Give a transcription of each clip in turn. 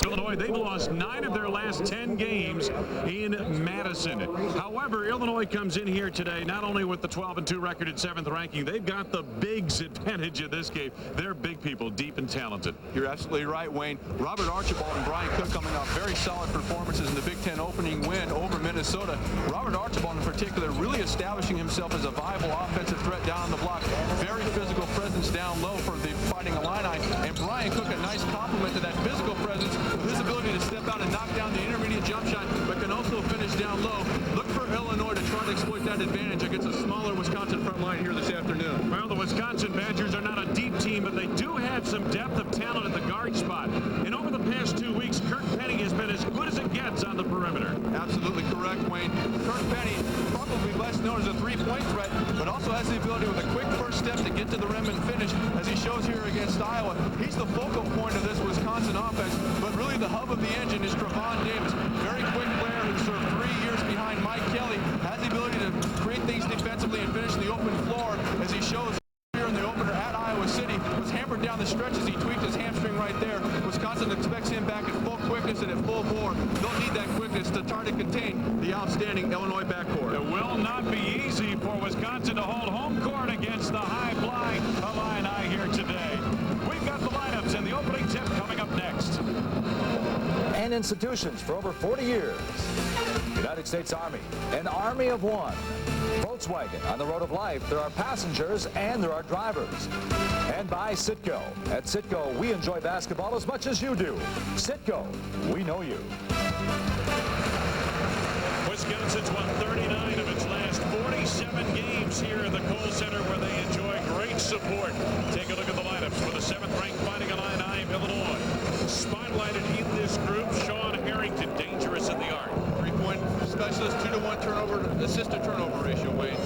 Illinois, they've lost 9 of their last 10 games in Madison. However, Illinois comes in here today not only with the 12-2 record at 7th ranking, they've got the bigs advantage in this game. They're big people, deep and talented. You're absolutely right, Wayne. Robert Archibald and Brian Cook coming off very solid performances in the Big Ten opening win over Minnesota. Robert Archibald in particular really establishing himself as a viable offensive threat down on the block. Very physical presence down low for the Fighting Illini. And Brian Cook, a nice compliment to that physical presence, his ability to step out and knock down the intermediate jump shot, but can also finish down low. Look for Illinois to try to exploit that advantage against a smaller Wisconsin front line here this afternoon. Well, the Wisconsin Badgers are not a deep team, but they do have some depth of talent at the guard spot. And over the past 2 weeks, Kirk Penny has been as good as it gets on the perimeter. Absolutely correct, Wayne. Kirk Penny, probably less known as a three-point threat, but also has the ability with a quick first step to get to the rim and finish, as he shows here against Iowa. He's the focal point of this Wisconsin offense, but really the hub of the engine is Trevon Davis. Very quick player who served 3 years behind Mike Kelly, has the ability to create things defensively and finish the open floor, as he shows here in the opener at Iowa City. Was hampered down the stretch as he tweaked his hamstring right there. Wisconsin expects him back at full quickness and at full bore. They'll need that quickness to try to contain the outstanding Illinois backcourt. It will not be easy for Wisconsin to hold home court against the high-flying Illini here today. We've got the lineups and the opening tip coming up next. And institutions for over 40 years. United States Army, an army of one. Volkswagen, on the road of life, there are passengers and there are drivers. And by Citgo. At Citgo, we enjoy basketball as much as you do. Citgo, we know you. Wisconsin's won 39 of its last 47 games here at the Kohl Center, where they enjoy great support. Take a look at the lineups for the 7th-ranked Fighting Illini of Illinois. Spotlighted in this group, Sean Harrington, dangerous in the arc. Three-point specialist, 2-to-1 turnover, assist-to-turnover ratio, Wayne.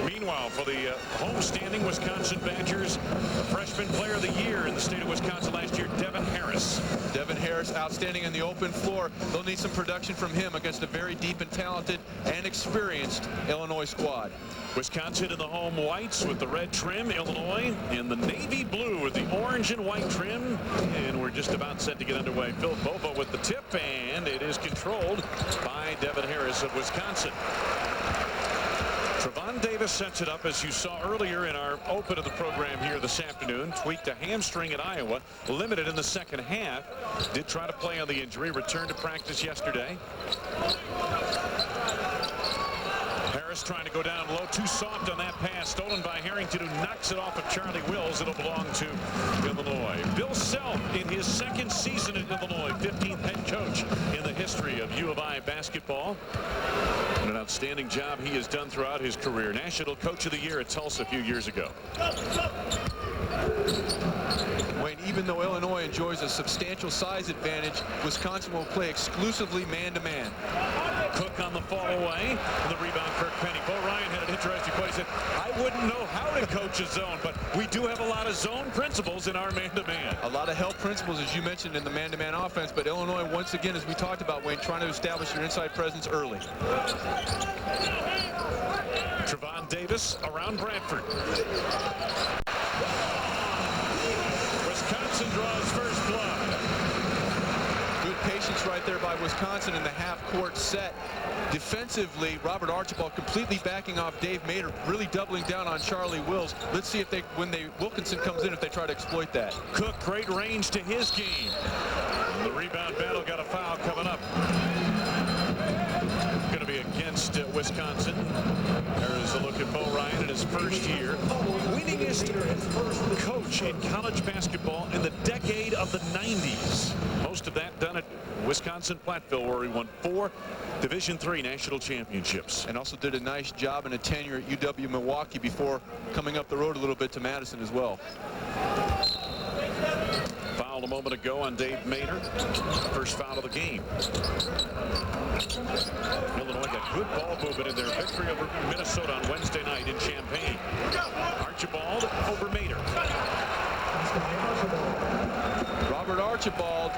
Meanwhile, for the home-standing Wisconsin Badgers, freshman player of the year in the state of Wisconsin last year, Devin Harris. Devin Harris, outstanding in the open floor. They'll need some production from him against a very deep and talented and experienced Illinois squad. Wisconsin in the home whites with the red trim. Illinois in the navy blue with the orange and white trim. And we're just about set to get underway. Phil Bova with the tip, and it is controlled by Devin Harris of Wisconsin. Trevon Davis sets it up, as you saw earlier in our open of the program here this afternoon. Tweaked a hamstring at Iowa, limited in the second half. Did try to play on the injury, returned to practice yesterday. Harris trying to go down low, too soft on that pass, stolen by Harrington, who knocks it off of Charlie Wills. It'll belong to Illinois. Bill Self in his second season at Illinois, 15th head coach in the history of U of I basketball. And an outstanding job he has done throughout his career. National Coach of the Year at Tulsa a few years ago. Wayne, even though Illinois enjoys a substantial size advantage, Wisconsin will play exclusively man-to-man. Cook on the fall away, and the rebound, Kirk Penny. Bo Ryan had an interesting play. He said, I wouldn't know how to coach a zone, but we do have a lot of zone principles in our man-to-man. A lot of help principles, as you mentioned, in the man-to-man offense, but Illinois, once again, as we talked about, Wayne, trying to establish your inside presence early. Trevon Davis around Bradford. Wisconsin draws first blood. Good patience right there by Wisconsin in the half-court set. Defensively, Robert Archibald completely backing off Dave Mader, really doubling down on Charlie Wills. Let's see if they, when Wilkinson comes in, if they try to exploit that. Cook, great range to his game. And the rebound battle, got a foul coming up. Going to be against Wisconsin. There is a look at Bo Ryan in his first year. Winningest coach in college basketball in the decade of the 90s. Most of that done at Wisconsin-Platteville, where he won 4 Division III national championships. And also did a nice job in a tenure at UW-Milwaukee before coming up the road a little bit to Madison as well. Fouled a moment ago on Dave Mader. First foul of the game. Illinois got good ball movement in their victory over Minnesota on Wednesday night in Champaign. Archibald over Mader. Robert Archibald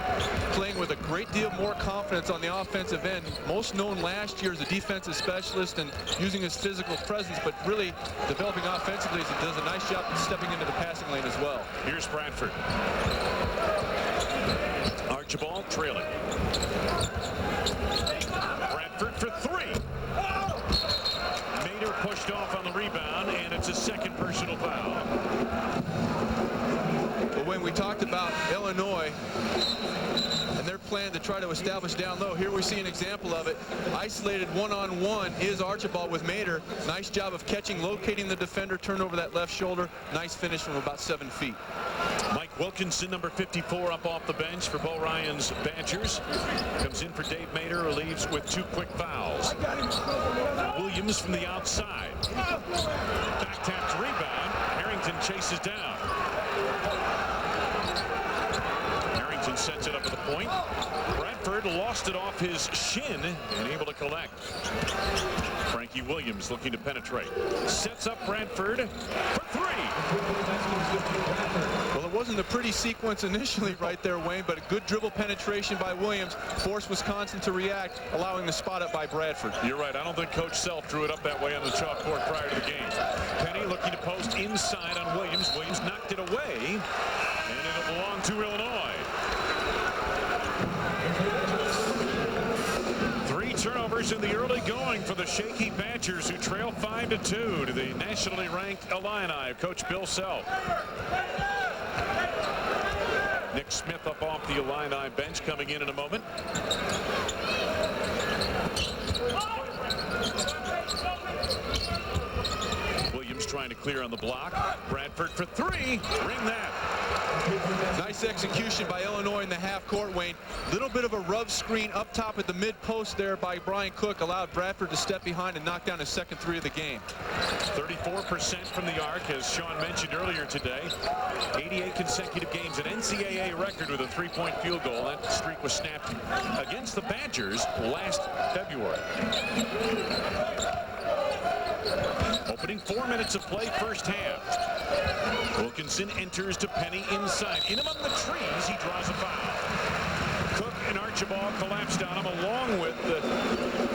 playing with a great deal more confidence on the offensive end. Most known last year as a defensive specialist and using his physical presence, but really developing offensively as he does a nice job of stepping into the passing lane as well. Here's Bradford. Archibald trailing. Bradford for three. Mader pushed off on the rebound, and it's a second personal foul. But when we talked about Illinois and their plan to try to establish down low, here we see an example of it. Isolated one-on-one is Archibald with Mader. Nice job of catching, locating the defender, turned over that left shoulder. Nice finish from about 7 feet. Mike Wilkinson, number 54, up off the bench for Bo Ryan's Badgers. Comes in for Dave Mader, who leaves with 2 quick fouls. Williams from the outside. Back tapped rebound. Harrington chases down. Harrington sets it up at the point. Bradford lost it off his shin and able to collect. Frankie Williams looking to penetrate. Sets up Bradford for three. Well, it wasn't a pretty sequence initially right there, Wayne, but a good dribble penetration by Williams forced Wisconsin to react, allowing the spot up by Bradford. You're right. I don't think Coach Self drew it up that way on the chalkboard prior to the game. Penny looking to post inside on Williams. Williams knocked it away, and it'll belong to Illinois. 3 turnovers in the early going for the shaky Badgers, who trail 5-2 to the nationally ranked Illini of Coach Bill Self. Nick Smith up off the Illini bench, coming in a moment. Williams trying to clear on the block. Bradford for three. Ring that. Nice execution by Illinois in the half court, Wayne. Little bit of a rub screen up top at the mid post there by Brian Cook allowed Bradford to step behind and knock down his second 3 of the game. 34% from the arc, as Sean mentioned earlier today. 88 consecutive games, an NCAA record with a 3-point field goal. That streak was snapped against the Badgers last February. Opening 4 minutes of play, first half. Wilkinson enters to Penny inside. In among the trees, he draws a foul. Cook and Archibald collapsed on him, along with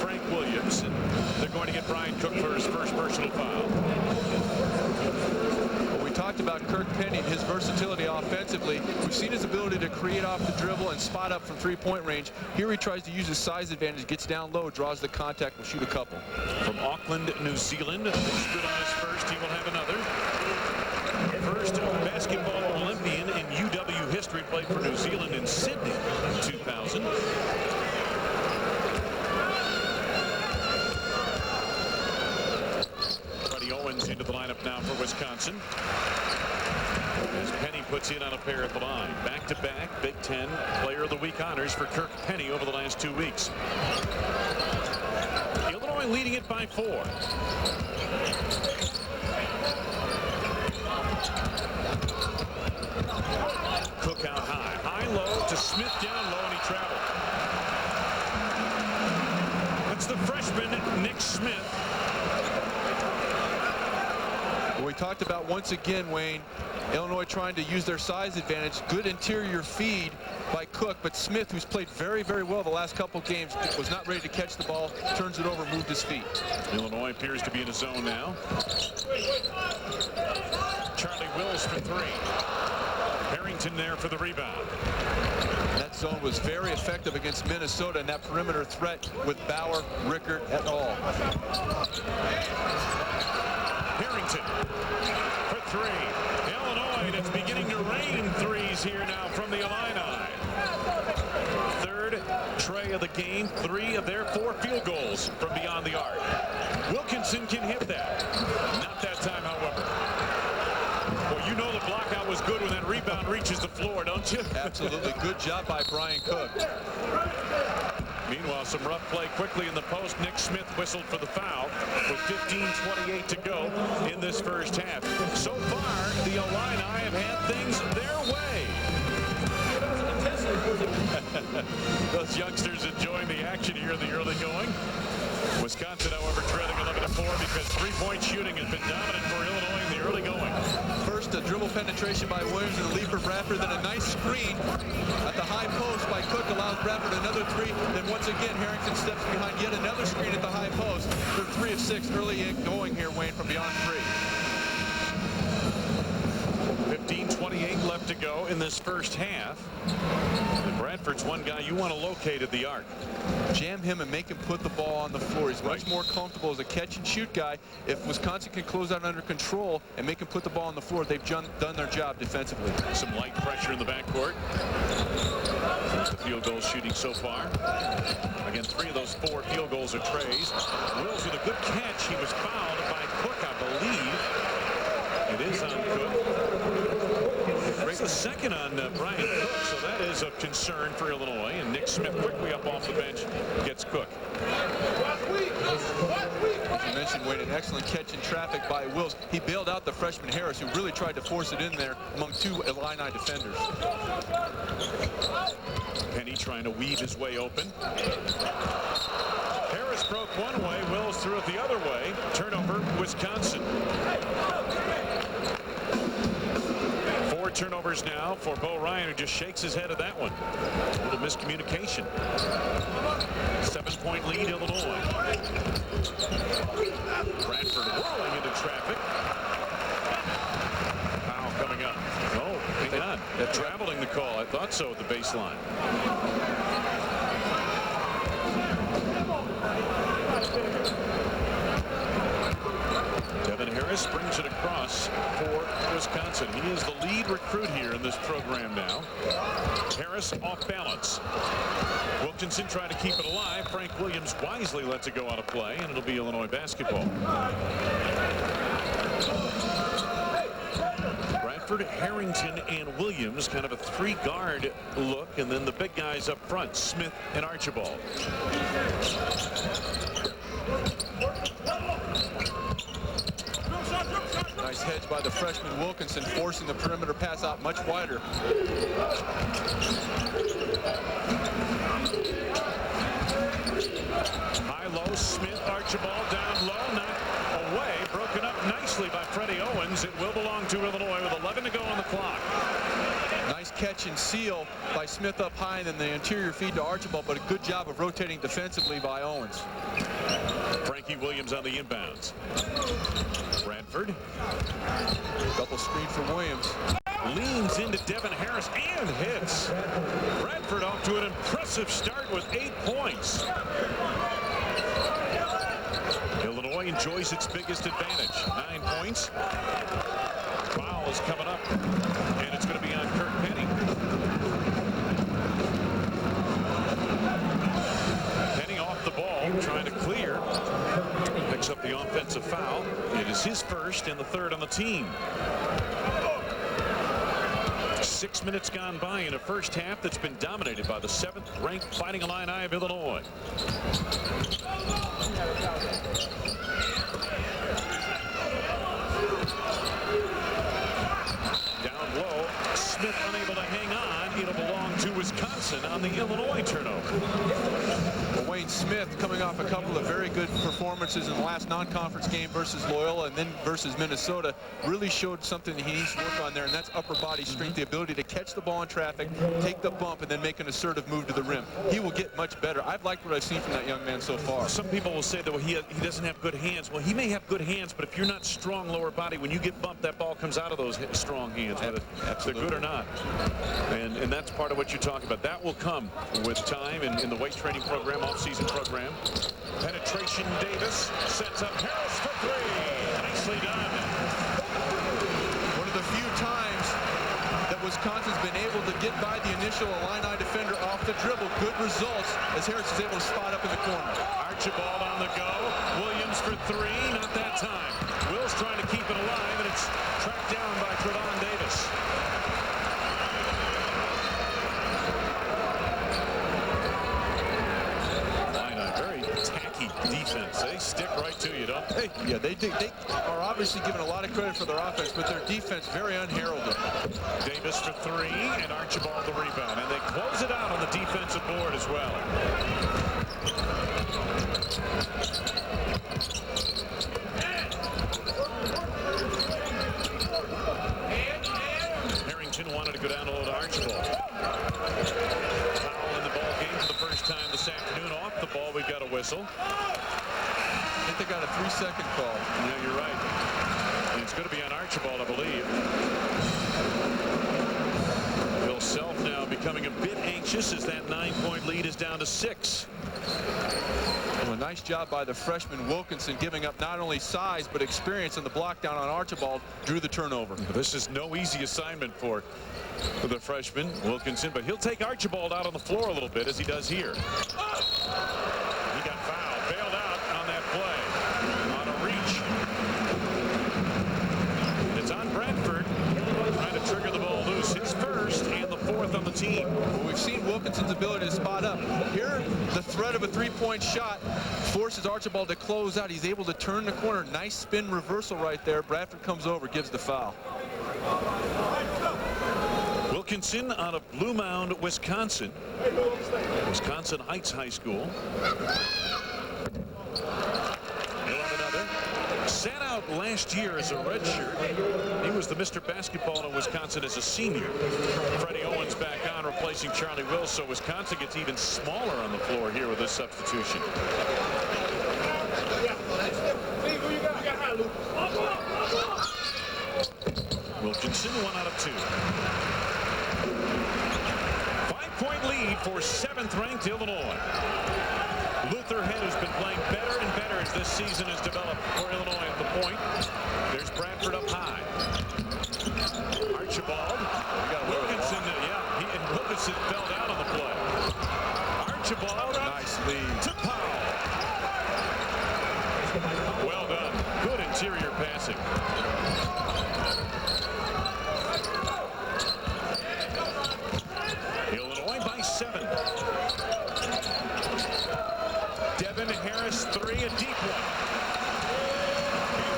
Frank Williams. And they're going to get Brian Cook for his first personal foul. Well, we talked about Kirk Penny and his versatility offensively. We've seen his ability to create off the dribble and spot up from 3-point range. Here he tries to use his size advantage, gets down low, draws the contact, will shoot a couple. From Auckland, New Zealand, stood on his first, he will have another. First basketball Olympian in UW history, played for New Zealand in Sydney in 2000. Freddie Owens into the lineup now for Wisconsin. As Penny puts in on a pair at the line. Back-to-back Big Ten Player of the Week honors for Kirk Penny over the last 2 weeks. Illinois leading it by 4. Cook out high. High-low to Smith down low, and he traveled. That's the freshman, Nick Smith. Well, we talked about once again, Wayne, Illinois trying to use their size advantage. Good interior feed by Cook, but Smith, who's played very, very well the last couple games, was not ready to catch the ball, turns it over, moved his feet. Illinois appears to be in a zone now. Charlie Wills for three. Harrington there for the rebound. That zone was very effective against Minnesota and that perimeter threat with Bauer, Rickert et al. Harrington for three. Illinois, and it's beginning to rain threes here now from the Illini. Third tray of the game, 3 of their 4 field goals from beyond the arc. Wilkinson can hit that. Not that time, however. Well, you know the blockout was good when that rebound reaches the floor, don't you? Absolutely. Good job by Brian Cook. Meanwhile, some rough play quickly in the post. Nick Smith whistled for the foul with 15:28 to go in this first half. So far, the Illini have had things their way. Those youngsters enjoying the action here in the early going. Wisconsin, however, trailing 11-4 because 3-point shooting has been dominant for Illinois in the early going. First, a dribble penetration by Williams and a lead for Bradford, then a nice screen at the high post by Cook allows Bradford another 3. Then once again, Harrington steps behind yet another screen at the high post. They're 3 of 6 early going here, Wayne, from beyond 3. 15:28 left to go in this first half. The Bradford's one guy you want to locate at the arc. Jam him and make him put the ball on the floor. He's much more comfortable as a catch and shoot guy. If Wisconsin can close out under control and make him put the ball on the floor, they've done their job defensively. Some light pressure in the backcourt. That's the field goal shooting so far. Again, 3 of those 4 field goals are Trey's. Wills with a good catch. He was fouled by Cook, I believe. It is on Cook. It's the second on Brian Cook, so that is of concern for Illinois. And Nick Smith quickly up off the bench gets Cook. As you mentioned, Wade, an excellent catch in traffic by Wills. He bailed out the freshman Harris, who really tried to force it in there among 2 Illini defenders. Penny trying to weave his way open. Harris broke one way. Wills threw it the other way. Turnover, Wisconsin. 4 turnovers now for Bo Ryan, who just shakes his head at that one. A little miscommunication. 7-point lead, Illinois. Bradford whirling into traffic. Foul coming up. Oh, hang on. Traveling the call. I thought so at the baseline. Devin Harris brings it across for Wisconsin. He is the lead recruit here in this program now. Harris off balance. Wilkinson trying to keep it alive. Frank Williams wisely lets it go out of play, and it'll be Illinois basketball. Bradford, Harrington, and Williams, kind of a 3-guard look, and then the big guys up front, Smith and Archibald. Nice hedge by the freshman Wilkinson, forcing the perimeter pass out much wider. High low, Smith, Archibald down low, not away, broken up nicely by Freddie Owens. It will belong to Illinois with 11 to go on the clock. Nice catch and seal by Smith up high, and then the interior feed to Archibald, but a good job of rotating defensively by Owens. Frankie Williams on the inbounds. Bradford. Double screen for Williams. Leans into Devin Harris and hits. Bradford off to an impressive start with 8 points. Illinois enjoys its biggest advantage. 9 points. Foul is coming up, and it's going to be on Kirk Penny. Penny off the ball, trying to clear. Picks up the offensive foul. It is his first and the 3rd on the team. 6 minutes gone by in a first half that's been dominated by the 7th-ranked Fighting Illini of Illinois. Down low, Smith unable to hang on. It'll belong to Wisconsin on the Illinois turnover. Wayne Smith, coming off a couple of very good performances in the last non-conference game versus Loyola and then versus Minnesota, really showed something that he needs to work on there, and that's upper body strength, the ability to catch the ball in traffic, take the bump, and then make an assertive move to the rim. He will get much better. I've liked what I've seen from that young man so far. Some people will say that he doesn't have good hands. Well, he may have good hands, but if you're not strong lower body, when you get bumped, that ball comes out of those strong hands, whether they're good or not. And that's part of what you're talking about. That will come with time in the weight training program, off-season program. Penetration, Davis sets up Harris for 3. Nicely done. One of the few times that Wisconsin's been able to get by the initial Illini defender off the dribble. Good results as Harris is able to spot up in the corner. Archibald on the go. Williams for 3. Not that time. Will's trying to keep it alive, and it's tracked down by Trevon Davis. Defense. They stick right to you, don't they? Yeah, they do. They are obviously given a lot of credit for their offense, but their defense very unheralded. Davis for 3, and Archibald the rebound, and they close it out on the defensive board as well. Harrington wanted to go down low to Archibald. Foul in the ball game for the first time this afternoon. Off the ball, we've got a whistle. I think they got a 3-second call. Yeah, you're right. And it's going to be on Archibald, I believe. Bill Self now becoming a bit anxious. inches as that 9-point lead is down to 6. Well, a nice job by the freshman Wilkinson, giving up not only size but experience in the block down on Archibald. Drew the turnover. This is no easy assignment for the freshman Wilkinson, but he'll take Archibald out on the floor a little bit as he does here. He got fouled, bailed out on that play on a reach. It's on Bradford trying to trigger the ball loose. His first and the 4th on the team. Well, we've seen Wilkinson's ability to spot up. Here, the threat of a 3-point shot forces Archibald to close out. He's able to turn the corner. Nice spin reversal right there. Bradford comes over, gives the foul. Wilkinson out of Blue Mound, Wisconsin. Wisconsin Heights High School. He'll have another. Sat out last year as a redshirt. He was the Mr. Basketball in Wisconsin as a senior. Freddie Owens back on, replacing Charlie Wills, so Wisconsin gets even smaller on the floor here with this substitution. Wilkinson, 1 out of 2. 5-point lead for 7th-ranked Illinois. Luther Head has been playing better and better as this season has developed for Illinois at the point. There's Bradford up high. Archibald. Wilkinson, Wilkinson fell down on the play. Archibald. Nice lead. To Powell. Well done. Good interior passing. Illinois by 7. Devin Harris, 3, a deep one.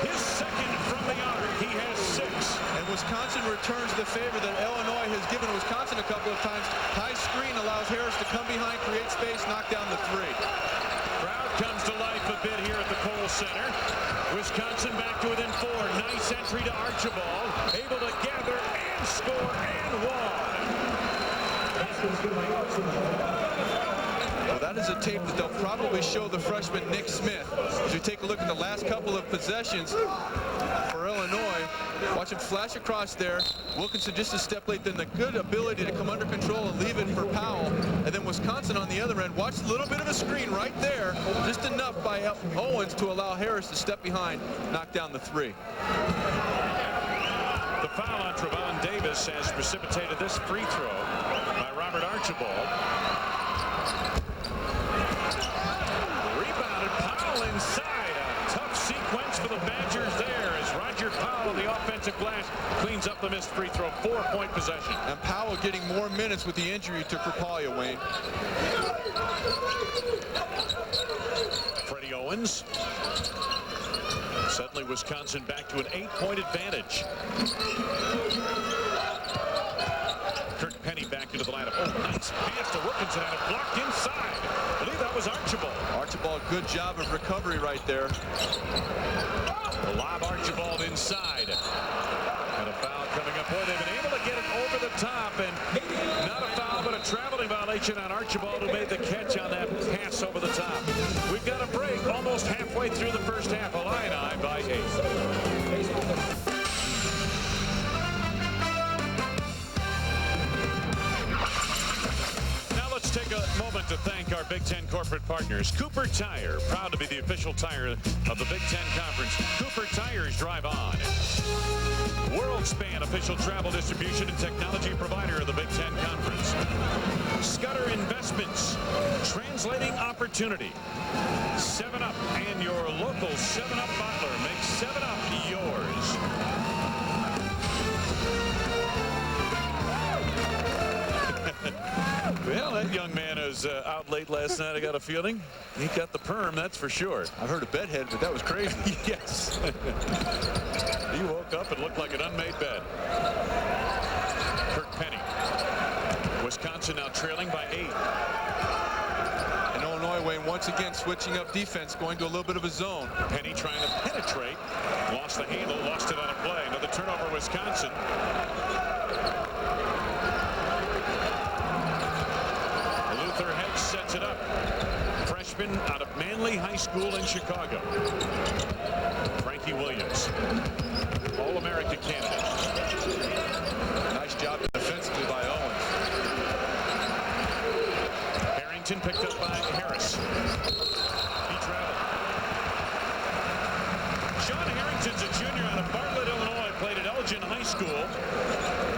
His second from the arc. He has 6. And Wisconsin returns the favor that Illinois has given Wisconsin a couple of times. High screen allows Harris to come behind, create space, knock down the 3. Crowd comes to life a bit here at the Kohl Center. Wisconsin back to within 4. Nice entry to Archibald. Able to gather and score and one. Well, that is a tape that they'll probably show the freshman Nick Smith. As we take a look at the last couple of possessions for Illinois, watch him flash across there. Wilkinson just a step late, then the good ability to come under control and leave it for Powell. And then Wisconsin on the other end, watch a little bit of a screen right there, just enough by Owens to allow Harris to step behind, knock down the 3. The foul on Trevon Davis has precipitated this free throw by Robert Archibald. Rebounded, Powell inside. A tough sequence for the Badgers there as Roger Powell, the offensive glass, cleans up the missed free throw. 4-point possession. And Powell getting more minutes with the injury to Krapalia, Wayne. Freddie Owens. Suddenly Wisconsin back to an 8-point advantage. Kirk Penny back into the lineup. Oh, nice pass to Wilkinson, and it blocked inside. I believe that was Archibald. Archibald, good job of recovery right there. The lob Archibald inside. And a foul coming up. Boy, they've been able to get it over the top, and not a foul, but a traveling violation on Archibald, who made the catch on that pass over the top. We've got a break almost halfway through the first half. Illini by 8. Take a moment to thank our Big Ten corporate partners. Cooper Tire, proud to be the official tire of the Big Ten Conference. Cooper Tires, drive on. WorldSpan, official travel distribution and technology provider of the Big Ten Conference. Scudder Investments, translating opportunity. 7-Up and your local 7-Up bottler makes 7-Up yours. Well, that young man was out late last night, I got a feeling. He got the perm, that's for sure. I've heard of bedhead, but that was crazy. Yes. He woke up and looked like an unmade bed. Kirk Penny. Wisconsin now trailing by 8. And Illinois, Wayne, once again switching up defense, going to a little bit of a zone. Penny trying to penetrate. Lost the handle, lost it on a play. Another turnover, Wisconsin. Luther Head sets it up. Freshman out of Manley High School in Chicago. Frankie Williams, All-American candidate. Nice job defensively by Owens. Harrington picked up by Harris. He traveled. Sean Harrington's a junior out of Bartlett, Illinois. Played at Elgin High School.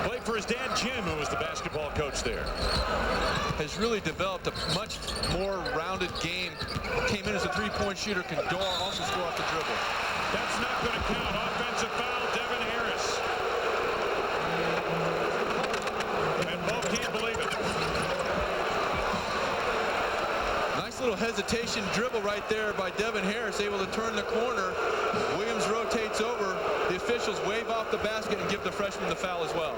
Played for his dad, Jim, who was the basketball coach there. Has really developed a much more rounded game. Came in as a three-point shooter, can also score off the dribble. That's not going to count. Offensive foul, Devin Harris. And Bo can't believe it. Nice little hesitation dribble right there by Devin Harris, able to turn the corner. Williams rotates over. The officials wave off the basket and give the freshman the foul as well.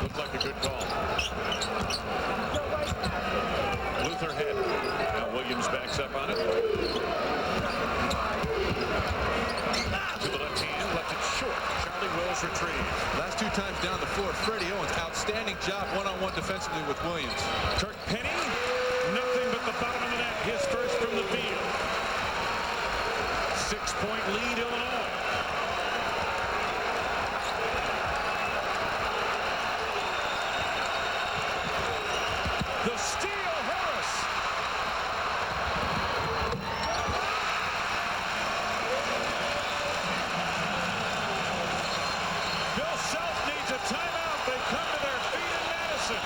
Looked like a good call. Luther head. Now Williams backs up on it. To the left hand, left it short. Charlie Wills retrieve. Last two times down the floor, Freddie Owens, outstanding job one-on-one defensively with Williams. Kirk Penny, nothing but the bottom of the net. His first from the field. 6-point lead, Illinois. The steal, Harris. Bill Self needs a timeout. They come to their feet in Madison.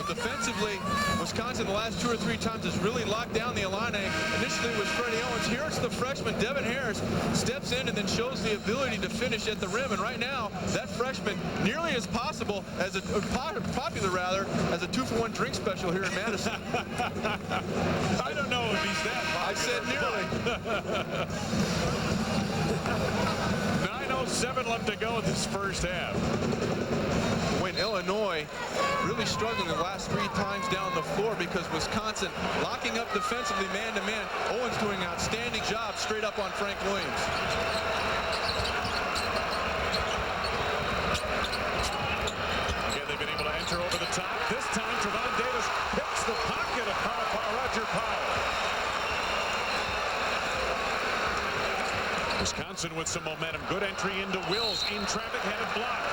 Defensively, Wisconsin the last 2 or 3 times has really locked down the Illini. Initially it was Freddie Owens. Here it's the freshman Devin Harris steps in and then shows the ability to finish at the rim. And right now, that freshman nearly as possible as popular rather as a 2-for-1 drink special here in Madison. I don't know if he's that popular. I said nearly. 9:07 left to go in this first half. When Illinois really struggling the last 3 times down the floor because Wisconsin locking up defensively man-to-man. Owens doing an outstanding job straight up on Frank Williams. Again, they've been able to enter over the top. This time, Trevon Davis picks the pocket of Roger Powell. Wisconsin with some momentum. Good entry into Wills. In traffic, had it blocked.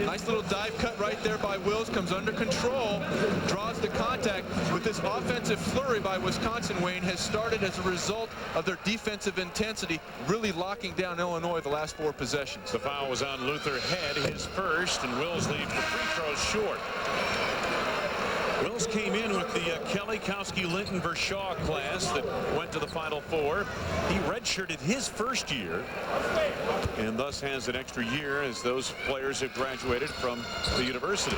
Nice little dive cut right there by Wills, comes under control, draws the contact. With this offensive flurry by Wisconsin, Wayne, has started as a result of their defensive intensity, really locking down Illinois the last 4 possessions. The foul was on Luther Head, his first, and Wills leaves the free throws short. Wills came in with the Kelly, Kowski, Linton, Vershaw class that went to the Final Four. He redshirted his first year and thus has an extra year as those players have graduated from the university.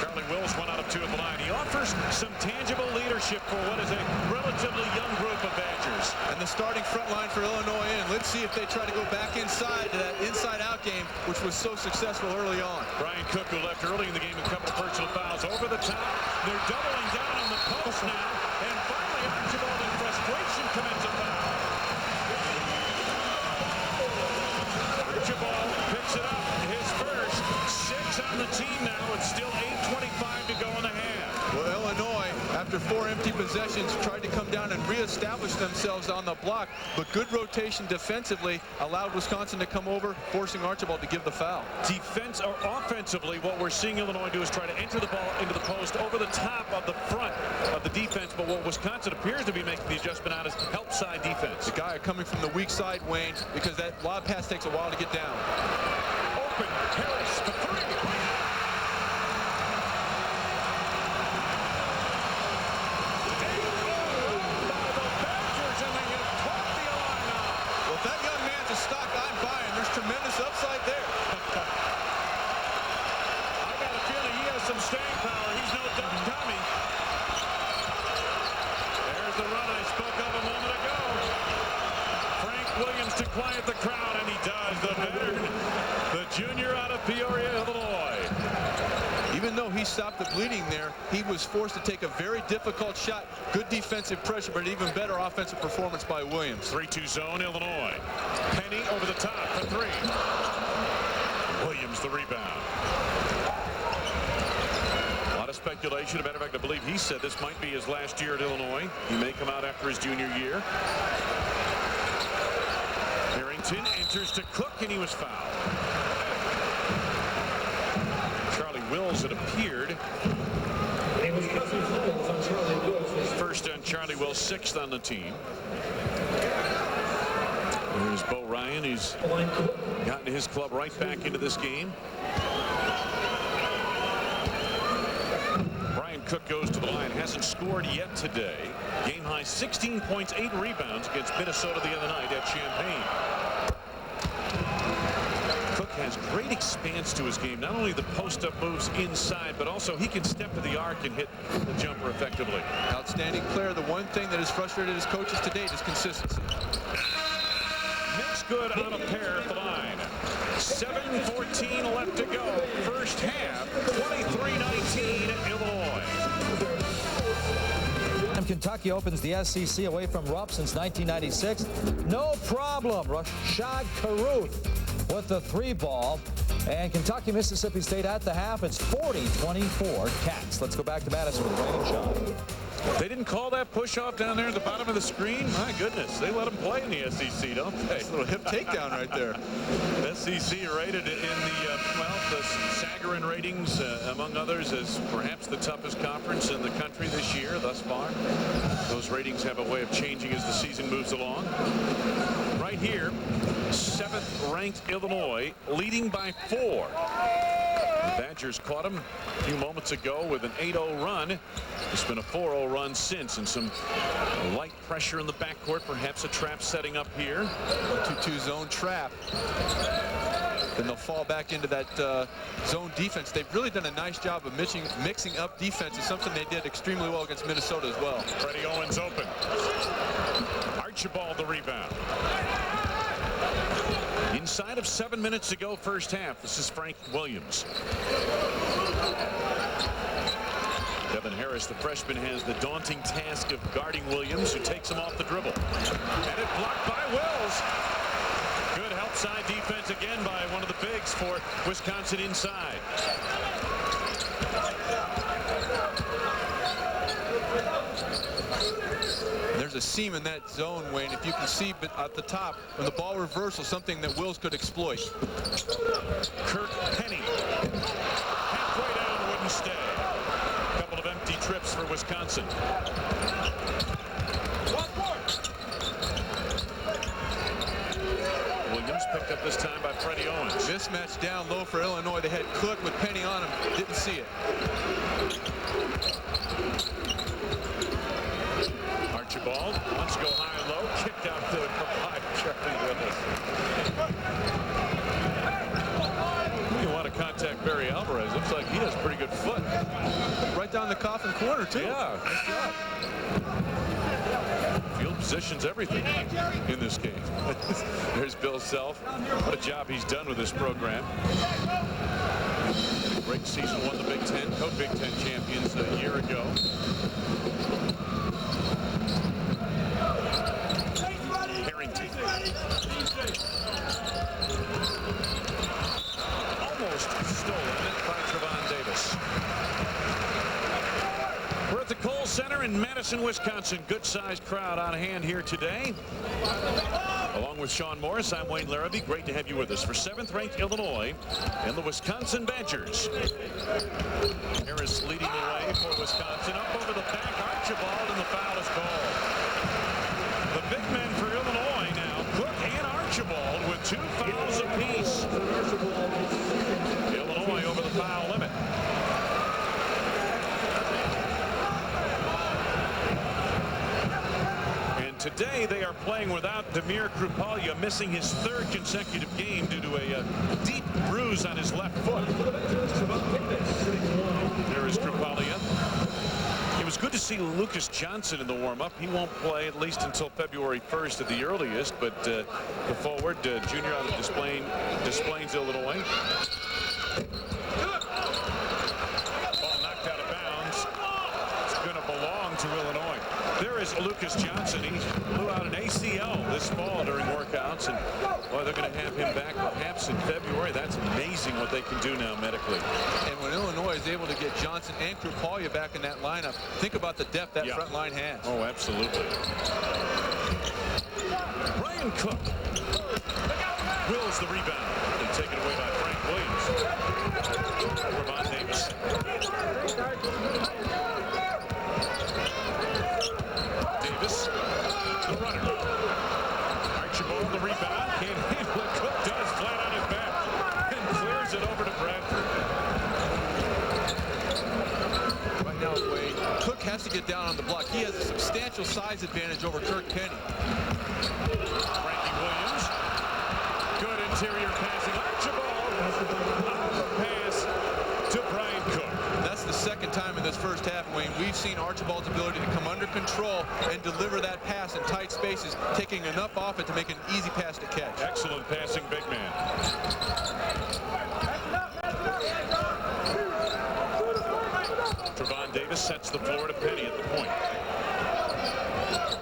Charlie Wills 1 out of 2 at the line. He offers some tangible leadership for what is a relatively young group of Badgers. And the starting front line for Illinois in. Let's see if they try to go back inside to that inside-out game, which was so successful early on. Brian Cook, who left early in the game, a couple of personal fouls over the top. They're doubling down on the post now. And finally, Archibald in frustration commits a foul. Archibald picks it up. His first. 6 on the team now. It's still 8:25 to go in the half. Well, Illinois, after 4 empty possessions, tried to come down and reestablish themselves on the block, but good rotation defensively allowed Wisconsin to come over, forcing Archibald to give the foul. Defense or offensively, what we're seeing Illinois do is try to enter the ball into the post over the top of the front of the defense, but what Wisconsin appears to be making the adjustment on is help side defense. The guy coming from the weak side, Wayne, because that lob pass takes a while to get down. Open, Harris, the 3. Tremendous upside there. I got a feeling he has some staying power. He's no dumb dummy. There's the run I spoke of a moment ago. Frank Williams to quiet the crowd, and he does. The veteran, the junior out of Peoria, Illinois. Even though he stopped the bleeding there, he was forced to take a very difficult shot. Good defensive pressure, but even better offensive performance by Williams. 3-2 zone, Illinois. Penny over the top for three. Williams the rebound. A lot of speculation. As a matter of fact, I believe he said this might be his last year at Illinois. He may come out after his junior year. Harrington enters to Cook, and he was fouled. Charlie Wills, it appeared. First on Charlie Wills, sixth on the team. There's Bo Ryan. He's gotten his club right back into this game. Brian Cook goes to the line. Hasn't scored yet today. Game high 16 points, 8 rebounds against Minnesota the other night at Champaign. Cook has great expanse to his game. Not only the post-up moves inside, but also he can step to the arc and hit the jumper effectively. Outstanding player. The one thing that has frustrated his coaches to date is consistency. Makes good on a pair at the line. 7:14 left to go. First half, 23-19 Illinois. Kentucky opens the SEC away from Rupp since 1996. No problem. Rashad Caruth with the 3-ball. And Kentucky, Mississippi State at the half. It's 40-24 Cats. Let's go back to Madison with Wayne and Sean. They didn't call that push-off down there at the bottom of the screen. My goodness, they let them play in the SEC, don't they? Nice little hip takedown right there. SEC rated in the Sagarin ratings, among others, as perhaps the toughest conference in the country this year thus far. Those ratings have a way of changing as the season moves along. Right here, 7th-ranked Illinois leading by 4. The Badgers caught him a few moments ago with an 8-0 run. It's been a 4-0 run since, and some light pressure in the backcourt, perhaps a trap setting up here. 2-2 zone trap. Then they'll fall back into that zone defense. They've really done a nice job of mixing up defense. It's something they did extremely well against Minnesota as well. Freddie Owens open. Archibald the rebound. Inside of 7 minutes to go first half. This is Frank Williams. Devin Harris, the freshman, has the daunting task of guarding Williams, who takes him off the dribble. And it blocked by Wills. Good help side defense again by one of the bigs for Wisconsin inside. There's a seam in that zone, Wayne. If you can see at the top, when the ball reversals, something that Wills could exploit. Kirk Penny. Halfway down, wouldn't stay. A couple of empty trips for Wisconsin. Williams picked up this time by Freddie Owens. Mismatch down low for Illinois. They had Cook with Penny on him. Didn't see it. Archibald wants to go high and low. Kicked out to by Charlie Willis. You want to contact Barry Alvarez. Looks like he has pretty good foot. Right down the coffin corner, too. Yeah, nice job. Field positions everything in this game. There's Bill Self. What a job he's done with this program. Had a great season, won the Big Ten, co-Big Ten champions a year ago. Harrington. Almost stolen by Trevon Davis. We're at the Kohl Center in Madison, Wisconsin. Good-sized crowd on hand here today. Along with Sean Morris, I'm Wayne Larrabee. Great to have you with us for 7th-ranked Illinois and the Wisconsin Badgers. Harris leading the way for Wisconsin. Up over the back, Archibald, and the foul is called. The big men for Illinois now, Cook and Archibald, with 2 fouls apiece. Illinois over the foul limit. Today they are playing without Demir Krupalia, missing his 3rd consecutive game due to a deep bruise on his left foot. There is Krupalia. It was good to see Lucas Johnson in the warm-up. He won't play at least until February 1st at the earliest, but the forward, junior out of Des Plaines, Illinois. Ball Lucas Johnson, he blew out an ACL this fall during workouts, and boy, they're going to have him back perhaps in February. That's amazing what they can do now medically. And when Illinois is able to get Johnson and Krupalya back in that lineup, think about the depth that front line has. Oh, absolutely. Brian Cook wills the rebound and taken away by Frank Williams. Trevon Davis. Davis, the runner. Archibald, the rebound. Can't handle it. Cook does, flat on his back, and clears it over to Bradford. Right now, Wade, Cook has to get down on the block. He has a substantial size advantage over Kirk Penny. Frankie Williams. Good interior passing. Archibald on the pass to Brian Cook. That's the second time in this first half, Wayne, we've seen Archibald's ability to come under control and deliver that pass in tight spaces, taking enough off it to make an easy pass to catch. Excellent passing big man. Trevon Davis sets the floor to Penny at the point.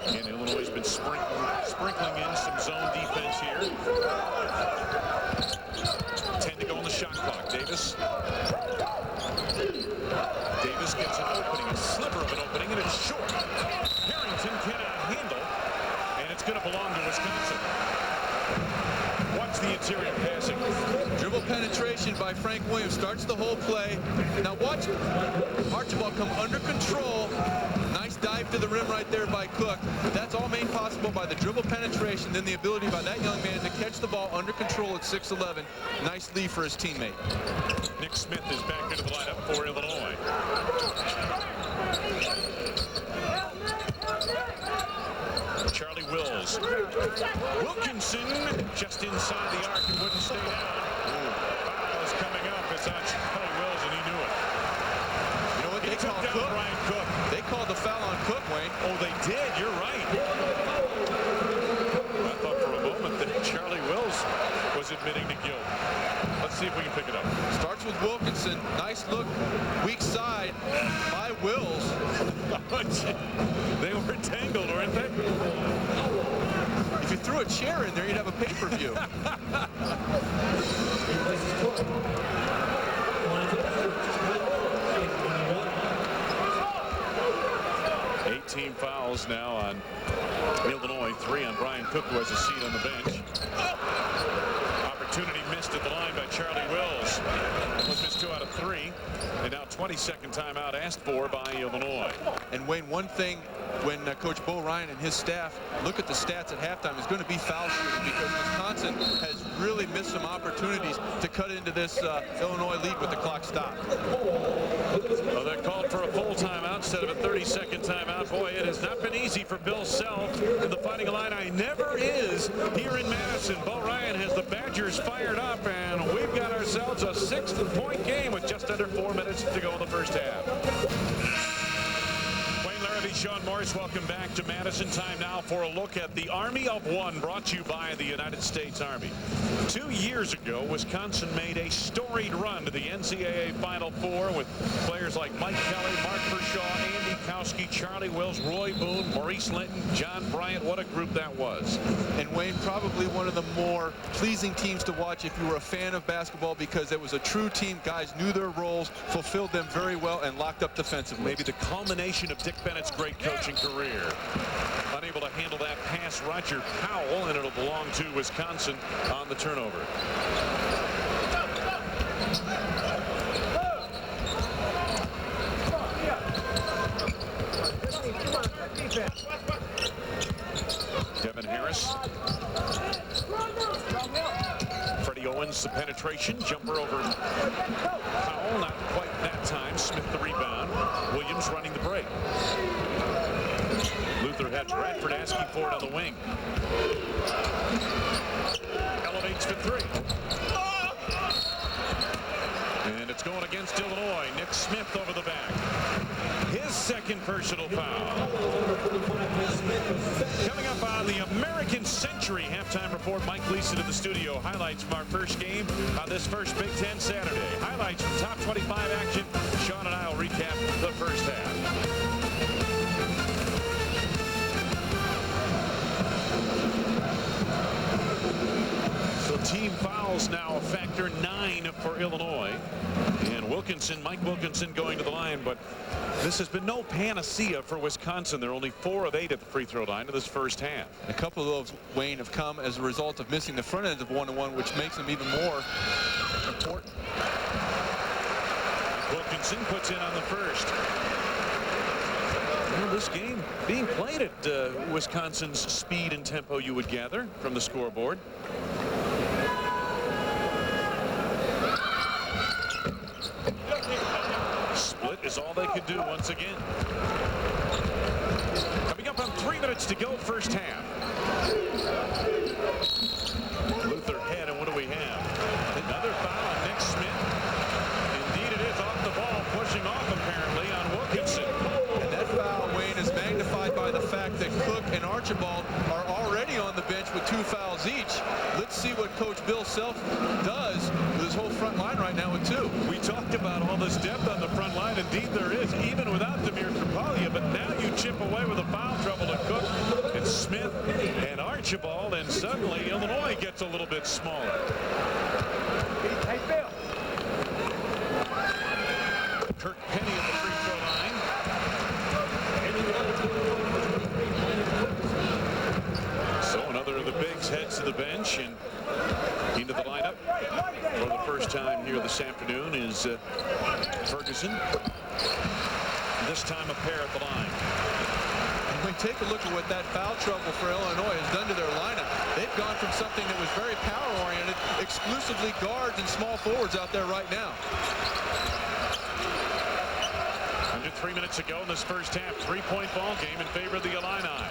And Illinois has been sprinkling in some zone defense here. 10 to go on the shot clock. Davis gets an opening, a sliver of an opening, and it's short. Harrington cannot handle, and it's going to belong to Wisconsin. Watch the interior passing. Dribble penetration by Frank Williams starts the whole play. Now watch Archibald come under control. Nice dive to the rim right there by Cook. But that's all made possible by the dribble penetration, then the ability by that young man to catch the ball under control at 6'11". Nice lead for his teammate. Nick Smith is back into the lineup for Illinois. Charlie Wills. Wilkinson just inside the arc and wouldn't stay down. Foul is coming up. It's on Charlie Wills, and he knew it. You know what they call Cook? Brian Cook. They called the foul on Cook, Wayne. Oh, they did. You're right. I thought for a moment that Charlie Wills was admitting to guilt. Let's see if we can pick it up. Starts with Wilkinson. Nice look. Weak side by Wills. They were tangled, weren't they? If you threw a chair in there, you'd have a pay-per-view. 18 fouls now on Illinois, 3 on Brian Cook, who has a seat on the bench. Opportunity missed at the line by Charlie Wills. Was missed 2 out of 3. And now 22nd timeout asked for by Illinois. And Wayne, one thing when Coach Bo Ryan and his staff look at the stats at halftime is going to be foul shooting, because Wisconsin has really missed some opportunities to cut into this Illinois lead with the clock stopped. Well, they're called for a full timeout instead of a 30-second timeout. Boy, it has not been easy for Bill Self, and the Fighting Illini never is here in Madison. Bo Ryan has the Badgers fired up, and we've got ourselves a 6-point game with just under 4 minutes to go in the first half. Wayne Larrabee, Sean Morris, welcome back to Madison. Time now for a look at the Army of One, brought to you by the United States Army. 2 years ago, Wisconsin made a storied run to the NCAA Final Four with players like Mike Kelly, Mark Pershaw, Andy Kowski, Charlie Wills, Roy Boone, Maurice Linton, John Bryant. What a group that was. And Wayne, probably one of the more pleasing teams to watch if you were a fan of basketball, because it was a true team. Guys knew their roles, fulfilled them very well, and locked up defensively. Maybe the culmination of Dick Bennett's great coaching career. Unable to handle that pass, Roger Powell, and it'll belong to Wisconsin on the turnover. Devin Harris. Freddie Owens, the penetration. Jumper over Powell. Not quite that time. Smith the rebound. Williams running the break. Luther had Bradford asking for it on the wing. Elevates for 3. And it's going against Illinois. Nick Smith over the back. His second personal foul. Coming up on the American Century halftime report, Mike Gleason in the studio. Highlights from our first game on this first Big Ten Saturday. Highlights from top 25 action. Sean and I will recap the first half. Team fouls now a factor 9 for Illinois. And Mike Wilkinson going to the line, but this has been no panacea for Wisconsin. They're only 4 of 8 at the free throw line in this first half. A couple of those, Wayne, have come as a result of missing the front end of 1-1, which makes them even more important. Wilkinson puts in on the first. Well, this game being played at Wisconsin's speed and tempo, you would gather from the scoreboard. Split is all they could do once again. Coming up on 3 minutes to go, first half. Luther head, and what do we have? Another foul on Nick Smith. Indeed it is, off the ball, pushing off apparently on Wilkinson. And that foul, Wayne, is magnified by the fact that Cook and Archibald are already on the bench with 2 fouls each. Let's see what Coach Bill Self does with his whole front line right now with 2. We talked about all this depth on the front line. Indeed there is, even without Demir Trapalia, but now you chip away with a foul trouble to Cook and Smith and Archibald, and suddenly Illinois gets a little bit smaller. Kirk Penny at the free throw line. So another of the bigs heads to the bench and into the lineup for the first time here this afternoon is Ferguson. This time a pair at the line. And we take a look at what that foul trouble for Illinois has done to their lineup. They've gone from something that was very power-oriented, exclusively guards and small forwards out there right now. Under 3 minutes ago in this first half, 3-point ball game in favor of the Illini.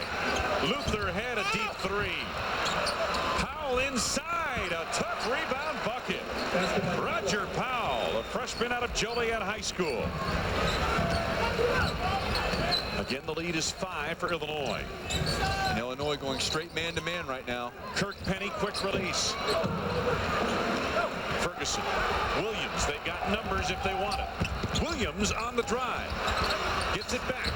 Luther had a deep 3. Powell inside, a tough rebound bucket. Roger Powell, a freshman out of Joliet High School. Again, the lead is 5 for Illinois. And Illinois going straight man-to-man right now. Kirk Penny, quick release. Ferguson, Williams, they've got numbers if they want it. Williams on the drive. Gets it back.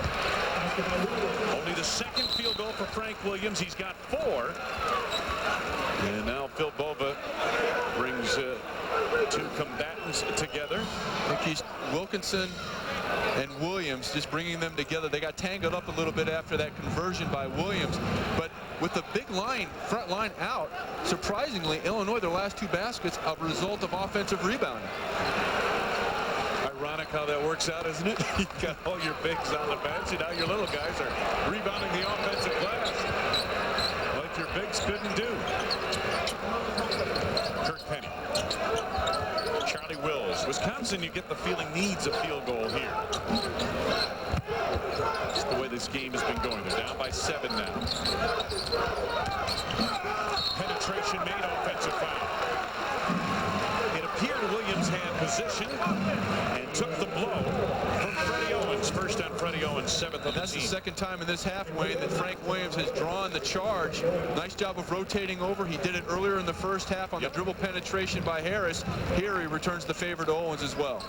Only the second field goal for Frank Williams. He's got 4. And now Phil Bova brings 2 combatants together. I think he's Wilkinson and Williams, just bringing them together. They got tangled up a little bit after that conversion by Williams, but with the big line, front line out, surprisingly, Illinois, their last 2 baskets, a result of offensive rebounding. Ironic how that works out, isn't it? You got all your bigs on the bench, and now your little guys are rebounding the offensive glass like your bigs couldn't do. Kirk Penny. Charlie Wills. Wisconsin, you get the feeling, needs a field goal here. That's the way this game has been going. They're down by 7 now. Penetration made, offensive foul. It appeared Williams had position and took the blow from Freddie Owens. First on Freddie Owens, 7th of the team. That's the second time in this half, Wayne, that Frank Williams has drawn the charge. Nice job of rotating over. He did it earlier in the first half on the dribble penetration by Harris. Here he returns the favor to Owens as well.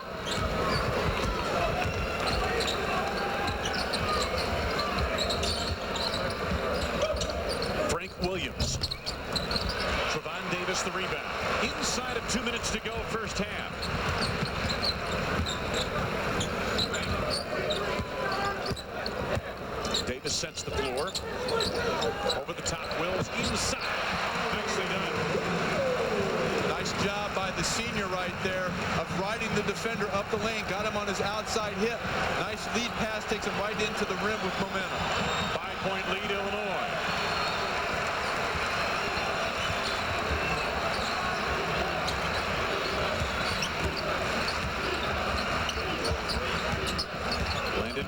Frank Williams. Trevon Davis the rebound. Inside of 2 minutes to go, first half. Davis sets the floor. Over the top, Wills inside. Nicely done. Nice job by the senior right there of riding the defender up the lane. Got him on his outside hip. Nice lead pass, takes him right into the rim with momentum. 5-point lead, Illinois.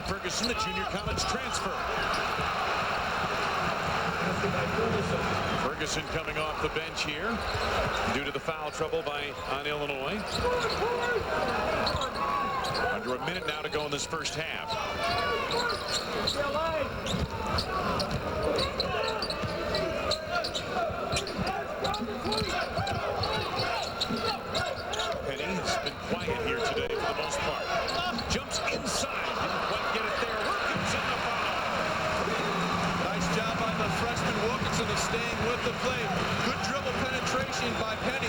Ferguson, the junior college transfer. Ferguson coming off the bench here due to the foul trouble on Illinois. Under a minute now to go in this first half. Penny has been quiet here today for the most part. Jumps inside. Didn't quite get it there. Wilkinson the foul. Nice job by the freshman Wilkinson of staying with the play. Good dribble penetration by Penny.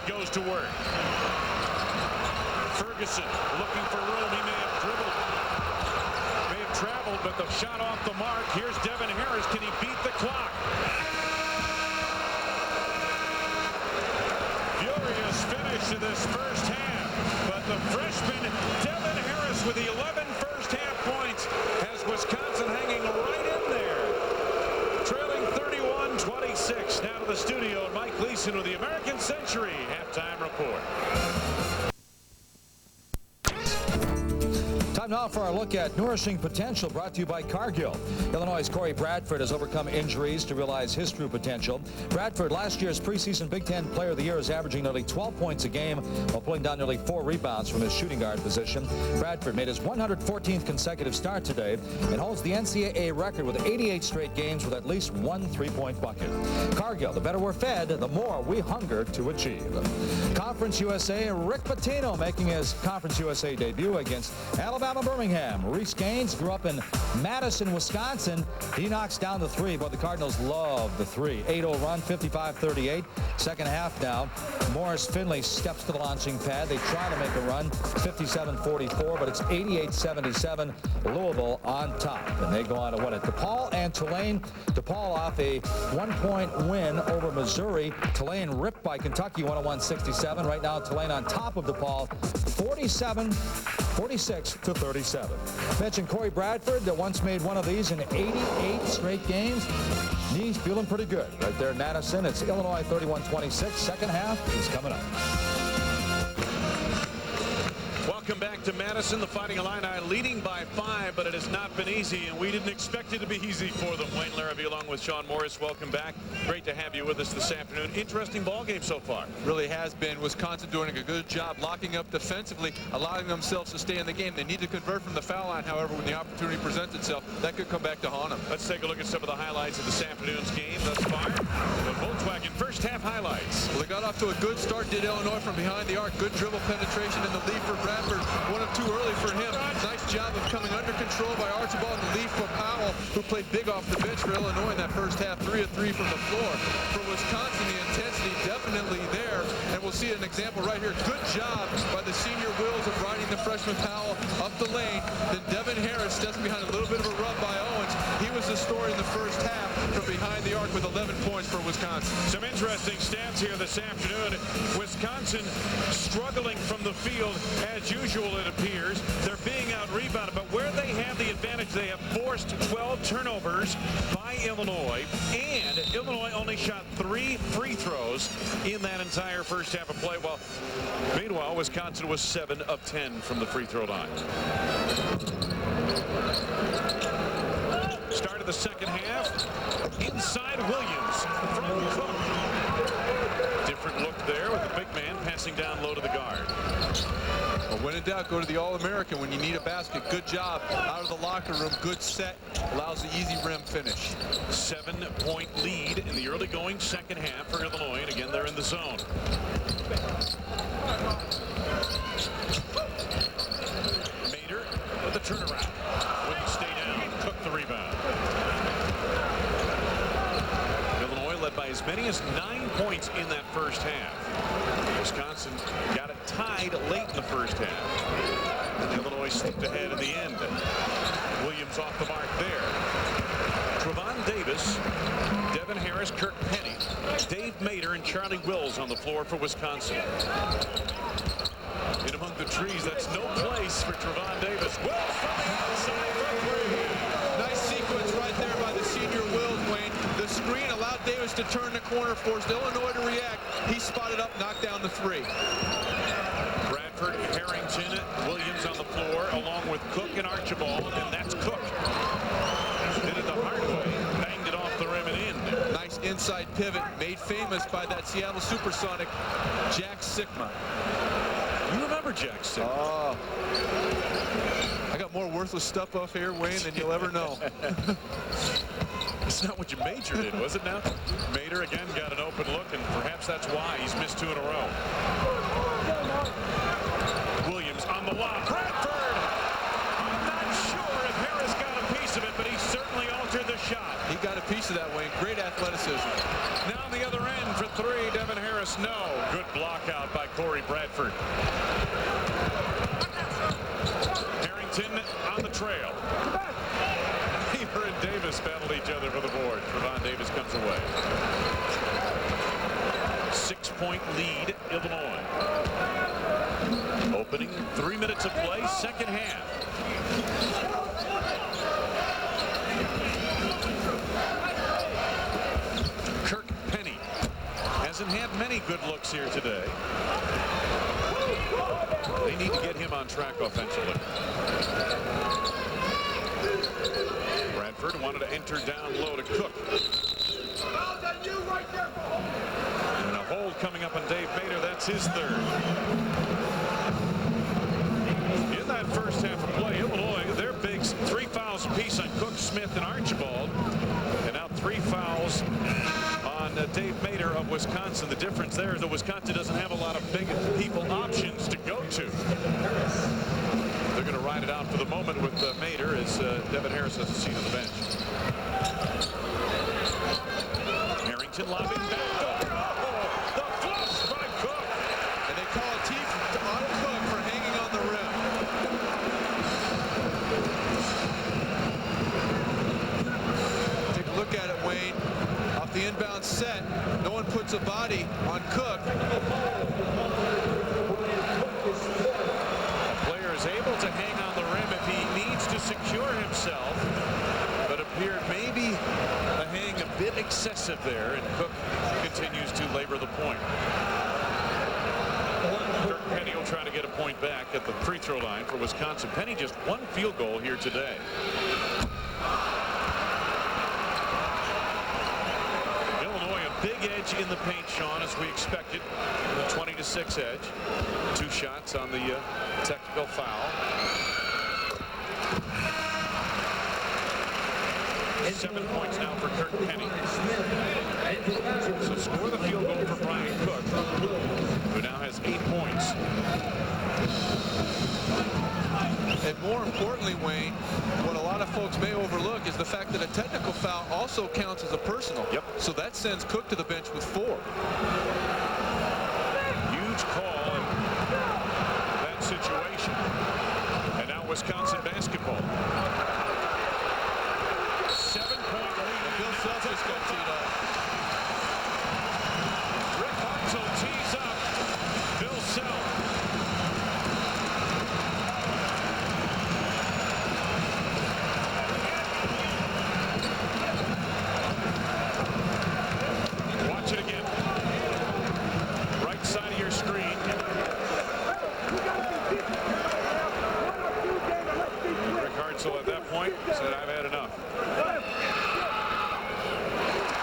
goes to work. Ferguson looking for room. He may have traveled, but the shot off the mark. Here's Devin Harris. Can he beat the clock? Furious finish to this first half, but the freshman Devin Harris with the 11 first half points has Wisconsin hanging right in there. Trailing 31-26. Now to the studio, Mike Gleason with the American Century halftime report. Time now for our look at nourishing potential, brought to you by Cargill. Illinois' Corey Bradford has overcome injuries to realize his true potential. Bradford, last year's preseason Big Ten Player of the Year, is averaging nearly 12 points a game while pulling down nearly 4 rebounds from his shooting guard position. Bradford made his 114th consecutive start today and holds the NCAA record with 88 straight games with at least 1 3-point bucket. Cargill, the better we're fed, the more we hunger to achieve. Conference USA, Rick Pitino making his Conference USA debut against Alabama Birmingham. Reese Gaines grew up in Madison, Wisconsin. He knocks down the three, but the Cardinals love the three. 8-0 run, 55-38. Second half now. Morris Finley steps to the launching pad. They try to make a run, 57-44, but it's 88-77. Louisville on top, and they go on to win it. DePaul and Tulane. DePaul off a 1-point win over Missouri. Tulane ripped by Kentucky, 101-67. Right now, Tulane on top of DePaul, 46-37. Mentioned Corey Bradford that once made one of these in 88 straight games. He's feeling pretty good right there in Madison. It's Illinois 31-26. Second half is coming up. Welcome back to Madison. The Fighting Illini leading by 5, but it has not been easy, and we didn't expect it to be easy for them. Wayne Larrabee along with Sean Morris. Welcome back. Great to have you with us this afternoon. Interesting ball game so far. Really has been. Wisconsin doing a good job locking up defensively, allowing themselves to stay in the game. They need to convert from the foul line, however, when the opportunity presents itself. That could come back to haunt them. Let's take a look at some of the highlights of this afternoon's game thus far. The Volkswagen first half highlights. Well, they got off to a good start, did Illinois, from behind the arc. Good dribble penetration in the lead for Bradford. One of 2 early for him. Nice job of coming under control by Archibald, and the lead for Powell, who played big off the bench for Illinois in that first half. 3 of 3 from the floor. For Wisconsin, the intensity definitely there, and we'll see an example right here. Good job by the senior Wills of riding the freshman Powell up the lane. Then Devin Harris steps behind, a little bit of a rub by Owens. He was the story in the first half from behind the arc with 11 points for Wisconsin. Some interesting stats here this afternoon. Wisconsin struggling from the field as usual, it appears. They're being out-rebounded, but where they have the advantage, they have forced 12 turnovers by Illinois, and Illinois only shot 3 free throws in that entire first half of play. Well, meanwhile, Wisconsin was 7 of 10 from the free throw line. Start of the second half. Inside Williams from Kohl. Different look there with the big man passing down low to the guard. Well, when in doubt, go to the All-American when you need a basket. Good job out of the locker room. Good set. Allows the easy rim finish. 7-point lead in the early going second half for Illinois, and again, they're in the zone. Mater with the turnaround. Wouldn't stay down. Took the rebound. Illinois led by as many as 9 points in that first half. Wisconsin got it tied late in the first half. And Illinois slipped ahead in the end. Williams off the mark there. Trevon Davis, Devin Harris, Kirk Penny, Dave Mater, and Charlie Wills on the floor for Wisconsin. In among the trees, that's no place for Trevon Davis. Wills from the outside for 3. Nice sequence right there by the senior Wills, Wayne. The screen allowed Davis to turn the corner, forced Illinois to react. He spotted up, knocked down the 3. Bradford, Harrington, Williams on the floor, along with Cook and Archibald, and that's Cook. Did it the hard way, banged it off the rim and in. Nice inside pivot, made famous by that Seattle Supersonic, Jack Sikma. You remember Jack Sikma? Oh. I got more worthless stuff off here, Wayne, than you'll ever know. It's not what you majored in, was it now? Mater again got an open look, and perhaps that's why he's missed 2 in a row. Williams on the lob. Bradford! I'm not sure if Harris got a piece of it, but he certainly altered the shot. He got a piece of that, Wayne. Great athleticism. Now on the other end for 3, Devin Harris. Harris, no. Good block out by Corey Bradford. Harrington on the trail. Haber and Davis battled each other for the board. Trevon Davis comes away. 6-point lead, Illinois. Opening 3 minutes of play, second half. Kirk Penny hasn't had many good looks here today. They need to get him on track offensively. Bradford wanted to enter down low to Cook. And a hold coming up on Dave Mader. That's his third. In that first half of play, Illinois, their bigs, 3 fouls apiece on Cook, Smith, and Archibald. And now 3 fouls on Dave Mader of Wisconsin. The difference there is that Wisconsin doesn't have a lot of big people options to go to. They're going to ride it out for the moment with Mader as Devin Harris has a seat on the bench. Harrington lobbing back. The flush by Cook. And they call a tee on Cook for hanging on the rim. Take a look at it, Wayne. Off the inbound set, no one puts a body on Cook. A player is able to hang on the rim if he needs to secure himself, but appeared maybe the hang a bit excessive there, and Cook continues to labor the point. Kirk Penny will try to get a point back at the free throw line for Wisconsin. Penny just 1 field goal here today. Illinois a big edge in the paint, Sean, as we expected. The 20-6 edge. 2 shots on the technical foul. 7 points now for Kirk Penny. So score the field goal for Brian Cook, who now has 8 points. And more importantly, Wayne, what a lot of folks may overlook is the fact that a technical foul also counts as a personal. Yep. So that sends Cook to the bench with 4. Huge call in that situation. And now Wisconsin basketball. 7-point lead. Bill Self just got teed up. Rick Hartzell tees up Bill Self. Watch it again. Right side of your screen. Rick Hartzell at that point said, "I've had enough."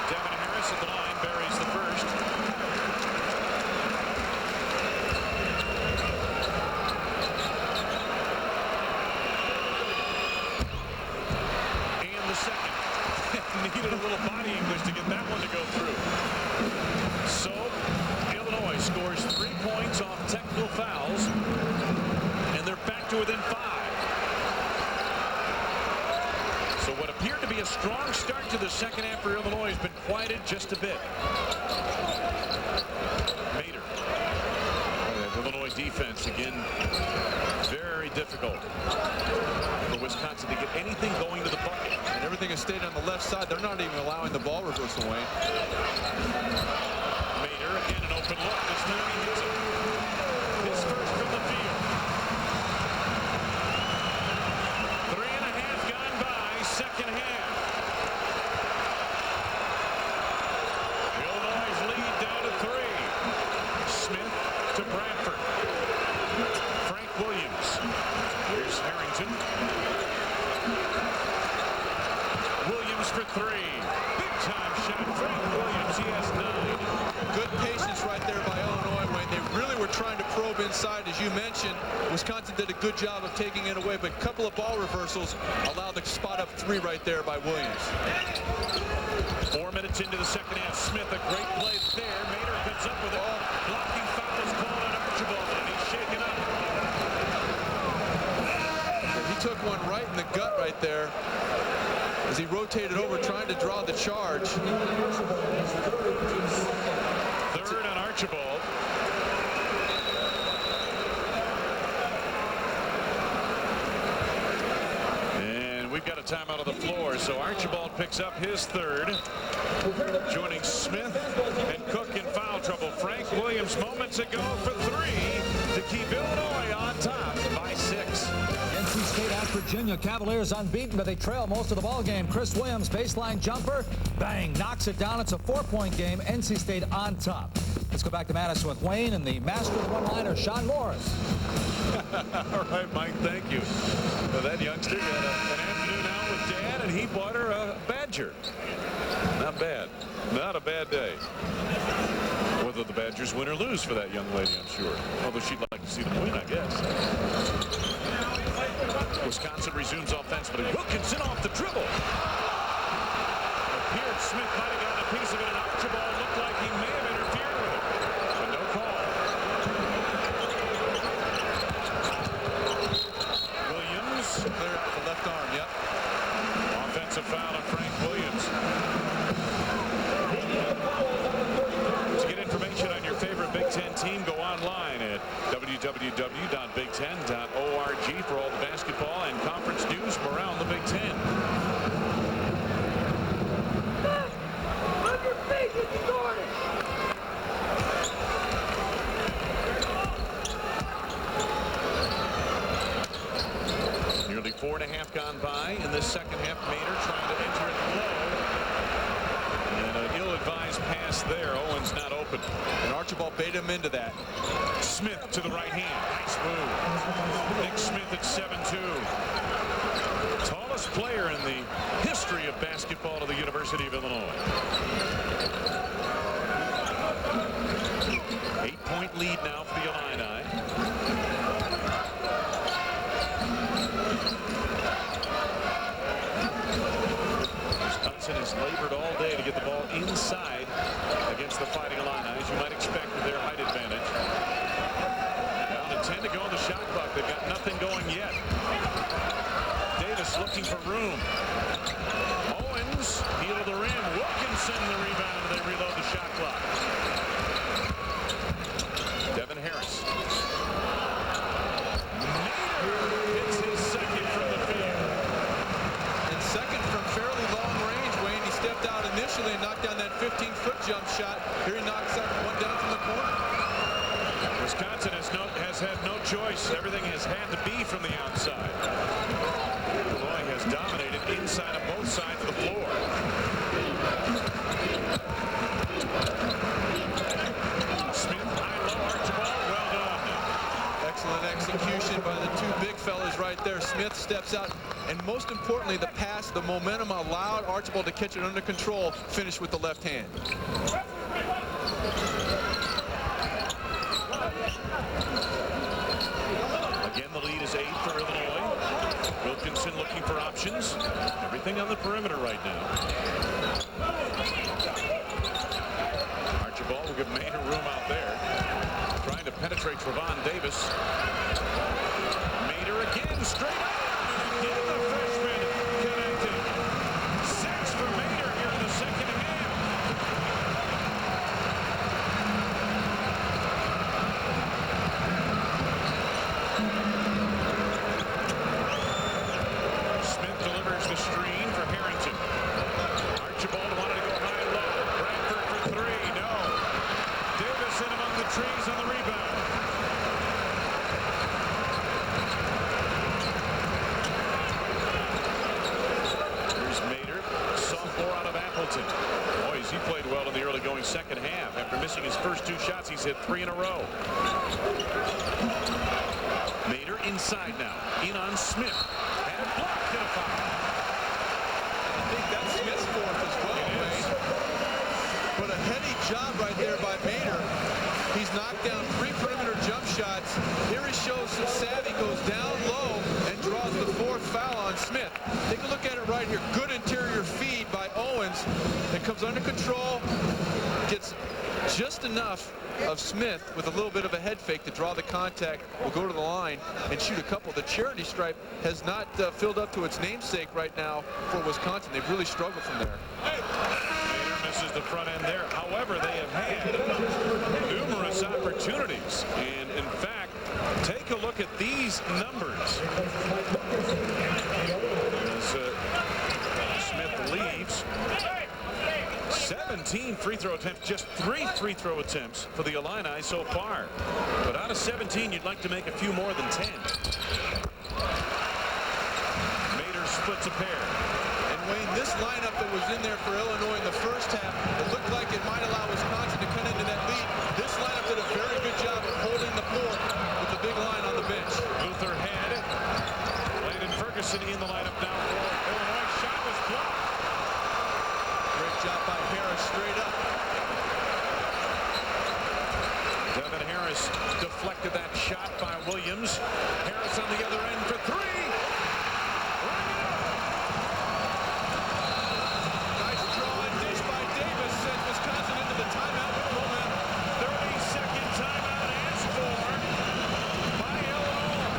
Devin Harris at the line buries the first. And the second. Needed a little body English to get that one to go through. So Illinois scores 3 points off technical fouls, and they're back to within 5. So what appeared to be a strong start to the second half for Illinois has been quieted just a bit. Mader. Illinois defense again, very difficult for Wisconsin to get anything going to the bucket. And everything has stayed on the left side. They're not even allowing the ball reversal, Wayne. Mader again, an open look. This time he hits it. His first from the field. 3.5 gone by, second half. Illinois' lead down to 3. Smith to Bradford. Frank Williams. Here's Harrington. Williams for 3. Big time shot. Frank Williams, he has 9. Good patience right there by Illinois, Wayne. They really were trying to probe inside, as you mentioned. Wisconsin did a good job of taking it away, but a couple of ball reversals allowed the spot up 3 right there by Williams. 4 minutes into the second half. Smith, a great play there. Mader comes up with it. Blocking fouls called on Archibald, and he's shaken up. He took one right in the gut right there as he rotated over trying to draw the charge. Third on Archibald. And we've got a timeout on the floor, so Archibald picks up his third. Joining Smith and Cook in foul trouble. Frank Williams moments ago for three to keep Illinois on top by 6. NC State at Virginia. Cavaliers unbeaten, but they trail most of the ball game. Chris Williams, baseline jumper, bang, knocks it down. It's a 4-point game. NC State on top. Let's go back to Madison with Wayne and the master of the one-liner, Sean Morris. All right, Mike, thank you. Well, that youngster got an afternoon out with Dad, and he bought her a Badger. Not bad. Not a bad day. Whether the Badgers win or lose for that young lady, I'm sure. Although she'd like to see them win, I guess. Wisconsin resumes offensively. Wilkinson off the dribble. Appeared Smith might have gotten a piece of it, and Archibald looked like he may have interfered with it. But no call. Williams. Clear out the left arm, yep. Offensive foul on Frank Williams. To get information on your favorite Big Ten team, go online at www.big10.org for all the basketball and conference news from around the Big Ten. Nearly 4.5 gone by in this second half. Maynard trying to enter it low. And an ill-advised pass there. Owens not open. And Archibald bait him into that. Smith to the right hand. Nice move. Nick Smith at 7'2". Tallest player in the history of basketball of the University of Illinois. 8-point lead now for the Illini. Wisconsin has labored all day to get the ball inside against the Fighting Illini, as you might expect with their height advantage. Down to 10 to go on the shot clock. They've got nothing going yet. Davis looking for room. Owens, heel of the rim. Wilkinson the rebound, and they reload the shot clock. Devin Harris. Nader hits his second from the field. And second from fairly long range, Wayne. He stepped out initially and knocked down that 15-foot jump shot. Here he knocks that one down from the corner. Wisconsin has had no choice. Everything has had to be from the outside. Illinois has dominated inside of both sides of the floor. Smith, high low, Archibald, well done. Excellent execution by the two big fellas right there. Smith steps out, and most importantly, the pass, the momentum allowed Archibald to catch it under control, finish with the left hand. Again, the lead is 8 for Illinois. Wilkinson looking for options. Everything on the perimeter right now. Archibald will give Maynard room out there. Trying to penetrate Trevon Davis. Maynard again, straight up. Again, the freshman connecting. 6 for Maynard here in the second half. Smith delivers the screen for Harrington. Archibald wanted to go high and low. Bradford for 3. No. Davis in among the trees on the rebound. Here's Maynard, sophomore out of Appleton. Boys, he played well in the early going second half. After missing his first 2 shots, he's hit 3 in a row. Maynard inside now. In on Smith. And blocked and a foul. I think that's Smith's fourth as well, Wayne. But a heady job right there by Maynard. He's knocked down 3 perimeter jump shots. Here he shows some savvy, goes down low and draws the 4th foul on Smith. Take a look at it right here. Good interior feed by Owens. It comes under control, gets just enough of Smith with a little bit of a head fake to draw the contact, will go to the line and shoot a couple. The charity stripe has not filled up to its namesake right now for Wisconsin. They've really struggled from there. Maynard misses the front end there. However, they have had numerous 17 free throw attempts, just 3 free throw attempts for the Illini so far. But out of 17, you'd like to make a few more than 10. Mater splits a pair. And Wayne, this lineup that was in there for Illinois in the first half, it looked like it might allow Wisconsin to cut into that lead. This lineup did a very good job of holding the fort with the big line on the bench. Luther had it. Landon Ferguson in the lineup now for Illinois. Shot was blocked. Great job by Harris straight up. Devin Harris deflected that shot by Williams. Harris on the other end for 3. Nice draw and dish by Davis sends Wisconsin into the timeout with momentum. 30-second timeout asked for by Illinois.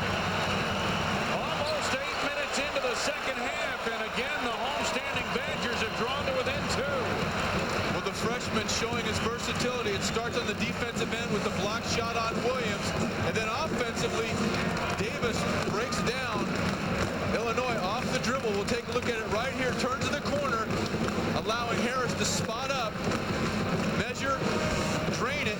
Almost 8 minutes into the second half, and again the homestanding Badgers have drawn to within 2. Well, the freshman showing his versatility. It starts on the defensive end with the block shot on Williams, and then offensively, Davis breaks down Illinois off the dribble. We'll take a look at it right here. Turns to the corner, allowing Harris to spot up, measure, drain it,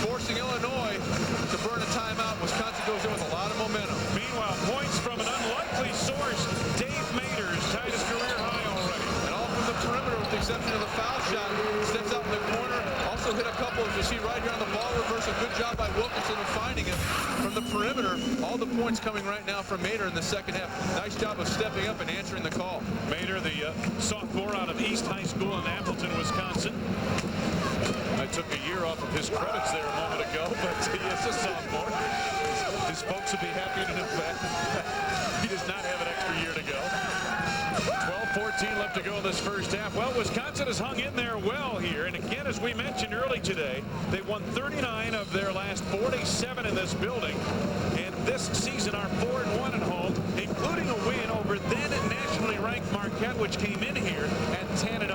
forcing Illinois to burn a timeout. Wisconsin goes in with a lot of momentum. Meanwhile, points from an unlikely source. Dave Maters tied his career high already. And all from the perimeter with the exception of the foul shot. Steps out in the corner. Also hit a couple, as you see right here on the ball reverse. A good job by Wilkinson of finding it from the perimeter. All the points coming right now from Mater in the second half. Nice job of stepping up and answering the call. Mater, the sophomore out of East High School in Appleton, Wisconsin. I took a year off of his credits there a moment ago, but he is a sophomore. His folks would be happy to know that. He does not have an extra year to go. 12-14 left to go in this first half. Well, Wisconsin has hung in there well here. And again, as we mentioned early today, they won 39 of their last 47 in this building. And this season are 4-1 at home, including a win over then nationally ranked Marquette, which came in here at 10-0.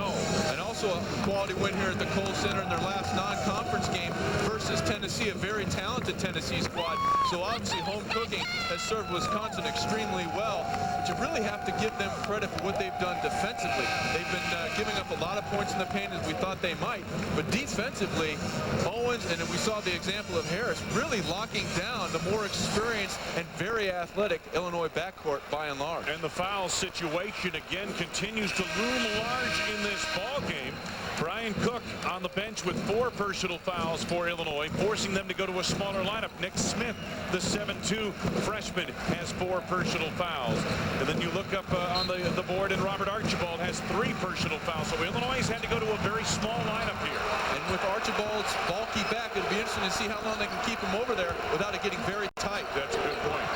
And also a quality win here at the Kohl Center in their last non-conference game versus Tennessee, a very talented Tennessee squad. So obviously home cooking has served Wisconsin extremely well. But you really have to give them credit for what they've done defensively. They've been giving up a lot of points in the paint as we thought they might. But defensively, Owens, and we saw the example of Harris, really locking down the more experienced and very athletic Illinois backcourt by and large. And the foul situation again continues to loom large in this ball game. Brian Cook on the bench with 4 personal fouls for Illinois, forcing them to go to a smaller lineup. Nick Smith, the 7'2" freshman, has 4 personal fouls. And then you look up on the board, and Robert Archibald has 3 personal fouls. So Illinois has had to go to a very small lineup here. And with Archibald's bulky back, it'll be interesting to see how long they can keep him over there without it getting very tight. That's a good point.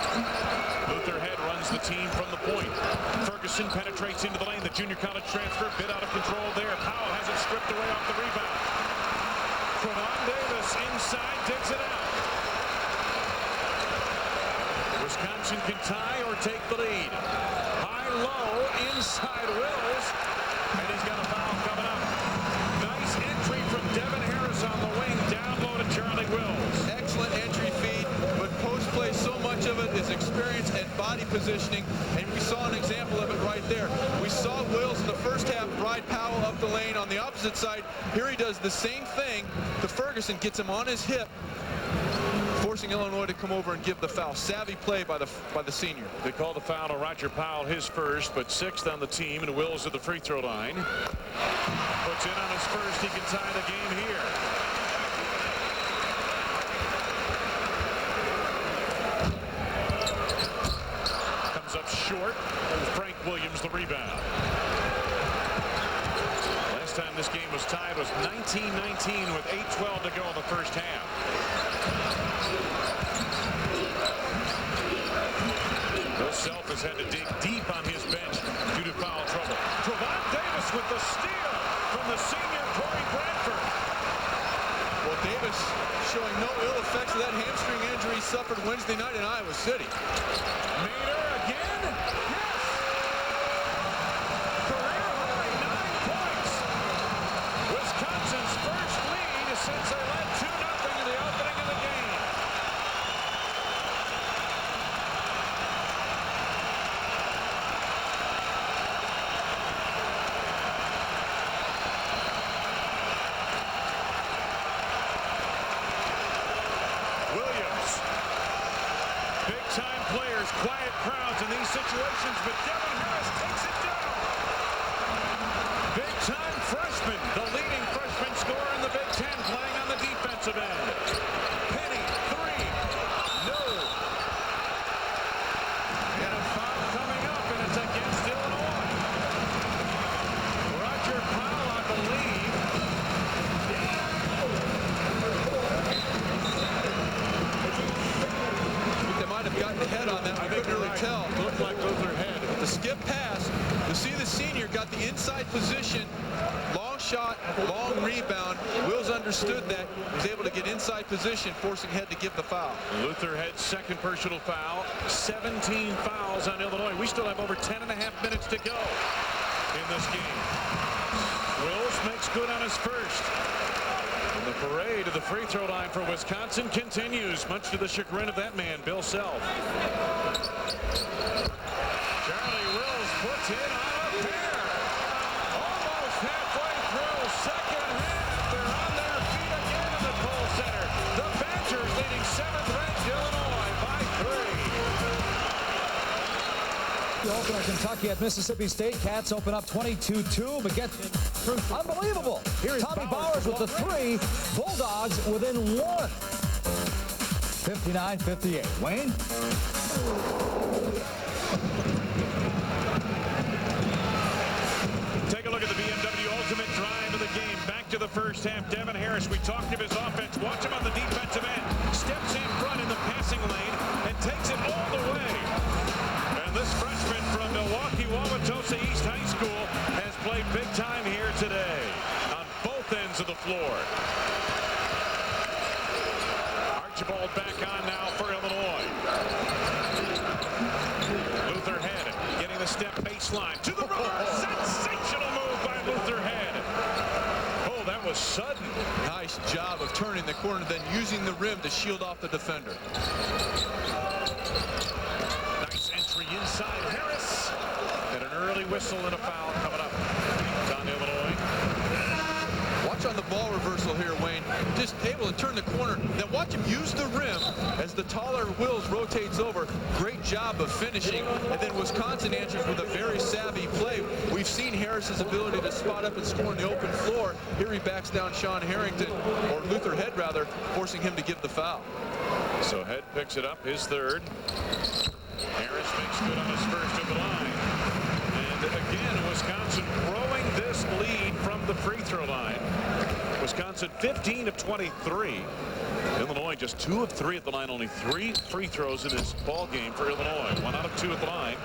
Luther Head runs the team from the point. Ferguson penetrates into the lane. The junior college transfer, bit out of control there. Powell has it stripped away off the rebound. Trevon Davis inside, digs it out. Wisconsin can tie or take the lead. High-low, inside Wills, and he's got a foul coming up. Nice entry from Devin Harris on the wing, down low to Charlie Wills. Excellent entry feed, but post play, so much of it is experience and body positioning, and we saw an example of it right there. We saw Wills in the first half ride Powell up the lane on the opposite side. Here he does the same thing to Ferguson, gets him on his hip, forcing Illinois to come over and give the foul. Savvy play by the senior. They call the foul to Roger Powell, his first, but 6th on the team, and Wills at the free throw line. Puts in on his first. He can tie the game here. Comes up short. Frank Williams the rebound. Last time this game was tied was 19-19 with 8:12 to go in the first half. Bill Self has had to dig deep on his bench due to foul trouble. Trevon Davis with the steal from the senior Corey Bradford. Well, Davis showing no ill effects of that hamstring injury he suffered Wednesday night in Iowa City. Mater again? Yes! Career high 9 points. Wisconsin's first lead since they led 2-0 in the opening of the game. players, quiet crowds in these situations, but Devin Harris takes it down. Big-time freshman, the leading freshman scorer in the Big Ten, playing on the defensive end. Penny, three, no. And a foul coming up, and it's against Illinois. Roger Powell, I believe. They might have gotten head on that. I couldn't really tell. Looked like Luther head. The skip pass. You see the senior got the inside position. Long shot, long rebound. Wills understood that. Was able to get inside position, forcing Head to give the foul. Luther Head's second personal foul. 17 fouls on Illinois. We still have over 10 and a half minutes to go in this game. Wills makes good on his first. And the parade to the free throw line for Wisconsin continues, much to the chagrin of that man, Bill Self. Charlie Wills puts it on a pair. Almost halfway through second half. They're on their feet again in the Kohl Center. The Badgers leading 7th-ranked Illinois by 3. The opener Kentucky at Mississippi State. Cats open up 22-2, but get unbelievable. Tommy Bowers with the three. Bulldogs within one. 59-58. Wayne? Take a look at the BMW ultimate drive of the game. Back to the first half. Devin Harris, we talked of his offense. Watch him on the defensive end. Steps in front in the passing lane and takes it all the way. And this freshman from Milwaukee Wauwatosa East High School has played big time here today on both ends of the floor. Archibald back on now for Illinois. Luther Head getting the step baseline to the rubber. Sensational move by Luther Head. Oh, that was sudden. Nice job of turning the corner, then using the rim to shield off the defender. Nice entry inside Harris. And an early whistle and a foul coming up. It's on Illinois. Watch on the ball reversal here, Wayne. Just able to turn the corner. Then watch him use the rim as the taller Wills rotates over. Great job of finishing. And then Wisconsin answers with a very savvy play. We've seen Harris's ability to spot up and score in the open floor. Here he backs down Sean Harrington, or Luther Head rather, forcing him to give the foul. So Head picks it up, his third. Harris makes good on his first of the line. And again, Wisconsin growing this lead from the free throw line. Wisconsin 15 of 23. Illinois just 2 of 3 at the line. Only 3 free throws in this ball game for Illinois. 1 out of 2 at the line.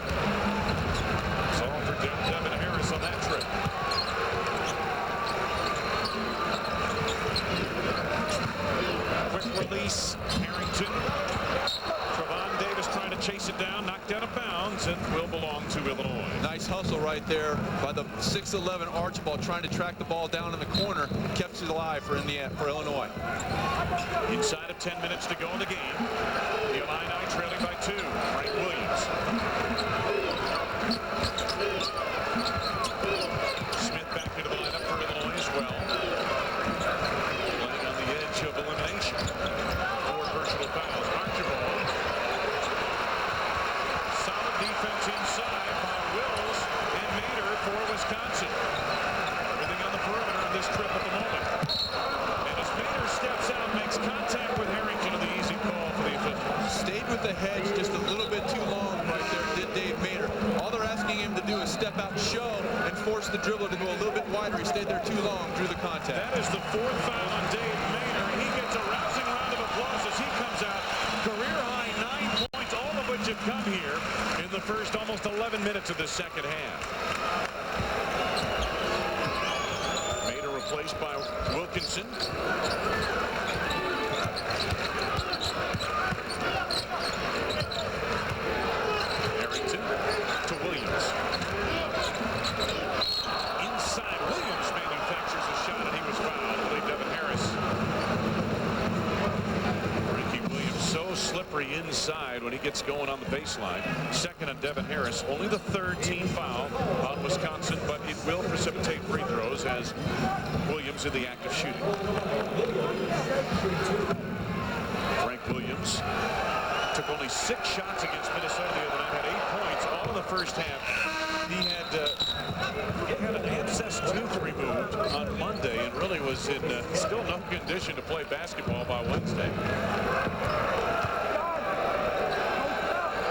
It's all for Devin Harris on that trip. Quick release. Harrington. Trevon Davis trying to chase it down, knocked out of bounds, and will belong to Illinois. Nice hustle right there by the 6'11" Archibald, trying to track the ball down in the corner. Kept it alive for Illinois. Inside of 10 minutes to go in the game. The Illini trailing by 2. Frank Williams. Smith back into the lineup for Illinois as well. Playing on the edge of elimination. 4 personal fouls. Archibald. Solid defense inside by Wills and Mader for Wisconsin. Everything on the perimeter in this trip at the moment. And as Mader steps out, makes contact with Harrington, the easy call for the officials. Stayed with the hedge just a little bit too long right there, did Dave Mader. All they're asking him to do is step out, show, and force the dribbler to go a little bit wider. He stayed there too long, drew the contact. That is the 4th foul on Dave Mader, and he gets a rousing round of applause as he comes out. Career high 9 points, all of which have come here in the first almost 11 minutes of the second half. Mader replaced by Wilkinson. Harrington to Williams. Inside, Williams manufactures a shot, and he was fouled. I believe Devin Harris. Ricky Williams so slippery inside when he gets going on the baseline. Second on Devin Harris. Only the 3rd team foul on Wisconsin, but it will precipitate free throws as Williams in the act of shooting. Frank Williams took only only 6 shots against Minnesota the other night, had 8 points, all in the first half. He had an abscess tooth removed on Monday and really was in still no condition to play basketball by Wednesday.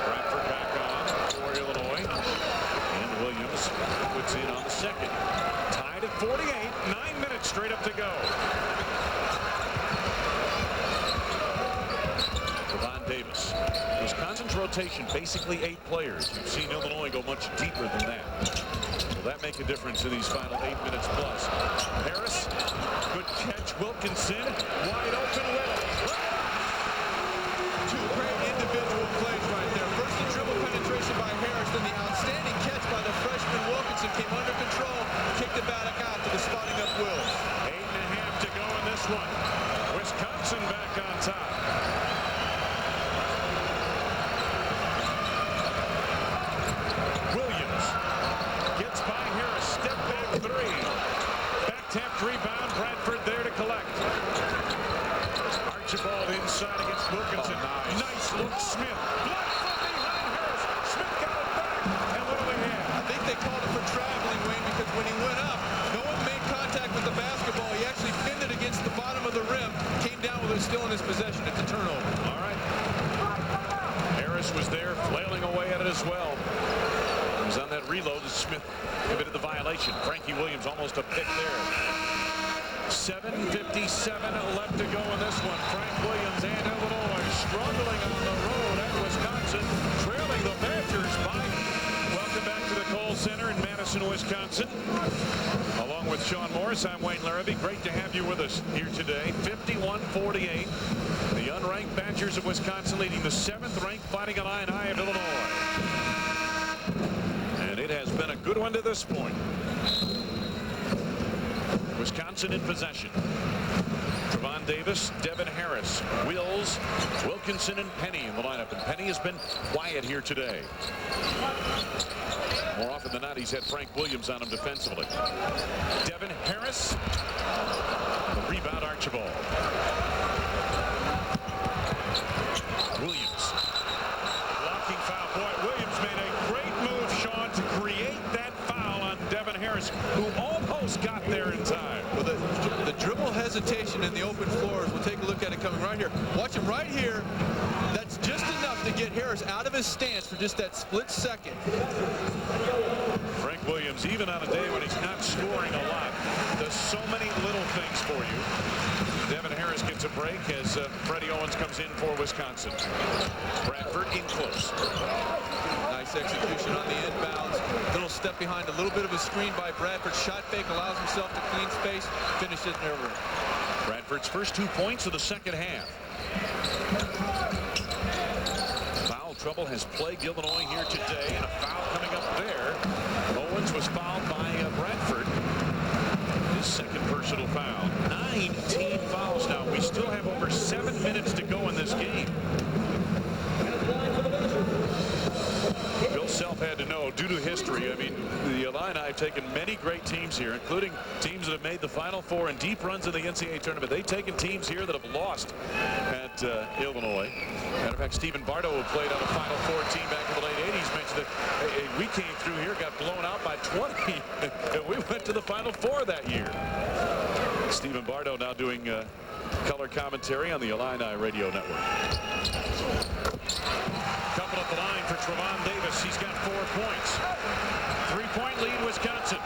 Bradford back on for Illinois, and Williams puts in on the second. Tied at 48, 9 minutes straight up to go. Davis. Wisconsin's rotation, basically 8 players. You've seen Illinois go much deeper than that. Will that make a difference in these final 8 minutes plus? Harris, good catch. Wilkinson, wide open. Will. 2 great individual plays right there. First, the dribble penetration by Harris, then the outstanding catch by the freshman Wilkinson came under control, kicked it back out to the spotting up Wills. 8.5 to go in this one. Wisconsin back on top. Rebound, Bradford there to collect. Archibald inside against Wilkinson. Nice look, Smith. Blocked from behind Harris. Smith got it back. And what do we have? I think they called it for traveling, Wayne, because when he went up, no one made contact with the basketball. He actually pinned it against the bottom of the rim, came down with it still in his possession at the turnover. All right. Harris was there, flailing away at it as well. He was on that reload as Smith committed the violation. Frankie Williams almost a pick there. 7:57 left to go in this one. Frank Williams and Illinois struggling on the road at Wisconsin, trailing the Badgers by. Welcome back to the Kohl Center in Madison, Wisconsin. Along with Sean Morris, I'm Wayne Larrabee. Great to have you with us here today. 51-48. The unranked Badgers of Wisconsin leading the 7th-ranked Fighting Illini of Illinois. And it has been a good one to this point. Wisconsin in possession. Trevon Davis, Devin Harris, Wills, Wilkinson, and Penny in the lineup. And Penny has been quiet here today. More often than not, he's had Frank Williams on him defensively. Devin Harris. The rebound, Archibald. Williams. Blocking foul. Boy, Williams made a great move, Sean, to create that foul on Devin Harris, who almost got there in time. Well, the dribble hesitation in the open floors, we'll take a look at it coming right here. Watch him right here. That's just enough to get Harris out of his stance for just that split second. Frank Williams, even on a day when he's not scoring a lot, does so many little things for you. Devin Harris gets a break as Freddie Owens comes in for Wisconsin. Bradford in close. Nice execution on the inbounds. Little step behind, a little bit of a screen by Bradford. Shot fake, allows himself to clean space, finish it in their room. Bradford's first 2 points of the second half. Foul trouble has plagued Illinois here today, and a foul coming up there. Owens was fouled by Bradford. His second personal foul. 9 team fouls now. We still have over 7 minutes to go in this game. Bill Self had to know, due to history, I mean, the Illini have taken many great teams here, including teams that have made the Final Four and deep runs in the NCAA tournament. They've taken teams here that have lost at Illinois. Matter of fact, Stephen Bardo, who played on a Final Four team back in the late 80s, mentioned that hey, we came through here, got blown out by 20, and we went to the Final Four that year. Stephen Bardo now doing color commentary on the Illini Radio Network. Couple up the line for Trevon Davis. He's got 4 points. 3-point lead, Wisconsin. I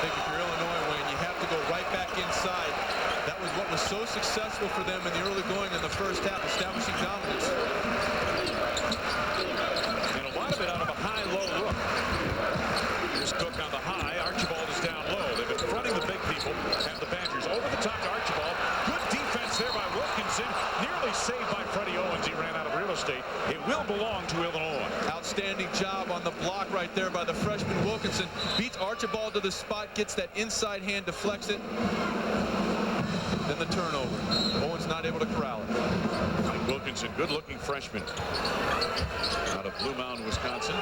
think if you're Illinois, Wayne, you have to go right back inside. That was what was so successful for them in the early going in the first half, establishing dominance. And a lot of it out of a high-low look. Here's Cook on the high. Archibald is down low. They've been fronting the big people, have the Badgers over the top to Archibald. Good defense there by Wilkinson. Nearly saved by Freddie Owens. He ran out of real estate. It will belong to Illinois. Outstanding job on the block right there by the freshman Wilkinson. Beats Archibald to the spot, gets that inside hand, deflects it. Then the turnover. Owens not able to corral it. Mike Wilkinson, good-looking freshman out of Blue Mound, Wisconsin.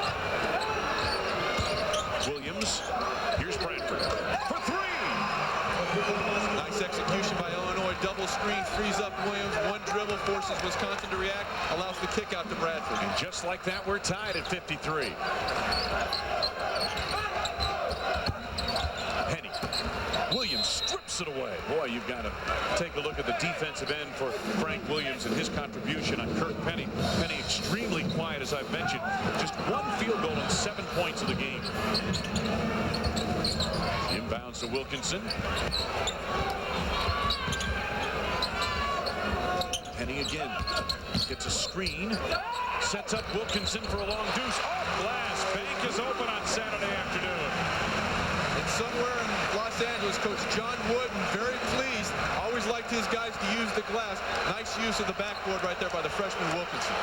Williams. Here's Bradford for 3. Nice execution by Illinois. Double double screen frees up Williams. One dribble forces Wisconsin to react, allows the kick out to Bradford. And just like that, we're tied at 53. Penny. Williams strips it away. Boy, you've got to take a look at the defensive end for Frank Williams and his contribution on Kirk Penny. Penny extremely quiet, as I've mentioned. Just one field goal and 7 points of the game. Inbounds to Wilkinson. Penny again gets a screen, sets up Wilkinson for a long deuce. Off glass. Bank is open on Saturday afternoon. And somewhere in Los Angeles, Coach John Wooden, very pleased. Always liked his guys to use the glass. Nice use of the backboard right there by the freshman Wilkinson.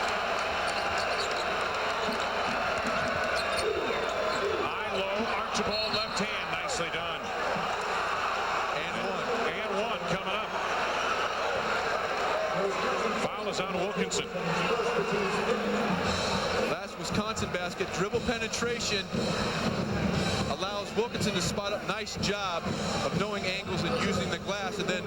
High, low, Archibald left hand. Nicely done. And one coming up. Foul is on Wilkinson. Last Wisconsin basket, dribble penetration allows Wilkinson to spot up. Nice job of knowing angles and using the glass. And then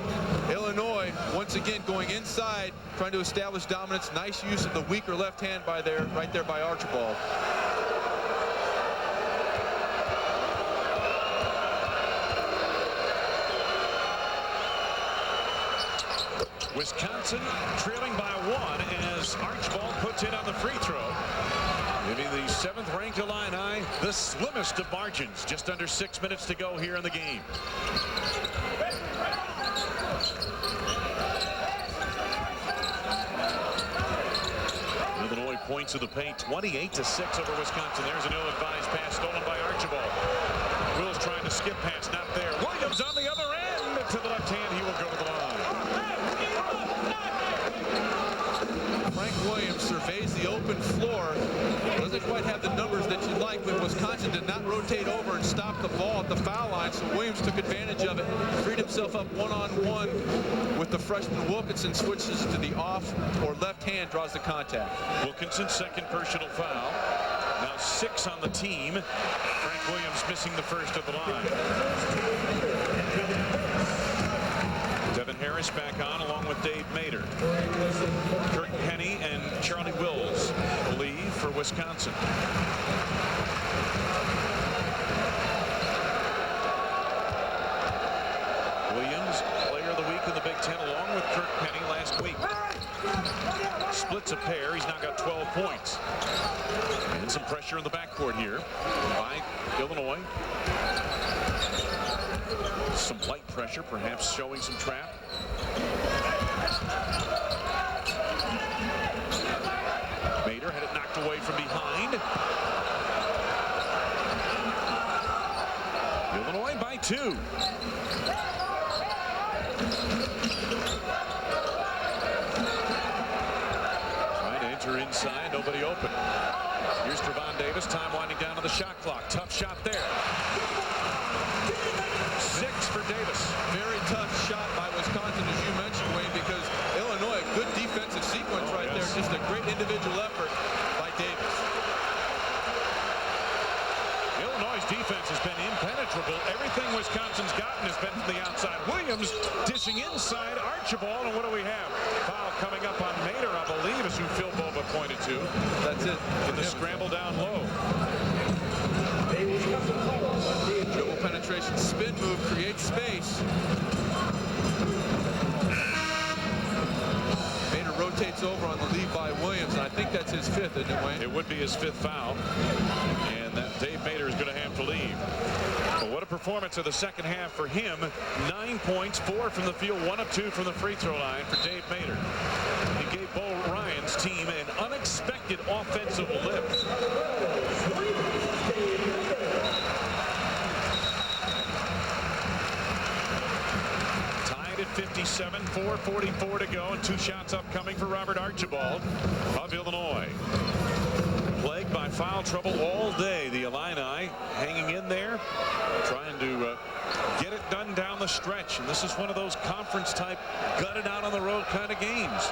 Illinois once again going inside, trying to establish dominance. Nice use of the weaker left hand right there by Archibald. Wisconsin trailing by 1 as Archibald puts in on the free throw. Giving the 7th-ranked Illini the slimmest of margins. Just under 6 minutes to go here in the game. Illinois points to the paint, 28-6 over Wisconsin. There's an ill-advised pass stolen by Archibald. Wills trying to skip pass, not there. Williams on the other end to the left hand. He will go to the line. Frank Williams surveys the open floor. Doesn't quite have the numbers that you'd like, but Wisconsin did not rotate over and stop the ball at the foul line, so Williams took advantage of it, freed himself up one-on-one with the freshman Wilkinson, switches to the off or left hand, draws the contact. Wilkinson's second personal foul. Now 6 on the team. Frank Williams missing the first of the line. Devin Harris back on along with Dave Mader. Kirk Penny and Charlie Wills leave for Wisconsin. Williams, player of the week in the Big Ten along with Kirk Penny last week. Splits a pair. He's now got 12 points. And some pressure in the backcourt here by Illinois. Some light pressure, perhaps showing some trap. Mader had it knocked away from behind. Illinois by 2. Trying to enter inside, nobody open. Here's Trevon Davis, time winding down to the shot clock. Tough shot there. 6 for Davis. Very tough shot by Wisconsin, as you mentioned, Wayne, because Illinois, a good defensive sequence right there. Just a great individual effort by Davis. Illinois' defense has been impenetrable. Everything Wisconsin's gotten has been from the outside. Williams dishing inside Archibald, and what do we have? Foul coming up on Mader, I believe, is who Phil Boba pointed to. That's it. In the scramble down low. Dribble penetration, spin move, creates space. Mader rotates over on the lead by Williams, and I think that's his 5th, isn't it, Wayne? It would be his 5th foul, and that Dave Mader is going to have to leave. But what a performance of the second half for him. 9 points, 4 from the field, 1 of 2 from the free throw line for Dave Mader. He gave Bo Ryan's team an unexpected offensive lift. Tied at 57, 4:44 to go, and 2 shots upcoming for Robert Archibald of Illinois. Plagued by foul trouble all day. The Illini hanging in there, trying to get it done down the stretch. And this is one of those conference-type, gutted out on the road kind of games.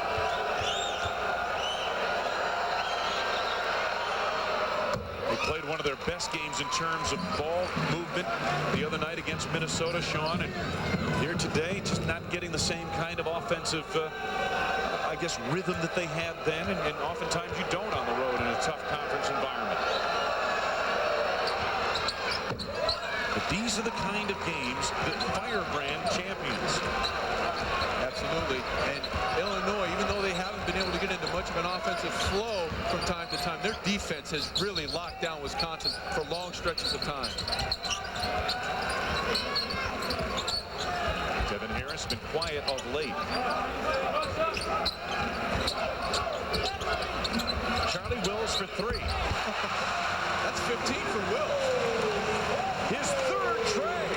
They played one of their best games in terms of ball movement the other night against Minnesota, Sean, and here today just not getting the same kind of offensive I guess rhythm that they had then, and oftentimes you don't on the road in a tough conference environment. But these are the kind of games that firebrand champions. Absolutely. And Illinois, even though they haven't been able to get into much of an offensive flow from time to time, their defense has really locked down Wisconsin for long stretches of time. Devin Harris been quiet of late. Charlie Wills for three. That's 15 for Wills. His third tray.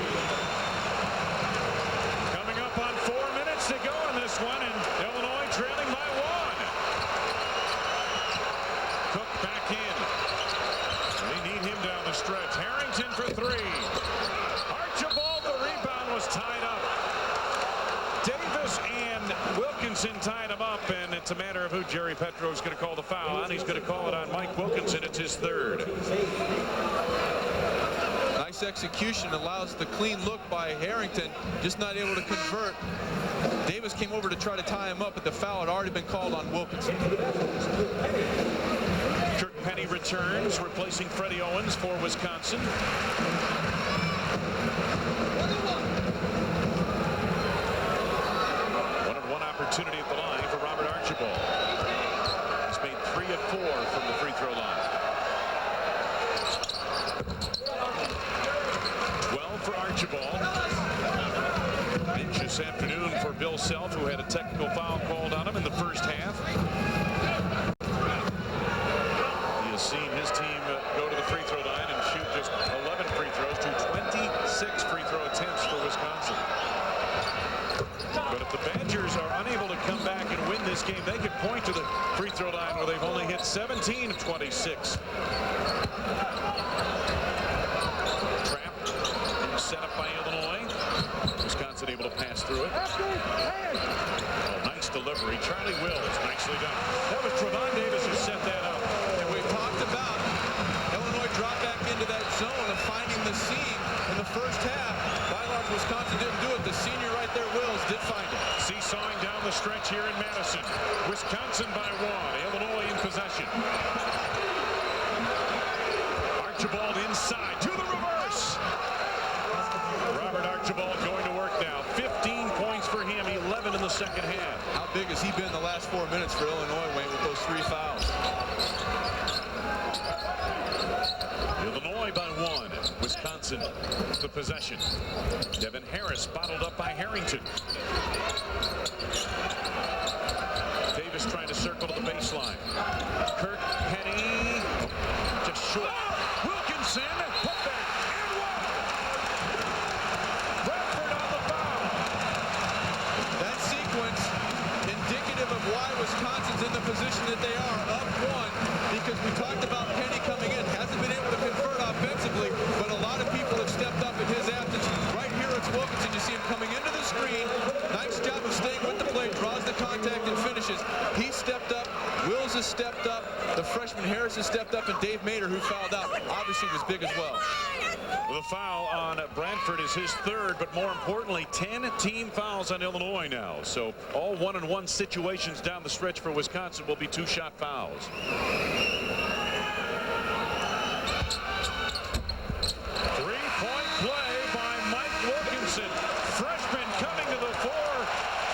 Coming up on 4 minutes to go in this one, and Illinois trailing by one. Cook back in. They need him down the stretch. Harrington for three. Archibald, the rebound was tied up. Davis and Wilkinson tied him up, and it's a matter of who Jerry Petro is going to call the foul on. He's going to call it on Mike Wilkinson. It's his third. Nice execution, allows the clean look by Harrington, just not able to convert. Davis came over to try to tie him up, but the foul had already been called on Wilkinson. Kirk Penny returns, replacing Freddie Owens for Wisconsin. 1-on-1 opportunity at the line for Robert Archibald. He's made 3 of 4 from the free throw line. 12 for Archibald. Bench this afternoon for Bill Self, who had a technical foul called on him in the first half. He has seen his team go to the free throw line and shoot just 11 free throws to 26 free throw attempts for Wisconsin. But if the Badgers are unable to come back and win this game, they could point to the free throw line where they've only hit 17 of 26. Trap set up by Illinois. Wisconsin able to pass through it. Oh, nice delivery. Charlie Wills, nicely done. That was Trevon Davis who set that up. And we talked about Illinois drop back into that zone of finding the seam in the first half. By and large, Wisconsin didn't do it. The senior right there, Wills, did find it. Seesawing down the stretch here in Madison. Wisconsin by one. Illinois in possession. Archibald inside to the reverse. Robert Archibald going to work now. 15 points for him, 11 in the second half. How big has he been the last 4 minutes for Illinois, Wayne, with those 3 fouls? Illinois by one. Wisconsin the possession. Devin Harris bottled up by Harrington. Davis trying to circle to the baseline. Kirk Penny just short. Wilkinson put back and one. Bradford on the foul. That sequence indicative of why Wisconsin's in the position that they are, up one, because we talked about Penny coming in, hasn't been able to convert offensively, but a lot of people have stepped up in his absence. Right here it's Wilkinson. You see him coming into the screen. Nice job of staying with the play, draws the contact and finishes. He stepped up. Wills has stepped up. The freshman Harris has stepped up, and Dave Mader, who fouled out, obviously was big as well. The foul on Bradford is his third, but more importantly, 10 team fouls on Illinois now. So all one-on-one situations down the stretch for Wisconsin will be 2-shot fouls. Three-point play by Mike Wilkinson. Freshman coming to the fore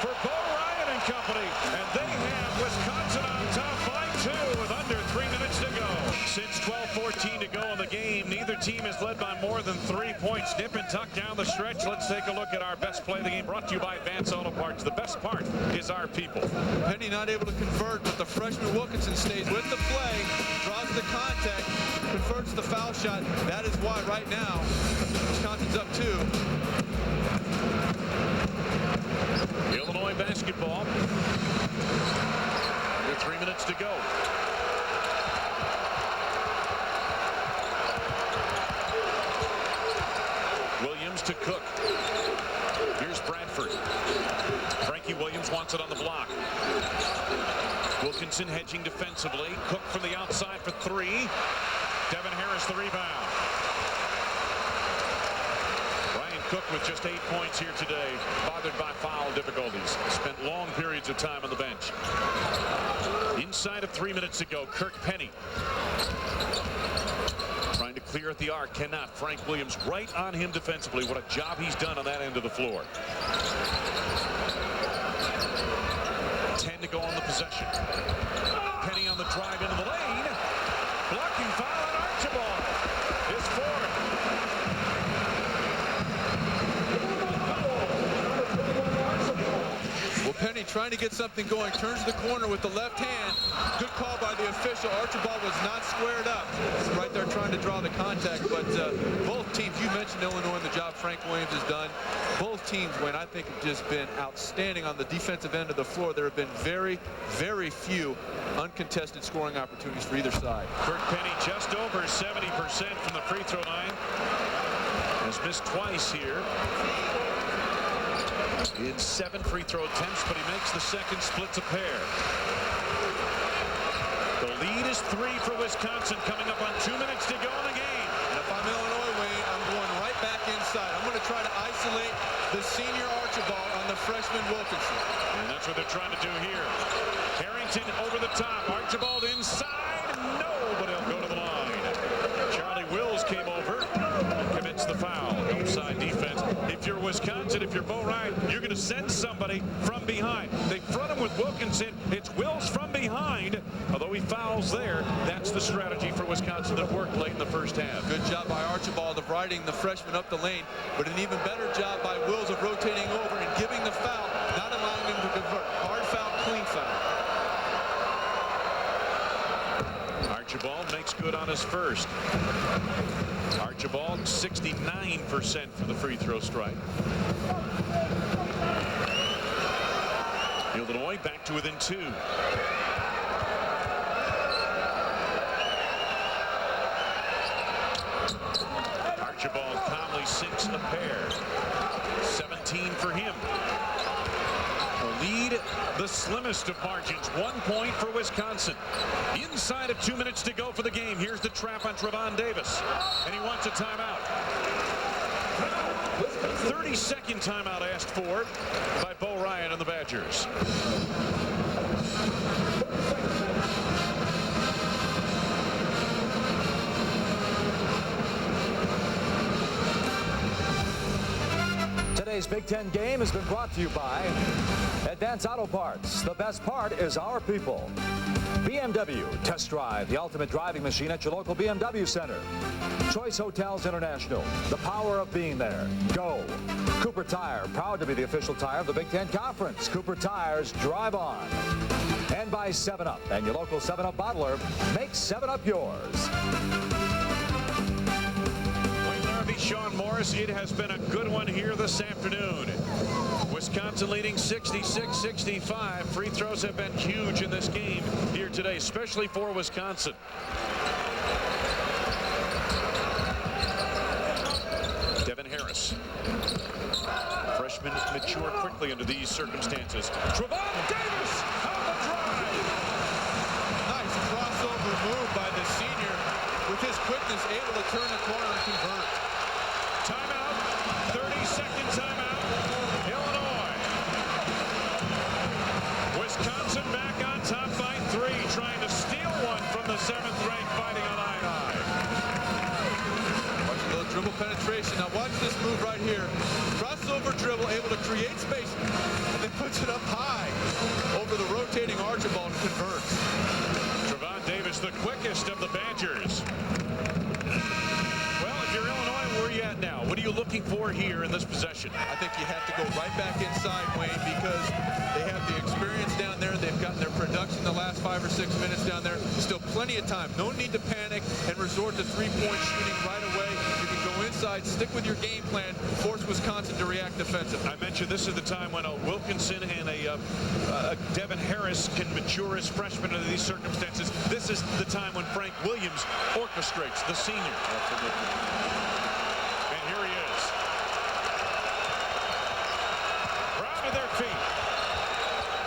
for Bo Ryan and company. And they have Wisconsin on top by 2 with under 3 minutes to go. Since 12:14 to go in the game, neither team has led by more than 3 points. Nip and tuck down the stretch. Let's take a look at our best play of the game, brought to you by Advance Auto Parts. The best part is our people. Penny not able to convert, but the freshman Wilkinson stays with the play, draws the contact, converts the foul shot. That is why right now Wisconsin's up 2. Illinois basketball with 3 minutes to go. Williams to Cook. Here's Bradford. Frankie Williams wants it on the block. Wilkinson hedging defensively. Cook from the outside for 3. Devin Harris the rebound. Ryan Cook with just 8 points here today, bothered by foul difficulties. Spent long periods of time on the bench. Inside of 3 minutes to go, Kirk Penny trying to clear at the arc, cannot. Frank Williams right on him defensively. What a job he's done on that end of the floor. 10 to go on the possession. Penny on the drive into the lane. Blocking foul on Archibald. His fourth. Well, Penny trying to get something going, turns the corner with the left hand. Good call by the official. Archibald was not squared up. Right there trying to draw the contact, but both teams, you mentioned Illinois and the job Frank Williams has done. Both teams, Wayne, I think have just been outstanding on the defensive end of the floor. There have been very, very few uncontested scoring opportunities for either side. Kirk Penny just over 70% from the free throw line. Has missed twice here in 7 free throw attempts, but he makes the second, splits a pair. The lead is 3 for Wisconsin, coming up on 2 minutes to go in the game. And if I'm Illinois, Wayne, I'm going right back inside. I'm going to try to isolate the senior Archibald on the freshman Wilkinson. And that's what they're trying to do here. Harrington over the top. Archibald inside. No, but he'll go to the line. Charlie Wills came over and commits the foul. Outside defense. If you're Wisconsin, if you're Bo Ryan, you're going to send somebody from behind. They front him with Wilkinson. It's Wills from behind. Although he fouls there, that's the strategy for Wisconsin that worked late in the first half. Good job by Archibald of riding the freshman up the lane, but an even better job by Wills of rotating over and giving the foul, not allowing him to convert. Hard foul, clean foul. Archibald makes good on his first. Archibald 69% for the free throw strike. Illinois back to within 2. Archibald calmly sinks a pair. 17 for him. A lead, the slimmest of margins. 1 point for Wisconsin. Inside of 2 minutes to go for the game. Here's the trap on Trevon Davis. And he wants a timeout. 32nd timeout asked for by Bo Ryan and the Badgers. Today's Big Ten game has been brought to you by Advance Auto Parts. The best part is our people. BMW. Test drive the ultimate driving machine at your local BMW center. Choice Hotels International. The power of being there. Go. Cooper Tire. Proud to be the official tire of the Big Ten Conference. Cooper Tires. Drive on. And by 7-Up. And your local 7-Up bottler. Make 7-Up yours. Sean Morris, it has been a good one here this afternoon. Wisconsin leading 66-65. Free throws have been huge in this game here today, especially for Wisconsin. Devin Harris. Freshman mature quickly under these circumstances. Trevon Davis on the drive. Nice crossover move by the senior. With his quickness, able to turn the corner and convert. Timeout. 30-second timeout. Illinois. Wisconsin back on top by 3, trying to steal one from the 7th-ranked Fighting Illini. Watch a little dribble penetration. Now watch this move right here. Crossover dribble, able to create space, and then puts it up high over the rotating Archibald and converts. Trevon Davis, the quickest of the Badgers. Well, if you're Illinois, where are you at now? What are you looking for here in this possession? I think you have to go right back inside, Wayne, because they have the experience down there. They've gotten their production the last 5 or 6 minutes down there. Still plenty of time. No need to panic and resort to three-point shooting right away. You can go inside, stick with your game plan, force Wisconsin to react defensively. I mentioned this is the time when a Wilkinson and a Devin Harris can mature as freshmen under these circumstances. This is the time when Frank Williams orchestrates, the senior. And here he is. Proud of their feet.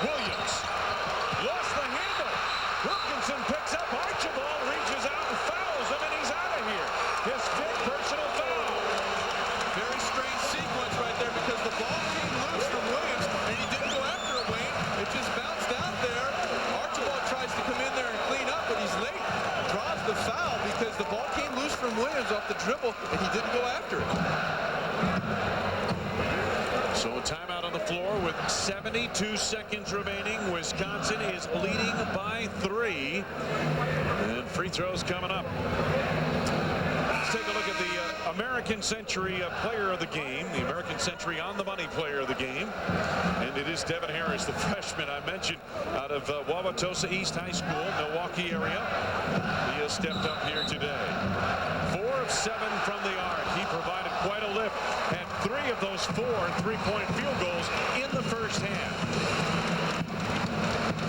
Williams lost the handle. Wilkinson picks up. Archibald reaches out and fouls him, and he's out. off the dribble, and he didn't go after it. So a timeout on the floor with 72 seconds remaining. Wisconsin is leading by 3. And free throws coming up. Let's take a look at the American Century player of the game, the American Century on the money player of the game. And it is Devin Harris, the freshman I mentioned, out of Wauwatosa East High School, Milwaukee area. He has stepped up here today. 4 of 7 from the arc. He provided quite a lift. Had 3 of those 4 3-point field goals in the first half.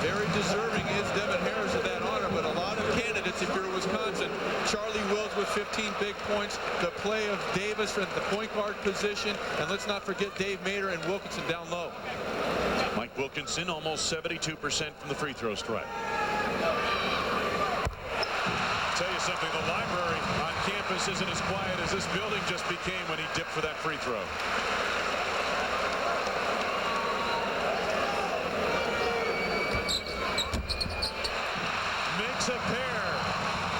Very deserving is Devin Harris of that honor, but a lot of candidates if you're Wisconsin. Charlie Wills with 15 big points. The play of Davis at the point guard position. And let's not forget Dave Mader and Wilkinson down low. Mike Wilkinson almost 72% from the free throw strike. Tell you something, the library on campus isn't as quiet as this building just became when he dipped for that free throw. Makes a pair.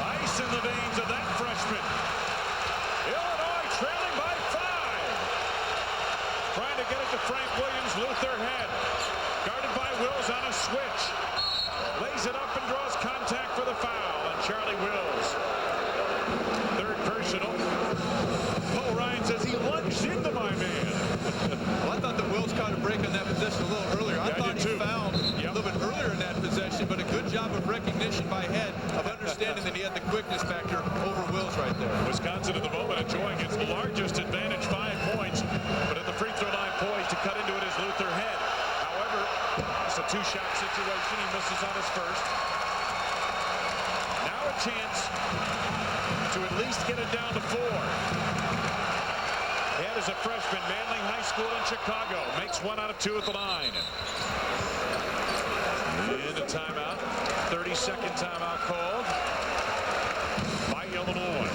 Ice in the veins of that freshman. Illinois trailing by 5. Trying to get it to Frank Williams. Luther head. Guarded by Wills on a switch. Lays it up and draws contact for the foul. And Charlie Wills. Third personal. Paul Ryan says he lunged into my man. Well, I thought that Wills caught a break on that possession a little earlier. I thought he fouled a little bit earlier in that possession, but a good job of recognition by Head of understanding that he had the quickness factor over Wills right there. Wisconsin at the moment enjoying its largest advantage, 5 points, but at the free throw line poised to cut into it is Luther Head. However, it's a 2-shot situation. He misses on his first. Now a chance to at least get it down to 4. Head is a freshman, Manly High School in Chicago. Makes 1 out of 2 at the line. And a timeout. 30-second timeout called by Illinois.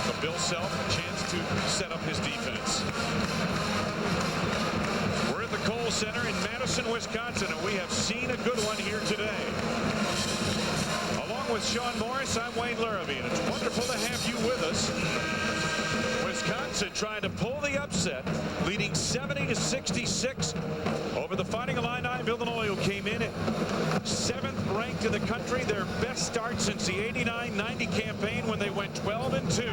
So Bill Self a chance to set up his defense. We're at the Kohl Center in Madison, Wisconsin, and we have seen a good one here today. Along with Sean Morris, I'm Wayne Larrabee, and it's wonderful to have you with us. Wisconsin trying to pull the upset, leading 70-66 over the Fighting Illini of Illinois, who came in at 7th ranked in the country, their best start since the 89-90 campaign when they went 12-2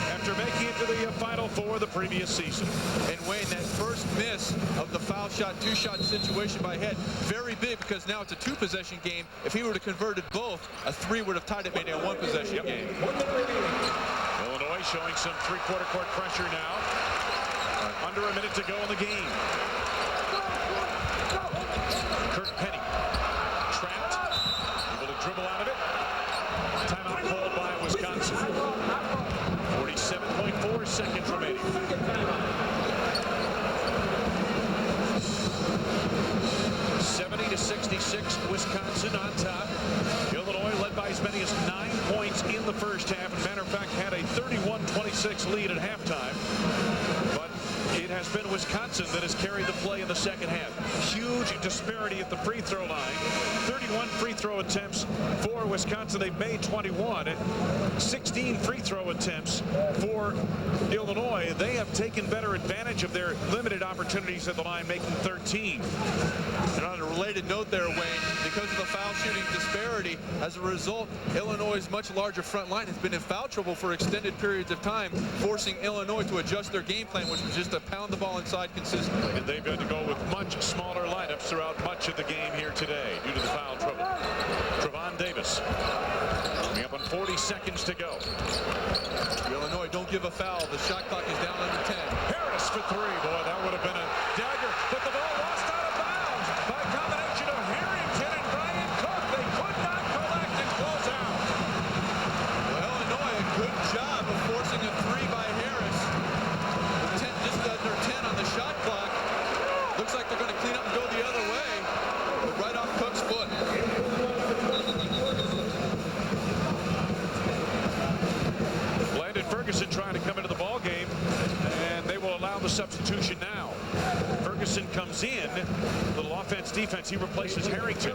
after making it to the Final Four the previous season. And Wayne, that first miss of the foul shot, 2-shot situation by Head, very big because now it's a 2-possession game. If he were to converted both, a 3 would have tied it maybe a 1-possession game. Illinois showing some 3/4 court pressure now. Under a minute to go in the game. Kirk Penny trapped, able to dribble out of it. Timeout called by Wisconsin. 47.4 seconds remaining. (70-66) Wisconsin on top. Illinois led by as many as 9 points in the first half. As a matter of fact, had a 31-26 lead at halftime. But it has been Wisconsin that has carried the play in the second half. Huge disparity at the free throw line. 31 free throw attempts for Wisconsin. They've made 21. 16 free throw attempts for Illinois. They have taken better advantage of their limited opportunities at the line, making 13. And on a related note there, Wayne, because of the foul shooting disparity, as a result, Illinois' much larger front line has been in foul trouble for extended periods of time, forcing Illinois to adjust their game plan, which was just to pound the ball inside consistently. And they've had to go with much smaller lineups throughout much of the game here today due to the foul trouble. Trevon Davis coming up on 40 seconds to go. Illinois don't give a foul. The shot clock is down under 10. Harris for 3. Boy, that would have been a dagger. But the ball lost out of bounds by a combination of Harrington and Brian Cook. They could not collect and close out. Well, Illinois, a good job of forcing a 3 by Harris. Just under 10 on the shot clock. Looks like they're going to clean up and go the other way. But right off Cook's foot. Landon Ferguson trying to come into the ball game, and they will allow the substitution now. Ferguson comes in. Little offense, defense. He replaces Harrington.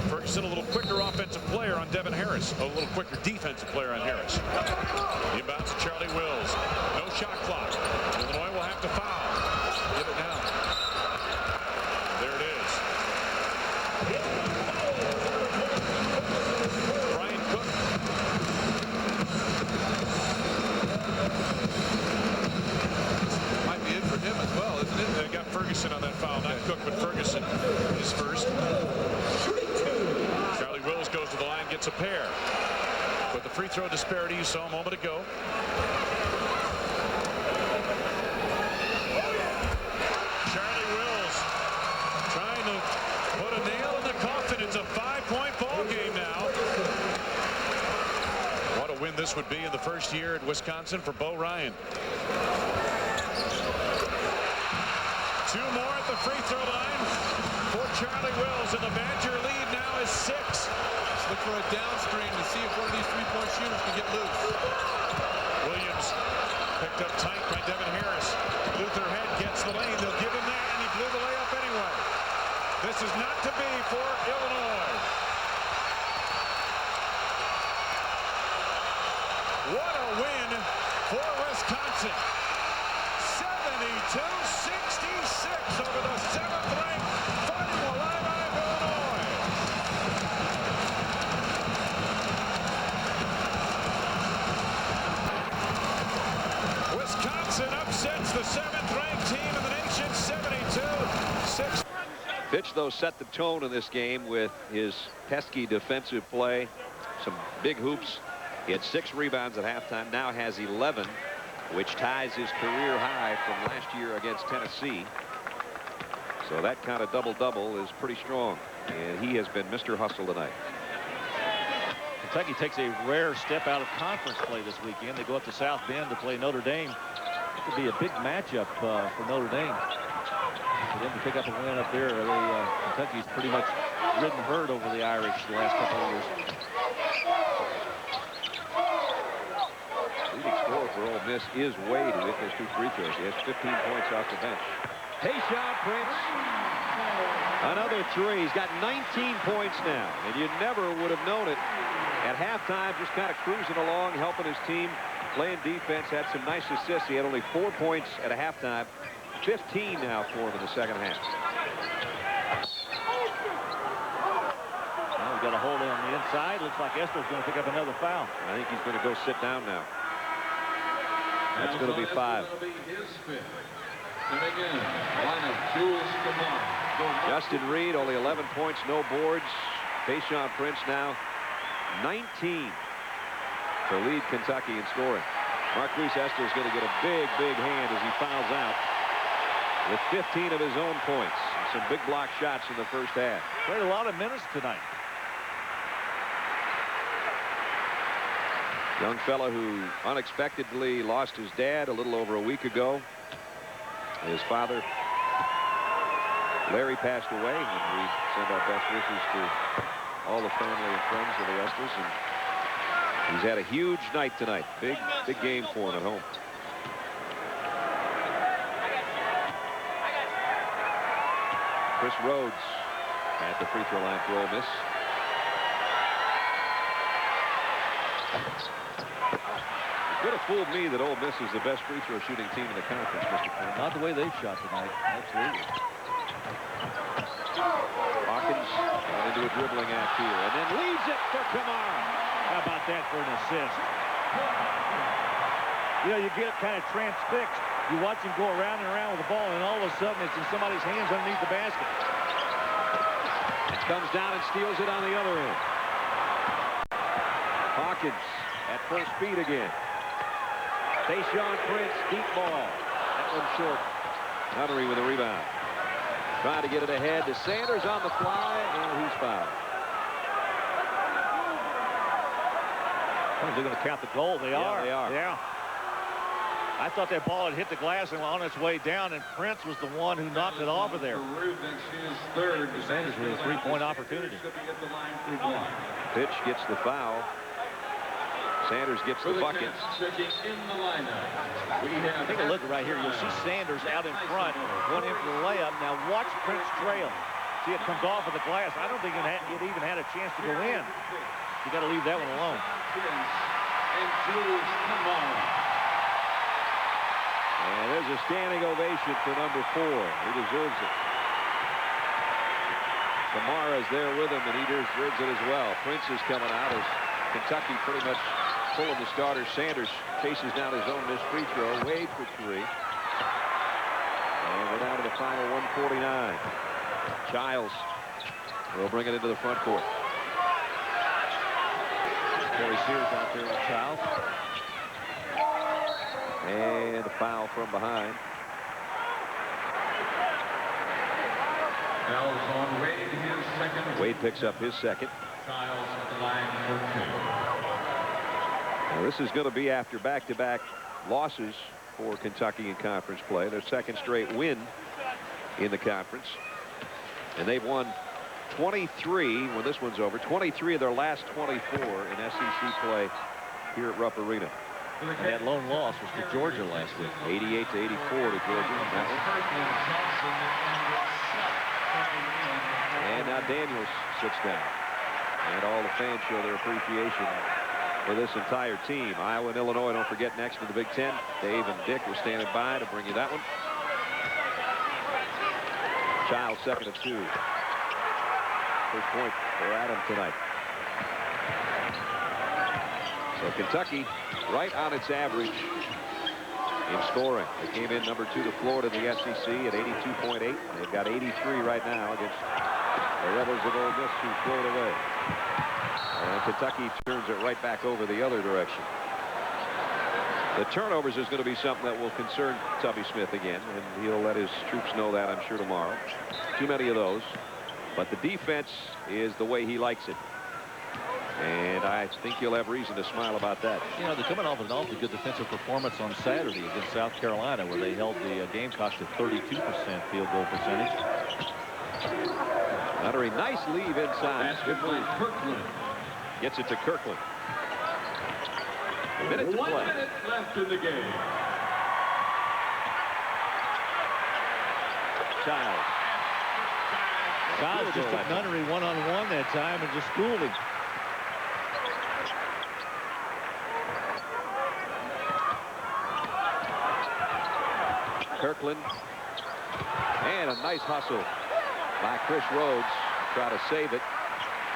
Ferguson, a little quicker offensive player on Devin Harris. A little quicker defensive player on Harris. Inbounds to Charlie Wills. No shot clock. Illinois will have to foul. Give it now. There it is. Brian Cook. Might be it for him as well, isn't it? They got Ferguson on that foul. Not Cook, but Ferguson is first. Charlie Wills goes to the line, gets a pair. But the free throw disparity you saw a moment ago. Charlie Wills trying to put a nail in the coffin. It's a 5-point ball game now. What a win this would be in the first year at Wisconsin for Bo Ryan. 2 more at the free throw line for Charlie Wills, and the Badger lead now is 6. Let's look for a downscreen to see if one of these three-point shooters can get loose. Williams picked up tight by Devin Harris. Luther Head gets the lane. They'll give him that, and he blew the layup anyway. This is not to be for Illinois. What a win for Wisconsin. 72-66 over the 7th-ranked Fighting Illini, Illinois. Wisconsin upsets the 7th-ranked team in the nation, 72-6. Fitch, though, set the tone in this game with his pesky defensive play. Some big hoops. He had 6 rebounds at halftime, now has 11, which ties his career high from last year against Tennessee. So that kind of double-double is pretty strong, and he has been Mr. Hustle tonight. Kentucky takes a rare step out of conference play this weekend. They go up to South Bend to play Notre Dame. It could be a big matchup for Notre Dame. For them to pick up a win up there, Kentucky's pretty much ridden herd over the Irish the last couple of years. Leading scorer for Ole Miss is Wade, who hit those 2 free throws. He has 15 points off the bench. Tayshaun Prince, another 3. He's got 19 points now, and you never would have known it. At halftime, just kind of cruising along, helping his team, playing defense, had some nice assists. He had only 4 points at a halftime, 15 now for him in the second half. Well, we've got a hold on the inside. Looks like Estel's going to pick up another foul. I think he's going to go sit down now. That's going to be 5. Justin Reed, only 11 points, no boards. Tayshaun Prince now 19 to lead Kentucky in scoring. Marquise Estel is going to get a big hand as he fouls out with 15 of his own points. And some big block shots in the first half. Played a lot of minutes tonight. Young fella who unexpectedly lost his dad a little over a week ago. His father, Larry, passed away, and we send our best wishes to all the family and friends of the Estels. And he's had a huge night tonight. Big game for him at home. Chris Rhodes at the free throw line for Ole Miss. It could have fooled me that Ole Miss is the best free throw shooting team in the conference, Mr. Cohen. Not the way they've shot tonight. Absolutely. Hawkins got into a dribbling act here, and then leaves it for Kamara. How about that for an assist? You know, you get kind of transfixed. You watch him go around and around with the ball, and all of a sudden it's in somebody's hands underneath the basket. Comes down and steals it on the other end. Hawkins at full speed again. Tayshaun Prince, deep ball. That one short. Nunnery with a rebound. Trying to get it ahead to Sanders on the fly, and he's fouled. They're going to count the goal. They are. They are. Yeah. I thought that ball had hit the glass and on its way down, and Prince was the one who knocked it off of there. Sanders with a 3-point opportunity. Pitch gets the foul. Sanders gets the bucket. Take a look right here. You'll see Sanders out in front, going in for the layup. Now watch Prince trail. See, it comes off of the glass. I don't think it even had a chance to go in. You got to leave that one alone. And there's a standing ovation for number 4. He deserves it. Kamara's there with him, and he deserves it as well. Prince is coming out as Kentucky pretty much pulling the starters. Sanders chases down his own missed free throw. Wade for 3. And we're down to the final 149. Childs will bring it into the front court. Corey Sears out there with Childs. And a foul from behind. Wade picks up his second. Now, this is going to be after back-to-back losses for Kentucky in conference play. Their second straight win in the conference. And they've won 23, when this one's over, 23 of their last 24 in SEC play here at Rupp Arena. And that lone loss was to Georgia last week. 88 to 84 to Georgia. And now Daniels sits down. And all the fans show their appreciation for this entire team. Iowa and Illinois, don't forget, next in the Big Ten. Dave and Dick are standing by to bring you that one. Childs second and 2. First point for Adam tonight. So Kentucky right on its average in scoring. They came in number 2 to Florida in the SEC at 82.8. They've got 83 right now against the Rebels of Ole Miss, who float away. And Kentucky turns it right back over the other direction. The turnovers is going to be something that will concern Tubby Smith again, and he'll let his troops know that, I'm sure, tomorrow. Too many of those. But the defense is the way he likes it. And I think you'll have reason to smile about that. You know, they're coming off an awfully good defensive performance on Saturday against South Carolina, where they held the Gamecocks to 32% field goal percentage. Under a nice leave inside. Good move. Gets it to Kirkland. A minute to play. 1 minute left in the game. Childs. Childs just took Nunnery one-on-one that time and just schooled him. Kirkland. And a nice hustle by Chris Rhodes. Try to save it.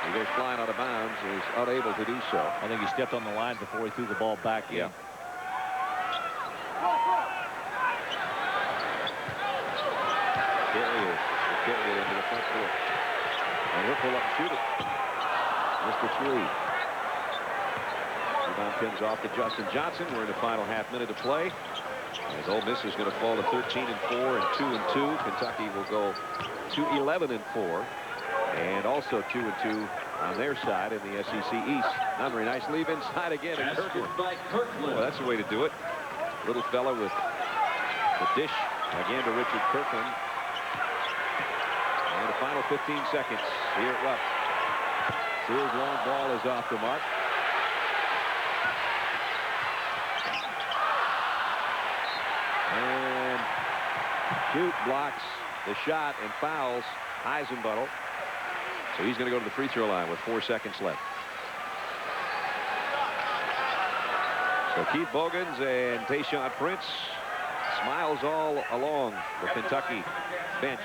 He goes flying out of bounds and is unable to do so. I think he stepped on the line before he threw the ball back in. Yeah. Carry it into the front court. And he'll pull up and shoot it. Missed the 3. Rebound pins off to Justin Johnson. We're in the final half minute to play. As Ole Miss is going to fall to 13-4 and 2-2. Kentucky will go to 11-4. And also 2-2 on their side in the SEC East. Nunnery, nice leave inside again. And Kirkland. Well, that's the way to do it. Little fella with the dish again to Richard Kirkland. And the final 15 seconds here at Rupp. Sears' long ball is off the mark. And Shoot blocks the shot and fouls Eisenbuttle. So he's going to go to the free throw line with 4 seconds left. So Keith Bogans and Tayshaun Prince, smiles all along the Kentucky bench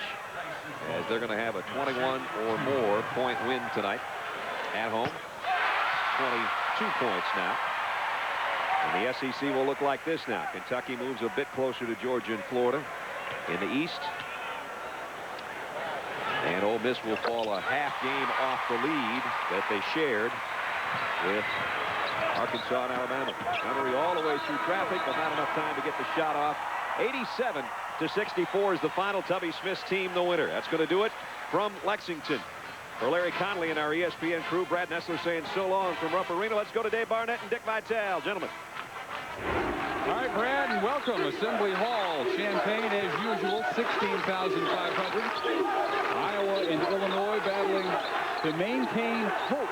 as they're going to have a 21 or more point win tonight at home. 22 points now. And the SEC will look like this now. Kentucky moves a bit closer to Georgia and Florida in the East. And Ole Miss will fall a half game off the lead that they shared with Arkansas and Alabama. Nunnery all the way through traffic, but not enough time to get the shot off. 87-64 is the final. Tubby Smith's team the winner. That's going to do it from Lexington. For Larry Connolly and our ESPN crew, Brad Nessler saying so long from Rupp Arena. Let's go to Dave Barnett and Dick Vitale. Gentlemen. All right, Brad, and welcome. Assembly Hall, Champaign, as usual, 16,500. Iowa and Illinois battling to maintain hope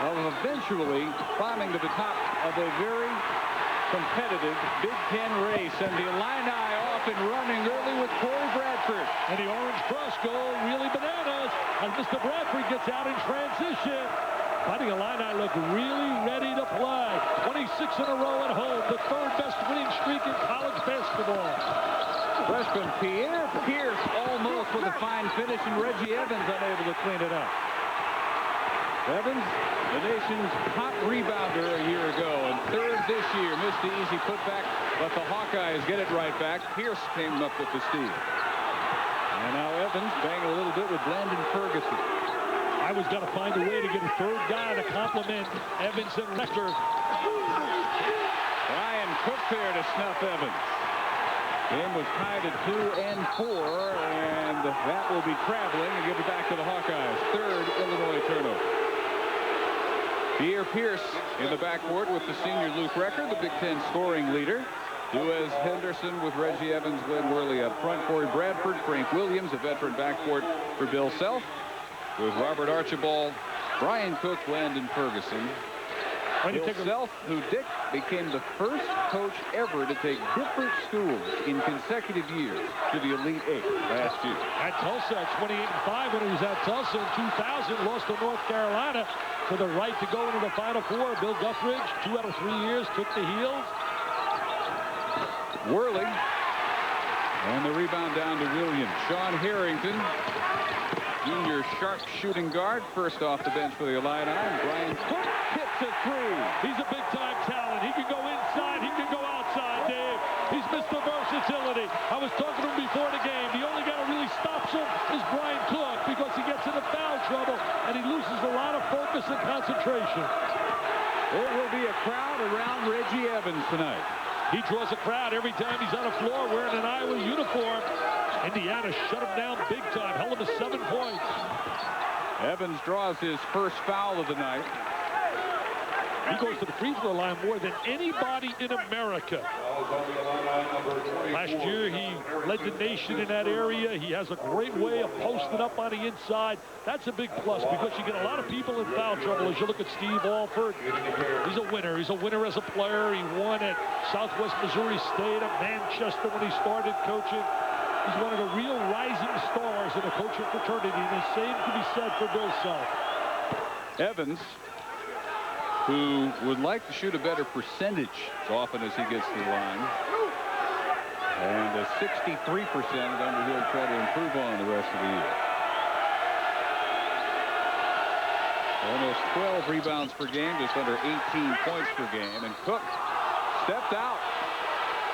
of eventually climbing to the top of a very competitive Big Ten race. And the Illini off and running early with Corey Bradford. And the Orange Crush go really bananas as Mr. Bradford gets out in transition. I think Illini look really ready to play. 26 in a row at home, the third best winning streak in college basketball. Freshman Pierre Pierce almost with a fine finish, and Reggie Evans unable to clean it up. Evans, the nation's top rebounder a year ago, and third this year. Missed the easy putback, but the Hawkeyes get it right back. Pierce came up with the steal. And now Evans banging a little bit with Landon Ferguson. I was going to find a way to get a third guy to complement Evans and Rector. Ryan Cook there to snuff Evans. Game was tied at 2 and 4, and that will be traveling and give it back to the Hawkeyes. Third Illinois turnover. Pierre Pierce in the backcourt with the senior Luke Recker, the Big Ten scoring leader. Duez Henderson with Reggie Evans, Glenn Worley up front. Corey Bradford, Frank Williams, a veteran backcourt for Bill Self. With Robert Archibald, Brian Cook, Landon Ferguson. Bill Self, who Dick became the first coach ever to take different schools in consecutive years to the Elite Eight last year. At Tulsa at 28-5 when he was at Tulsa in 2000, lost to North Carolina for the right to go into the Final Four. Bill Guthridge, 2 out of 3 years, took the heels. Worley, and the rebound down to Williams. Sean Harrington, junior sharp shooting guard, first off the bench for the Illini. Brian Cook hits a three. He's a big-time talent. He can go inside. He can go outside, Dave. He's Mr. Versatility. I was talking to him before the game. The only guy that really stops him is Brian Cook because he gets into foul trouble and he loses a lot of focus and concentration. There will be a crowd around Reggie Evans tonight. He draws a crowd every time he's on the floor wearing an Iowa uniform. Indiana shut him down big time. Held him to 7 points. Evans draws his first foul of the night. He goes to the free throw line more than anybody in America. Last year, he led the nation in that area. He has a great way of posting up on the inside. That's a big plus because you get a lot of people in foul trouble. As you look at Steve Alford, he's a winner. He's a winner as a player. He won at Southwest Missouri State at Manchester when he started coaching. He's one of the real rising stars in the coaching fraternity, and the same can be said for Bill Self. Evans, who would like to shoot a better percentage as often as he gets to the line. And a 63% that he'll try to improve on the rest of the year. Almost 12 rebounds per game, just under 18 points per game. And Cook stepped out.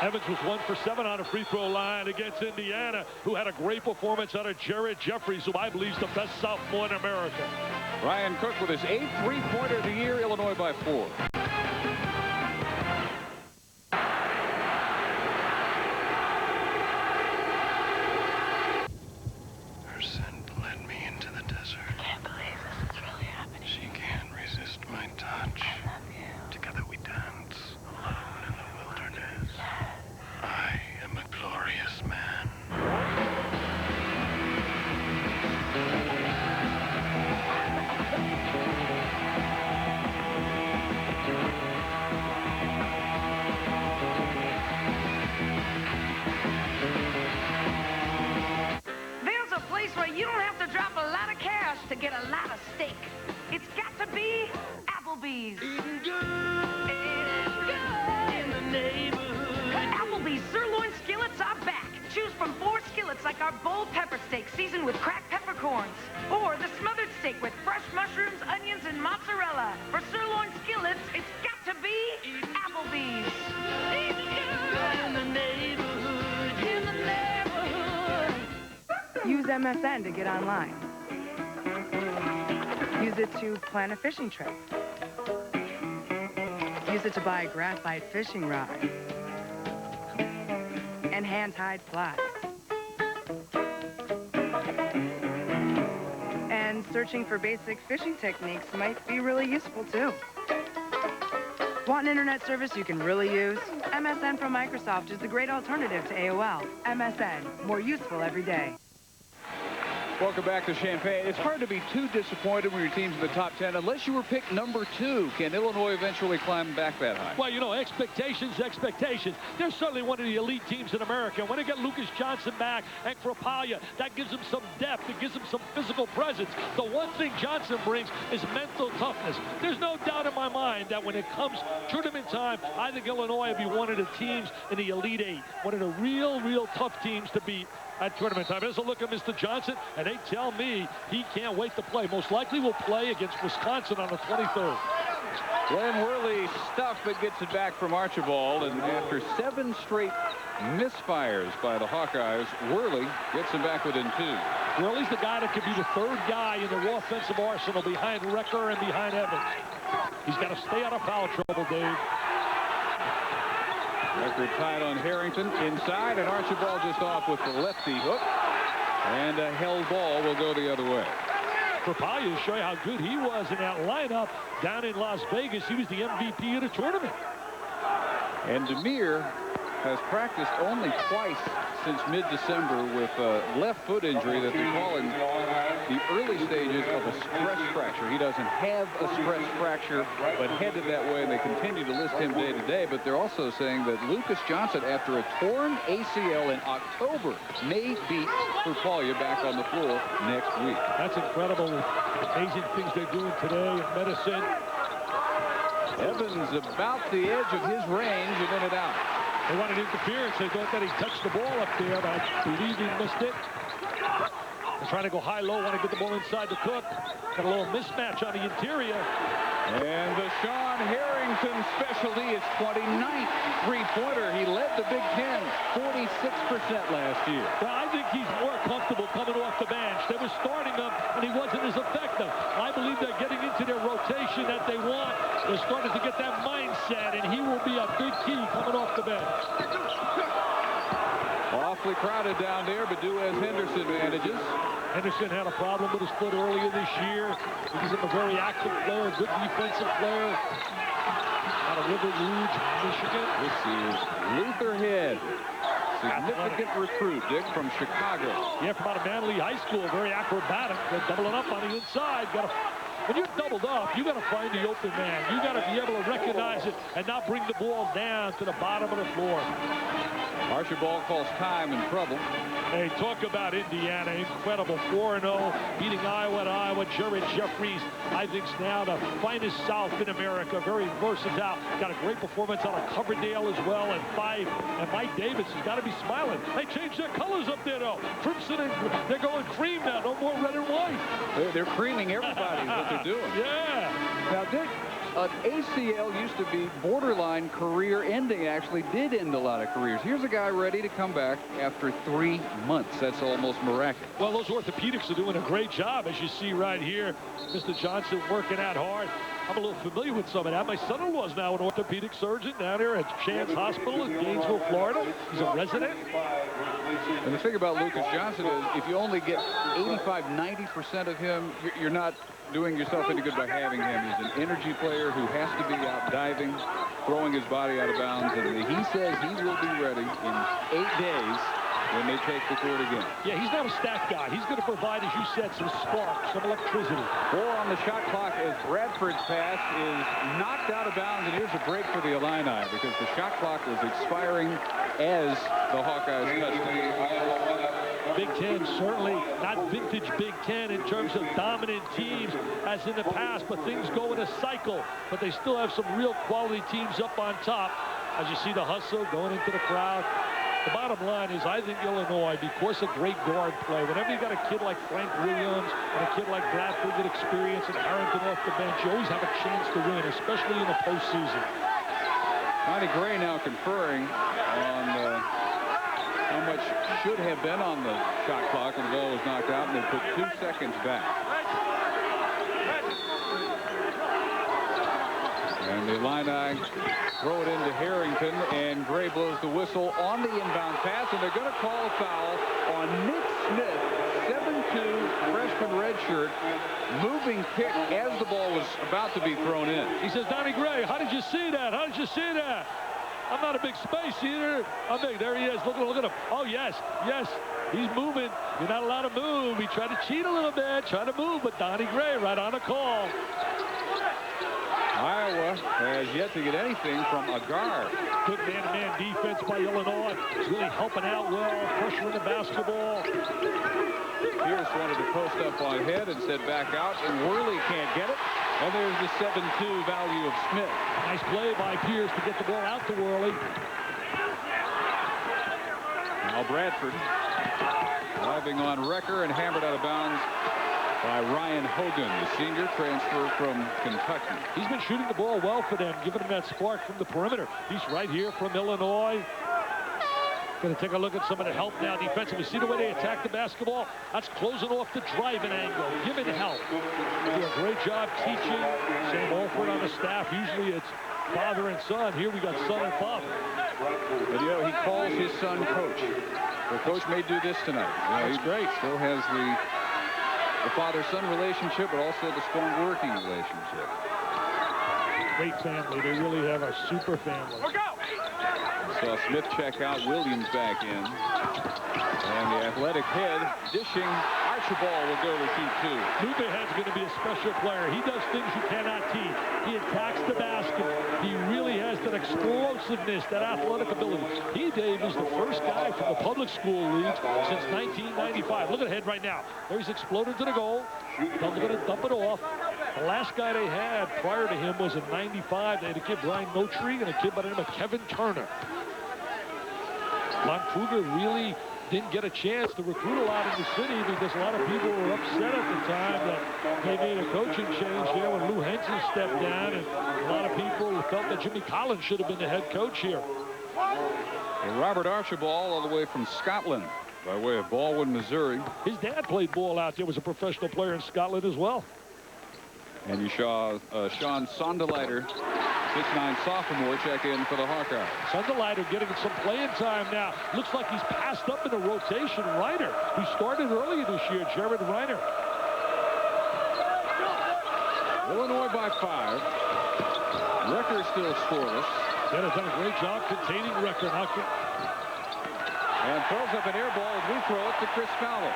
Evans was 1 for 7 on a free throw line against Indiana, who had a great performance out of Jared Jeffries, who I believe is the best sophomore in America. Ryan Cook with his 8th three-pointer of the year, Illinois by 4. Her scent led me into the desert. I can't believe this is really happening. She can't resist my touch. I love you. Together we dance, alone in the wilderness. I am a glorious man. There's a place where you don't have to drop a lot of cash to get a lot of steak. It's got to be Applebee's. Eating good in the neighborhood. Applebee's sirloin skillets are back. Choose from 4 skillets like our bold pepper steak seasoned with cracked peppercorns. Or the smothered steak with fresh mushrooms, onions, and mozzarella. For sirloin skillets, it's got to be Applebee's. Eating good in the neighborhood. In the neighborhood. Use MSN to get online. Use it to plan a fishing trip. Use it to buy a graphite fishing rod. And hand-tied flies. And searching for basic fishing techniques might be really useful too. Want an internet service you can really use? MSN from Microsoft is the great alternative to AOL. MSN, more useful every day. Welcome back to Champaign. It's hard to be too disappointed when your team's in the top 10 unless you were picked number 2. Can Illinois eventually climb back that high? Well, you know, expectations. They're certainly one of the elite teams in America. When they get Lucas Johnson back and Krapalia, that gives them some depth. It gives them some physical presence. The one thing Johnson brings is mental toughness. There's no doubt in my mind that when it comes tournament time, I think Illinois will be one of the teams in the Elite 8. One of the real tough teams to beat at tournament time. There's a look at Mr. Johnson, and they tell me he can't wait to play. Most likely will play against Wisconsin on the 23rd. Glenn Worley stuff, but gets it back from Archibald, and after 7 straight misfires by the Hawkeyes, Worley gets him back within 2. Worley's the guy that could be the 3rd guy in the offensive arsenal behind Recker and behind Evans. He's got to stay out of foul trouble, Dave. Record tied on Harrington inside, and Archibald just off with the lefty hook, and a held ball will go the other way. Krapalia show you how good he was in that lineup down in Las Vegas. He was the MVP of the tournament. And Demir has practiced only twice since mid-December with a left foot injury that they call in the early stages of a stress fracture. He doesn't have a stress fracture, but headed that way, and they continue to list him day to day. But they're also saying that Lucas Johnson, after a torn ACL in October, may beat Krapalia back on the floor next week. That's incredible. Amazing things they're doing today in Madison. Evans about the edge of his range and in and out. They wanted interference. They thought that he touched the ball up there, but I believe he missed it. They're trying to go high-low, want to get the ball inside the Cook. Got a little mismatch on the interior. And the Sean Harrington specialty is 29th three-pointer. He led the Big Ten 46% last year. Well, I think he's more comfortable coming off the bench. They were starting him, and he wasn't as effective. I believe they're getting into their rotation that they want. They're starting to get that mindset, and he will be a big key coming off the bench. Awfully crowded down there, but Duez Henderson manages. Henderson had a problem with his foot earlier this year. He's a very active player, a good defensive player. Out of River Rouge, Michigan. This is Luther Head. Significant recruit, Dick, from Chicago. Yeah, from out of Manly High School. Very acrobatic. They're doubling up on the inside. When you're doubled up, you got to find the open man. You got to be able to recognize it and not bring the ball down to the bottom of the floor. Archibald calls time and trouble. Hey, talk about Indiana. Incredible. 4-0, beating Iowa at Iowa. Jared Jeffries, I think, is now the finest South in America. Very versatile. Got a great performance out of Coverdale as well at 5. And Mike Davis has got to be smiling. They changed their colors up there, though. Crimson and they're going cream now. No more red and white. They're creaming everybody is what they're doing. Yeah. Now, Dick, an ACL used to be borderline career ending. Actually did end a lot of careers. Here's a guy ready to come back after 3 months. That's almost miraculous. Well, those orthopedics are doing a great job, as you see right here. Mr. Johnson working out hard. I'm a little familiar with some of that. My son-in-law is now an orthopedic surgeon down here at Chance Hospital in Gainesville, Florida. He's a resident. And the thing about Lucas Johnson is if you only get 85–90% of him, you're not doing yourself any good by having him. He's an energy player who has to be out diving, throwing his body out of bounds, and he says he will be ready in 8 days when they take the court again. Yeah, he's not a stat guy. He's going to provide, as you said, some spark, some electricity. 4 on the shot clock as Bradford's pass is knocked out of bounds, and here's a break for the Illini because the shot clock was expiring as the Hawkeyes touched it. Big Ten, certainly not vintage Big Ten in terms of dominant teams as in the past, but things go in a cycle. But they still have some real quality teams up on top. As you see the hustle going into the crowd. The bottom line is I think Illinois, because of great guard play, whenever you got a kid like Frank Williams and a kid like Bradford with experience and Harrington off the bench, you always have a chance to win, especially in the postseason. Connie Gray now conferring on how much should have been on the shot clock when the ball was knocked out, and they put 2 seconds back. And the Illini throw it into Harrington, and Gray blows the whistle on the inbound pass, and they're going to call a foul on Nick Smith, 7'2", freshman redshirt, moving pick as the ball was about to be thrown in. He says, Donnie Gray, how did you see that? How did you see that? I'm not a big space eater. I'm big. There he is. Look at him. Oh, yes. Yes. He's moving. You're not allowed to move. He tried to cheat a little bit, trying to move, but Donnie Gray right on a call. Iowa has yet to get anything from a guard. Good man-to-man defense by Illinois. It's really helping out well, pressuring the basketball. Pierce wanted to post up on head and said back out, and Worley can't get it. And there's the 7-2 value of Smith. Nice play by Pierce to get the ball out to Worley. Now Bradford driving on Wrecker and hammered out of bounds by Ryan Hogan, the senior transfer from Kentucky. He's been shooting the ball well for them, giving them that spark from the perimeter. He's right here from Illinois. Going to take a look at some of the help now defensively. See the way they attack the basketball? That's closing off the driving angle, giving help. Do a great job teaching. Sam Alford on the staff. Usually it's father and son. Here we got son and father. But you know, he calls his son Coach. The coach may do this tonight. That's great. Still has the father-son relationship, but also the strong working relationship. Great family. They really have a super family. Saw Smith check out, Williams back in. And the athletic head dishing. Archibald will go to keep two. Lupehead's going to be a special player. He does things you cannot teach. He attacks the basket. He really has that explosiveness, that athletic ability. He, Dave, is the first guy from the public school league since 1995. Look at the head right now. There he's exploded to the goal. They're going to dump it off. The last guy they had prior to him was in 95. They had a kid, Brian Notry, and a kid by the name of Kevin Turner. Lon Kruger really didn't get a chance to recruit a lot in the city because a lot of people were upset at the time that they made a coaching change there when Lou Henson stepped down, and a lot of people felt that Jimmy Collins should have been the head coach here. And Robert Archibald, all the way from Scotland, by way of Baldwin, Missouri. His dad played ball out there, was a professional player in Scotland as well. And you saw Sean Sonderleiter, 6'9" sophomore, check in for the Hawkeyes. Sonderleiter getting some playing time now. Looks like he's passed up in the rotation. Reiner, who started earlier this year, Jared Reiner. Illinois by 5. Wrecker still scoreless. Yeah, they've done a great job containing Wrecker. And throws up an air ball as we throw it to Chris Fowler.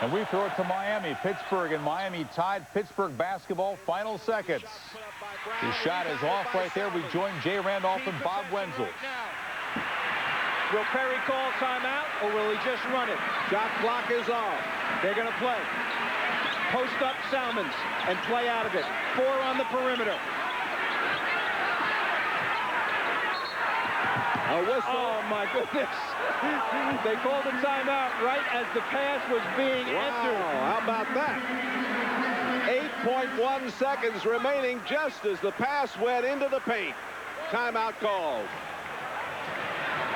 And we throw it to Miami. Pittsburgh and Miami tied. Pittsburgh basketball, final seconds. His shot is off right there. We join Jay Randolph and Bob Wenzel. Will Perry call timeout, or will he just run it? Shot clock is off. They're going to play. Post up Salmons and play out of it. 4 on the perimeter. A whistle. Oh, my goodness. They called the timeout right as the pass was being entered. How about that? 8.1 seconds remaining just as the pass went into the paint. Timeout called.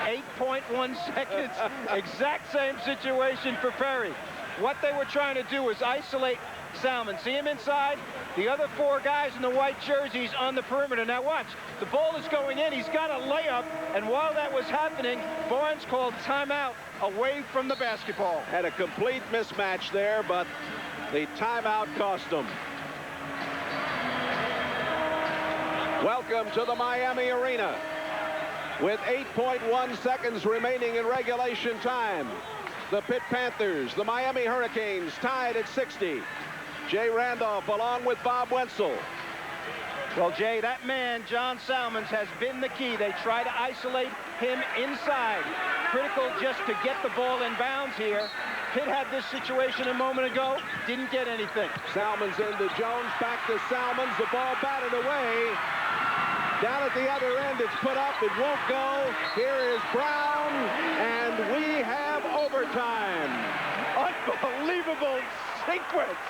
8.1 seconds. Exact same situation for Perry. What they were trying to do was isolate Salmon. See him inside? The other 4 guys in the white jerseys on the perimeter. Now watch. The ball is going in. He's got a layup. And while that was happening, Barnes called timeout away from the basketball. Had a complete mismatch there, but the timeout cost him. Welcome to the Miami Arena. With 8.1 seconds remaining in regulation time, the Pitt Panthers, the Miami Hurricanes tied at 60. Jay Randolph along with Bob Wenzel. Well, Jay, that man, John Salmons, has been the key. They try to isolate him inside. Critical just to get the ball in bounds here. Pitt had this situation a moment ago, didn't get anything. Salmons into Jones, back to Salmons, the ball batted away. Down at the other end, it's put up, it won't go. Here is Brown, and we have overtime. Unbelievable sequence.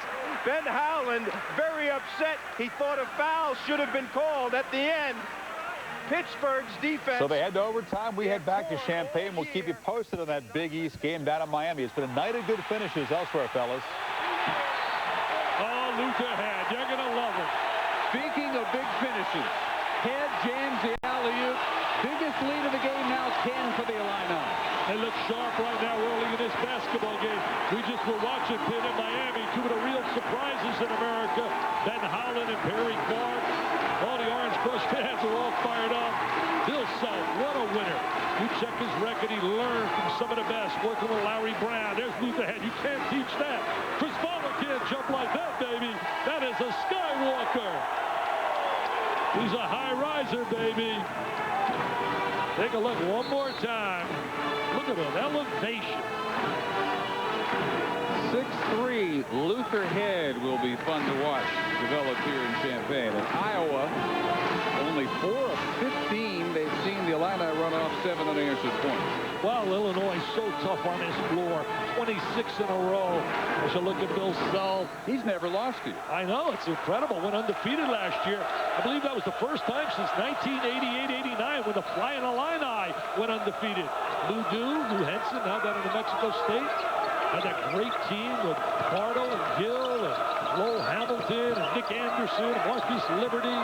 Ben Howland very upset. He thought a foul should have been called at the end. Pittsburgh's defense. So they head to overtime. We head back to Champaign. We'll keep you posted on that Big East game down in Miami. It's been a night of good finishes elsewhere, fellas. Oh, Luther Head. You're going to love it. Speaking of big finishes, Head jams the alley-oop Biggest lead of the game now, 10 for the Illini. They look sharp right now early in this basketball game. We just were watching Pitt in Miami, two of the real surprises in America, Ben Howland and Perry Clark. All the Orange Crush fans are all fired up. Bill Self, what a winner. You check his record, he learned from some of the best, working with Larry Brown. There's Luther Head, you can't teach that. Chris Fowler can't jump like that, baby. That is a Skywalker. He's a high riser, baby. Take a look one more time. Look at that elevation. 6'3", Luther Head will be fun to watch develop here in Champaign. In Iowa, only 4 of 15 they've seen the Illini run off 7 unanswered points. Well, Illinois is so tough on this floor. 26 in a row. As you look at Bill Self. He's never lost to you. I know, it's incredible. Went undefeated last year. I believe that was the first time since 1988-89 when the Flying Illini went undefeated. Lou Henson, now down in New Mexico State. Had that great team with Pardo and Gill and Lowell Hamilton and Nick Anderson, Marcus Liberty,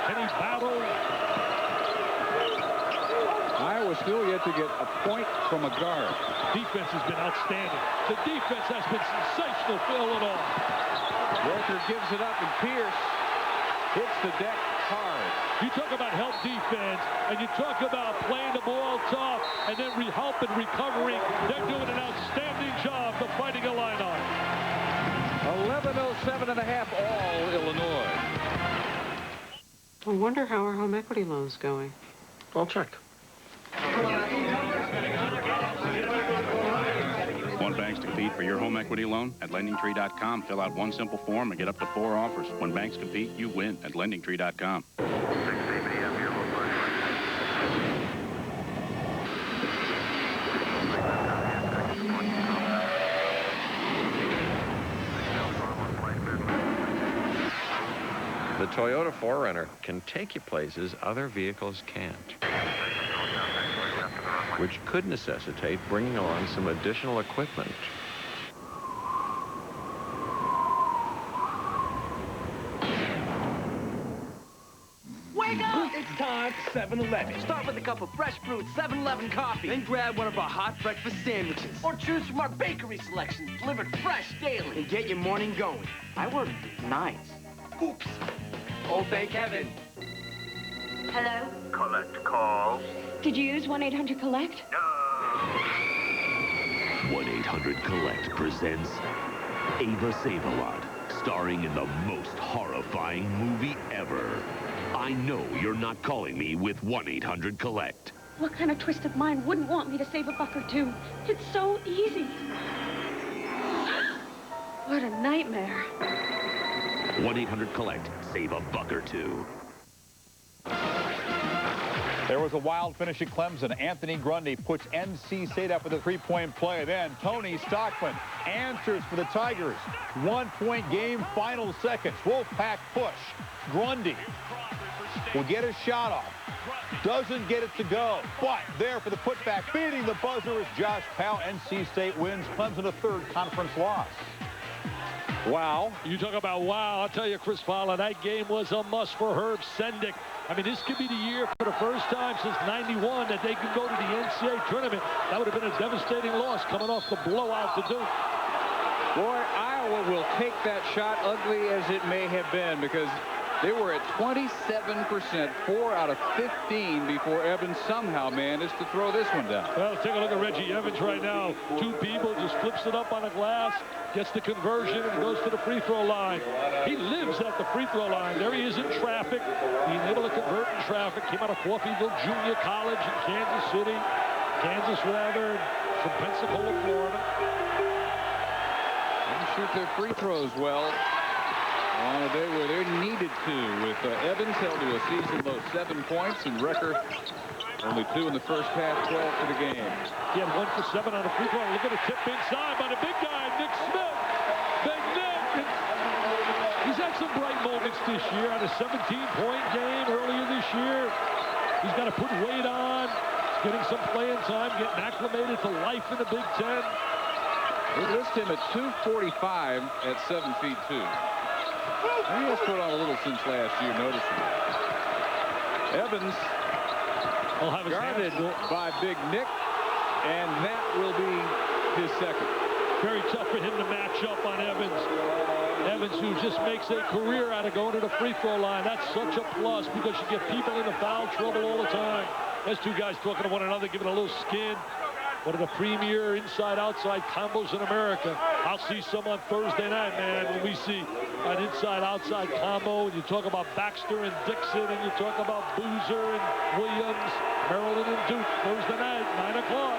Kenny Battle. Iowa still yet to get a point from a guard. Defense has been outstanding. The defense has been sensational for Illinois. Walker gives it up, and Pierce hits the deck hard. You talk about help defense, and you talk about playing the ball tough, and then help and recovering. They're doing an outstanding job of fighting Illini. 11:07 and a half all Illinois. I wonder how our home equity loan's going. I'll check. Want banks to compete for your home equity loan? At LendingTree.com, fill out one simple form and get up to 4 offers. When banks compete, you win at LendingTree.com. The Toyota 4Runner can take you places other vehicles can't, which could necessitate bringing along some additional equipment. Wake up! It's time for 7-Eleven. Start with a cup of fresh brewed 7-Eleven coffee. Then grab one of our hot breakfast sandwiches. Or choose from our bakery selection, delivered fresh daily. And get your morning going. I work nights. Oops. Oh, thank heaven. Hello? Collect calls. Did you use 1-800-COLLECT? 1-800-COLLECT presents Ava Save-A-Lot, starring in the most horrifying movie ever. I know you're not calling me with 1-800-COLLECT. What kind of twisted mind wouldn't want me to save a buck or two? It's so easy. What a nightmare. 1-800-COLLECT. Save a buck or two. There was a wild finish at Clemson. Anthony Grundy puts NC State up with a 3-point play. Then Tony Stockman answers for the Tigers. 1-point game, final seconds. Wolfpack push. Grundy will get a shot off. Doesn't get it to go. But there for the putback, beating the buzzer is Josh Powell. NC State wins. Clemson a 3rd conference loss. Wow. You talk about wow. I'll tell you, Chris Fowler, that game was a must for Herb Sendick. I mean, this could be the year for the first time since '91 that they can go to the NCAA tournament. That would have been a devastating loss coming off the blowout to Duke. Boy, Iowa will take that shot, ugly as it may have been, because they were at 27%, 4 out of 15 before Evans somehow managed to throw this one down. Well, take a look at Reggie Evans right now. 2 people, just flips it up on the glass, gets the conversion, and goes to the free throw line. He lives at the free throw line. There he is in traffic, being able to convert in traffic. Came out of Coffeyville Junior College in Kansas City. Kansas, rather, from Pensacola, Florida. Didn't shoot their free throws well on a day where they needed to, with Evans held to a season-low 7 points and record only 2 in the first half, 12 for the game. He had 1 for 7 on the free throw. Look at a tip inside by the big guy, Nick Smith. Big Nick. He's had some bright moments this year. Had a 17-point game earlier this year. He's got to put weight on. He's getting some playing time, getting acclimated to life in the Big Ten. We list him at 245 at 7'2". He has put on a little since last year, noticeably. Evans He'll have his guarded by Big Nick, and that will be his second. Very tough for him to match up on Evans. Evans, who just makes a career out of going to the free throw line. That's such a plus because you get people into foul trouble all the time. There's two guys talking to one another, giving a little skin. One of the premier inside-outside combos in America. I'll see some on Thursday night, man, when we see an inside-outside combo. And you talk about Baxter and Dixon, and you talk about Boozer and Williams, Maryland and Duke. Thursday night, 9 o'clock.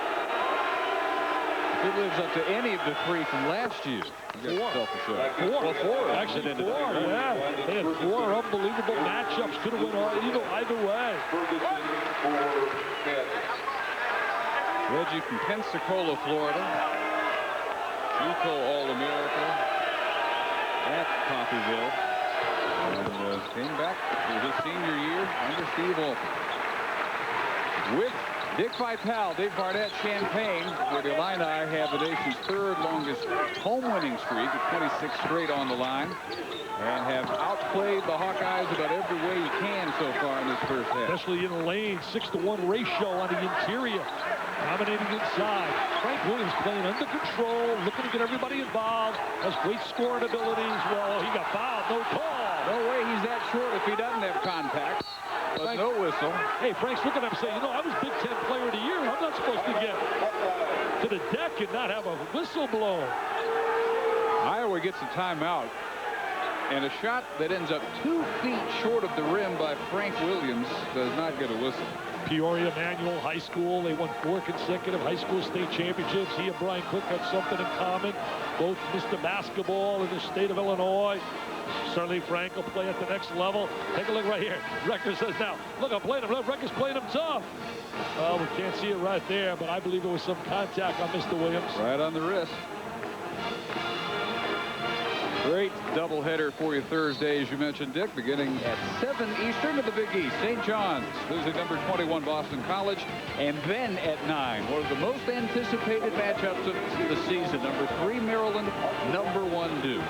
It lives up to any of the three from last year. Four. Actually, four, yeah. They had four unbelievable matchups. Could have went either way. Reggie from Pensacola, Florida. JUCO All-America at Coffeyville. And came back for his senior year under Steve Alford. With Dick Vitale, Dave Barnett, Champaign, where the Illini have the nation's third longest home winning streak at 26 straight on the line, and have outplayed the Hawkeyes about every way you can so far in this first half. Especially in the lane, 6-to-1 ratio on the interior, dominating inside. Frank Williams playing under control, looking to get everybody involved, has great scoring abilities. Well, he got fouled, no call. No way he's that short if he doesn't have contact. But no whistle. Hey, Frank's looking at him saying, you know, I was Big Ten Player of the Year. I'm not supposed to get to the deck and not have a whistle blown. Iowa gets a timeout. And a shot that ends up 2 feet short of the rim by Frank Williams does not get a whistle. Peoria Manual High School. They won 4 consecutive high school state championships. He and Brian Cook have something in common. Both Mr. Basketball in the state of Illinois. Certainly Frank will play at the next level. Take a look right here. Recker says now, look, I'm playing him. Recker's playing him tough. Well, we can't see it right there, but I believe there was some contact on Mr. Williams. Right on the wrist. Great doubleheader for you Thursday, as you mentioned, Dick, beginning at 7 Eastern of the Big East. St. John's losing number 21 Boston College, and then at 9, one of the most anticipated matchups of the season, number 3 Maryland, number 1 Duke.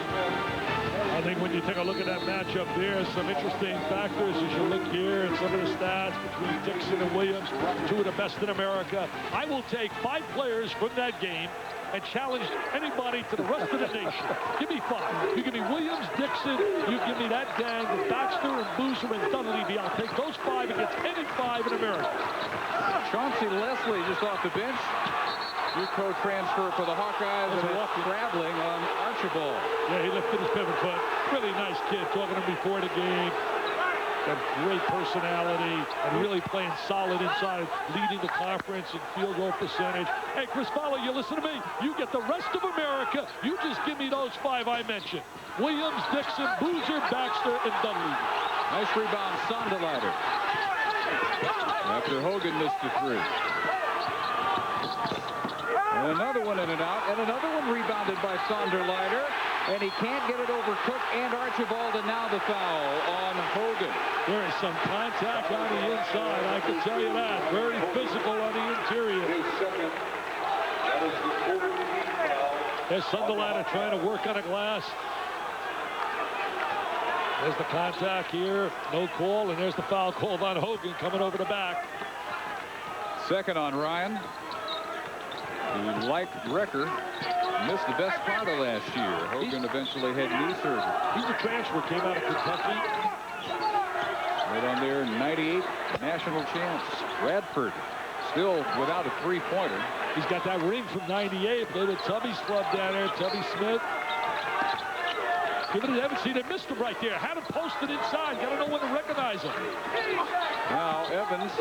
I think when you take a look at that matchup there, some interesting factors as you look here at some of the stats between Dixon and Williams, 2 of the best in America. I will take 5 players from that game and challenge anybody to the rest of the nation. Give me 5. You give me Williams, Dixon, you give me that gang with Baxter and Boozer and Dunleavy. I'll take those 5 against any 5 in America. Chauncey Leslie just off the bench. JUCO transfer for the Hawkeyes, and traveling on Archibald. Yeah, he lifted his pivot foot. Really nice kid. Talking to him before the game. Got great personality and really playing solid inside, leading the conference in field goal percentage. Hey, Chris Fowler, you listen to me. You get the rest of America. You just give me those 5 I mentioned. Williams, Dixon, Boozer, Baxter, and Dunleavy. Nice rebound, Sonderleiter. After Hogan missed the 3. And another one in and out, and another one rebounded by Sonderleiter. And he can't get it over Cook and Archibald, and now the foul on Hogan. There is some contact on the inside, I can tell you that. Very physical on the interior. There's Sonderleiter trying to work on a glass. There's the contact here, no call, and there's the foul called on Hogan coming over the back. Second on Ryan, who, like Recker, missed the best part of last year. Hogan eventually had knee surgery. He's a transfer, came out of Kentucky. Right on there, 98 national champs. Radford still without a 3-pointer. He's got that ring from 98. Played with Tubby Scrub down there, Tubby Smith. Give it to Evans. See, they missed him right there. Had him posted inside. Got to know when to recognize him. Now Evans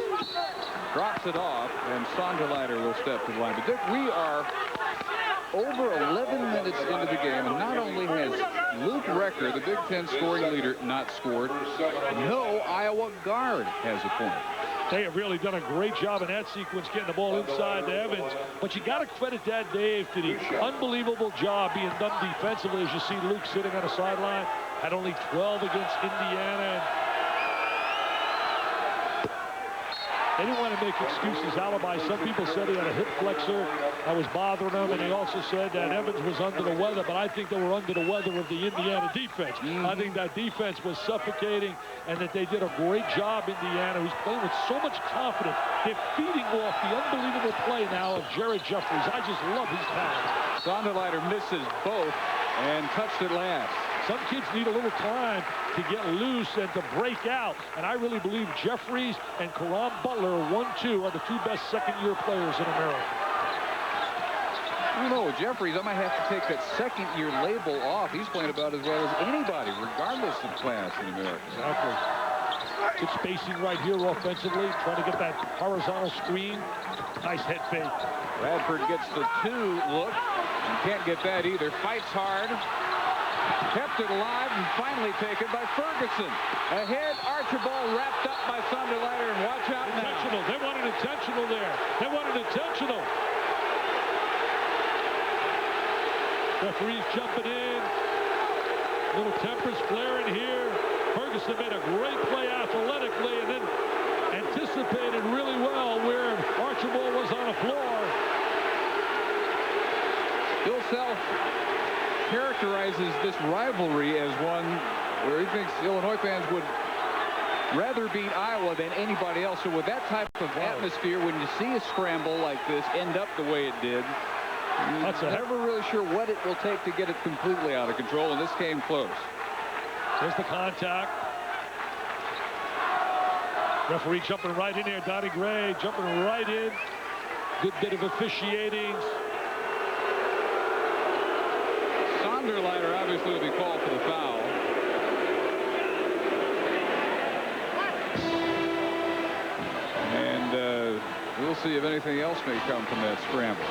drops it off, and Sonderleiter will step to the line. But Dick, we are over 11 minutes into the game, and not only has Luke Recker, the Big Ten scoring leader, not scored, no Iowa guard has a point. They have really done a great job in that sequence, getting the ball inside to Evans. But you got to credit that, Dave, to the unbelievable job being done defensively. As you see Luke sitting on the sideline, had only 12 against Indiana. They didn't want to make excuses, alibi. Some people said he had a hip flexor that was bothering him, and they also said that Evans was under the weather, but I think they were under the weather of the Indiana defense. I think that defense was suffocating, and that they did a great job, Indiana, who's playing with so much confidence. They're feeding off the unbelievable play now of Jared Jeffries. I just love his talent. Sonderleiter misses both and touched it last. Some kids need a little time to get loose and to break out. And I really believe Jeffries and Karam Butler, 1-2, are the two best second-year players in America. I don't know, with Jeffries, I might have to take that second-year label off. He's playing about as well as anybody, regardless of class in America. Exactly. Good spacing right here offensively, trying to get that horizontal screen. Nice head fake. Bradford gets the 2 look. Can't get that either. Fights hard. Kept it alive and finally taken by Ferguson. Ahead, Archibald wrapped up by Sonderleiter, and watch out now. Intentional. They wanted intentional there. They wanted intentional. Referees jumping in. Little tempers flaring here. Ferguson made a great play athletically and then anticipated really well where Archibald was on the floor. Bill Self characterizes this rivalry as one where he thinks Illinois fans would rather beat Iowa than anybody else. So with that type of atmosphere, when you see a scramble like this end up the way it did, you're never really sure what it will take to get it completely out of control, and this came close. There's the contact. Referee jumping right in there. Donnie Gray jumping right in. Good bit of officiating. Sonderleiter obviously will be called for the foul. And we'll see if anything else may come from that scramble.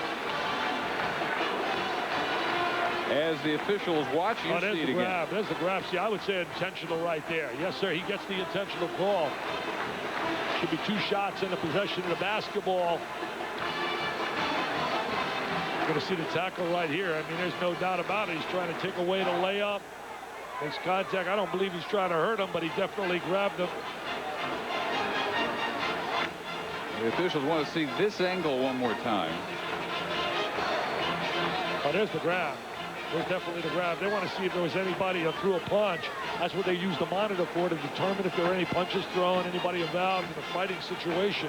As the officials watch, you see it again. There's the grab. See, I would say intentional right there. Yes, sir. He gets the intentional call. Should be 2 shots in the possession of the basketball. Going to see the tackle right here. I mean, there's no doubt about it. He's trying to take away the layup. Makes contact. I don't believe he's trying to hurt him, but he definitely grabbed him. The officials want to see this angle one more time. Oh, there's the grab. There's definitely the grab. They want to see if there was anybody who threw a punch. That's what they use the monitor for, to determine if there are any punches thrown, anybody involved in a fighting situation.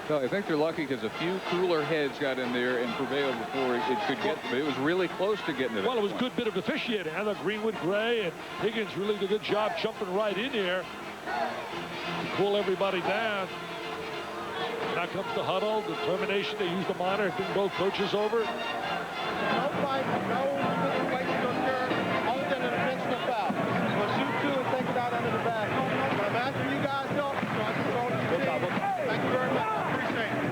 Well, I think they're lucky because a few cooler heads got in there and prevailed before it could get them. It was really close to getting to that Well, it was point. a good bit of officiating. I thought Greenwood, Gray, and Higgins really did a good job jumping right in here to cool everybody down. Now comes the huddle, determination. They use the monitor, bring both coaches over. No fight, no inflation occur, other than an intentional foul. We'll shoot 2 and take it out under the basket. But I'm asking you guys help, so I can control the team. Thank you very much. I appreciate it.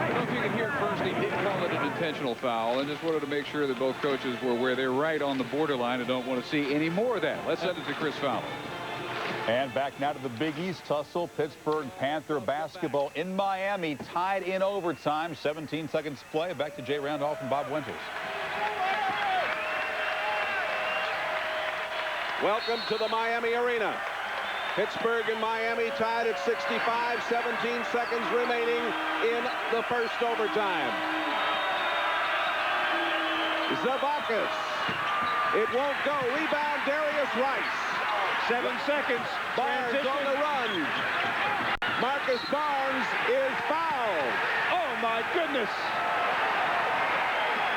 I don't know if you can hear it first. He did call it an intentional foul, and just wanted to make sure that both coaches were where they're right on the borderline and don't want to see any more of that. Let's send it to Chris Fowler. And back now to the Big East tussle. Pittsburgh Panther basketball in Miami, tied in overtime. 17 seconds to play. Back to Jay Randolph and Bob Winters. Welcome to the Miami Arena. Pittsburgh and Miami tied at 65, 17 seconds remaining in the first overtime. Zavakis. It won't go. Rebound, Darius Rice. 7 seconds. Barnes on the run. Marcus Barnes is fouled. Oh, my goodness.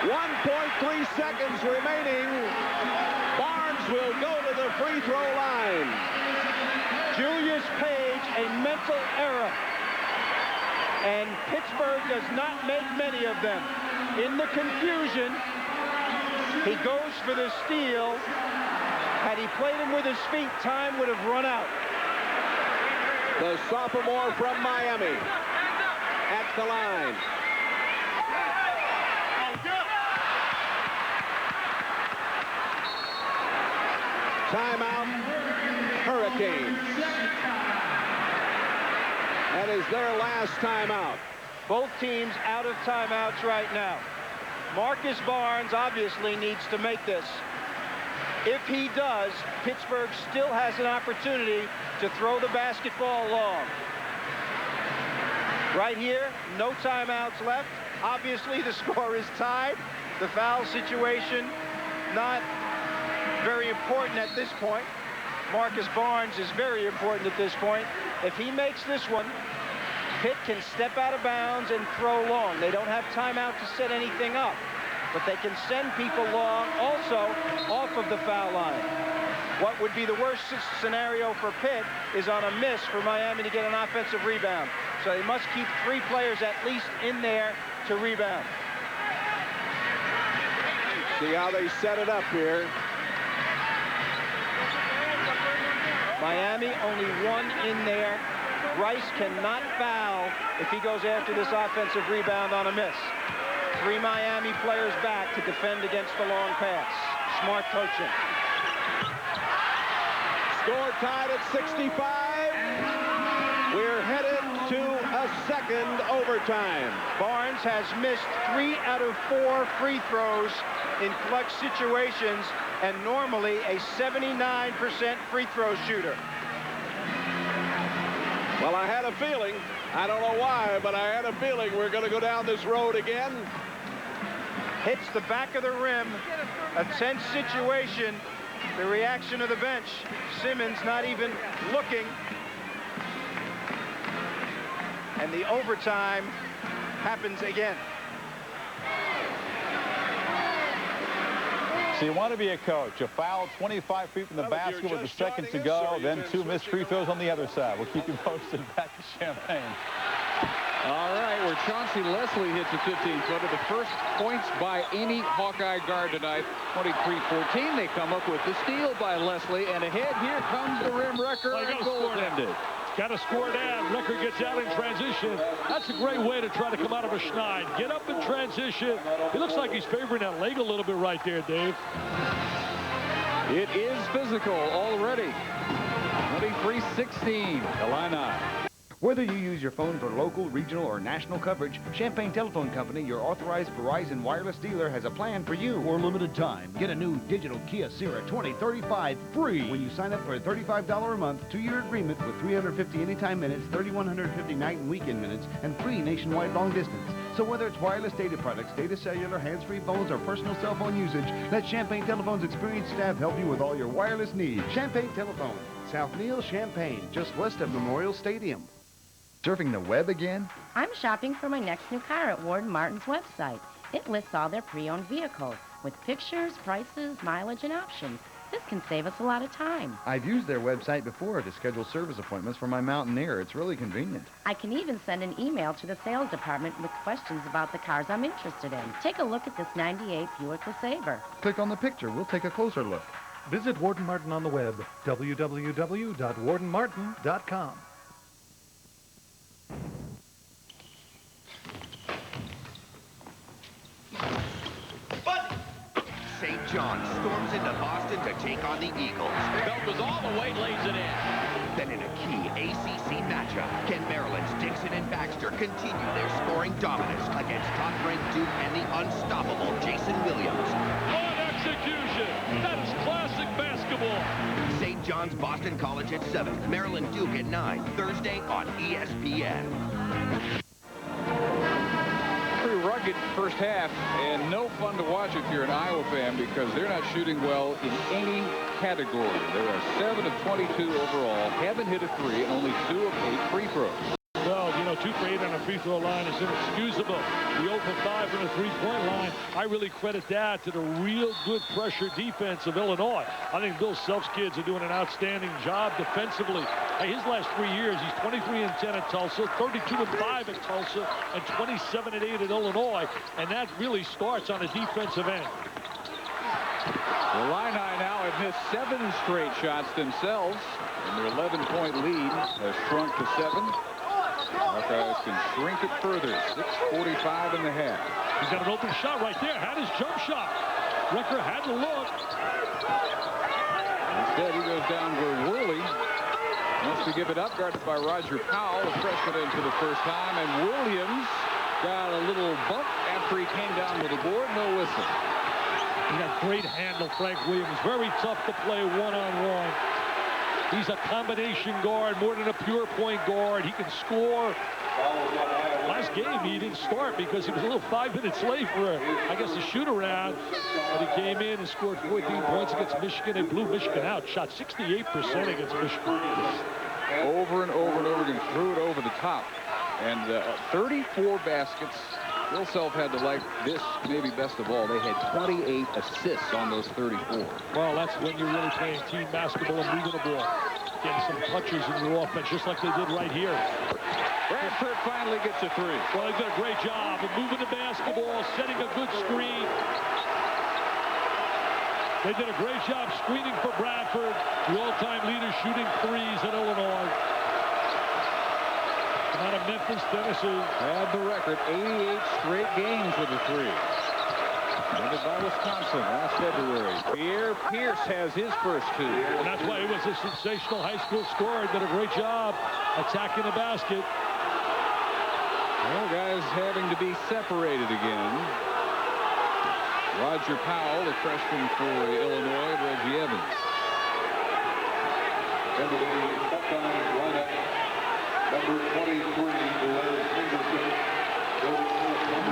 1.3 seconds remaining. Barnes will go to the free throw line. Julius Page, a mental error. And Pittsburgh does not make many of them. In the confusion, he goes for the steal. Had he played him with his feet, time would have run out. The sophomore from Miami at the line. Timeout, Hurricanes. That is their last timeout. Both teams out of timeouts right now. Marcus Barnes obviously needs to make this. If he does, Pittsburgh still has an opportunity to throw the basketball long. Right here, no timeouts left. Obviously, the score is tied. The foul situation not very important at this point. Marcus Barnes is very important at this point. If he makes this one, Pitt can step out of bounds and throw long. They don't have timeout to set anything up, but they can send people long also off of the foul line. What would be the worst scenario for Pitt is on a miss for Miami to get an offensive rebound. So they must keep 3 players at least in there to rebound. See how they set it up here. Miami only 1 in there. Rice cannot foul if he goes after this offensive rebound on a miss. 3 Miami players back to defend against the long pass. Smart coaching. Score tied at 65. We're headed to a second overtime. Barnes has missed 3 out of 4 free throws in clutch situations, and normally a 79% free throw shooter. Well, I had a feeling, I don't know why, but I had a feeling we're going to go down this road again. Hits the back of the rim. A tense situation. The reaction of the bench. Simmons not even looking. And the overtime happens again. So you want to be a coach. A foul 25 feet from the basket with a second to go, then 2 missed free throws on the other side. We'll keep you posted. Back to Champaign. All right, where Chauncey Leslie hits a 15-footer, the first points by any Hawkeye guard tonight, 23-14. They come up with the steal by Leslie, and ahead here comes the rim wrecker and goaltended. Got to score down. Record gets out in transition. That's a great way to try to come out of a schneid. Get up in transition. He looks like he's favoring that leg a little bit right there, Dave. It is physical already. 23-16, Illini. Whether you use your phone for local, regional, or national coverage, Champaign Telephone Company, your authorized Verizon wireless dealer, has a plan for you. For a limited time, get a new digital Kia Sierra 2035 free when you sign up for a $35 a month, 2-year agreement with 350 anytime minutes, 3,150 night and weekend minutes, and free nationwide long distance. So whether it's wireless data products, data cellular, hands-free phones, or personal cell phone usage, let Champaign Telephone's experienced staff help you with all your wireless needs. Champaign Telephone, South Neal, Champaign, just west of Memorial Stadium. Surfing the web again? I'm shopping for my next new car at Ward Martin's website. It lists all their pre-owned vehicles with pictures, prices, mileage, and options. This can save us a lot of time. I've used their website before to schedule service appointments for my Mountaineer. It's really convenient. I can even send an email to the sales department with questions about the cars I'm interested in. Take a look at this 98 Buick LeSabre. Click on the picture. We'll take a closer look. Visit Warden Martin on the web, www.wardenmartin.com. St. John storms into Boston to take on the Eagles. Belt goes all the way, lays it in. Then in a key ACC matchup, can Maryland's Dixon and Baxter continue their scoring dominance against top-ranked Duke and the unstoppable Jason Williams? What execution! That is classic basketball. St. John's Boston College at 7, Maryland Duke at 9, Thursday on ESPN. Pretty rugged first half, and no fun to watch if you're an Iowa fan because they're not shooting well in any category. They are 7 of 22 overall, haven't hit a 3, and only 2 of 8 free throws. Well, you know, 2 for 8 on a free throw line is inexcusable. The 0 for 5 from the three-point line, I really credit that to the real good pressure defense of Illinois. I think Bill Self's kids are doing an outstanding job defensively. Hey, his last 3 years, he's 23-10 at Tulsa, 32-5 at Tulsa, and 27-8 at Illinois, and that really starts on the defensive end. The Illini now have missed 7 straight shots themselves, and their 11-point lead has shrunk to 7. Hawkeyes can shrink it further. 6:45 in the half. He's got an open shot right there. Had his jump shot. Recker had to look. Instead, he goes down where Worley wants to give it up. Guarded by Roger Powell, a freshman in for the first time. And Williams got a little bump after he came down with the board. No whistle. He got great handle, Frank Williams. Very tough to play one-on-one. He's a combination guard more than a pure point guard. He can score. Last game, he didn't start because he was a little 5 minutes late for, I guess, a shoot-around. But he came in and scored 14 points against Michigan. They blew Michigan out. Shot 68% against Michigan. Over and over and over again. Threw it over the top. And 34 baskets. Bill Self had to like this maybe best of all. They had 28 assists on those 34. Well, that's when you're really playing team basketball and moving the ball. Getting some touches in your offense, just like they did right here. Bradford finally gets a three. Well, they did a great job of moving the basketball, setting a good screen. They did a great job screening for Bradford, the all-time leader shooting threes at Illinois. Out of Memphis, Tennessee. Had the record, 88 straight games with a three. Ended by Wisconsin last February. Pierre Pierce has his first two. And that's why he was a sensational high school scorer. Did a great job attacking the basket. Well, guys having to be separated again. Roger Powell, the freshman for Illinois, Reggie Evans. Number 23,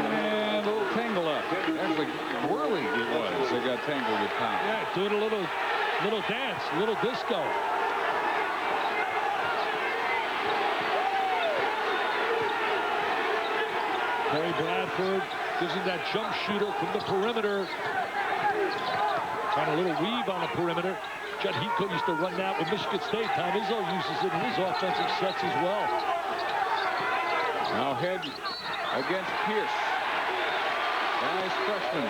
and a little tangle up. Actually, whirling it was. They got tangled with Powell. Yeah, doing a little dance, a little disco. Terry Bradford gives him that jump shooter from the perimeter. Kind of a little weave on the perimeter. Judd Heathcote used to run that with Michigan State. Tom Izzo uses it in his offensive sets as well. Now Head against Pierce. Nice freshman.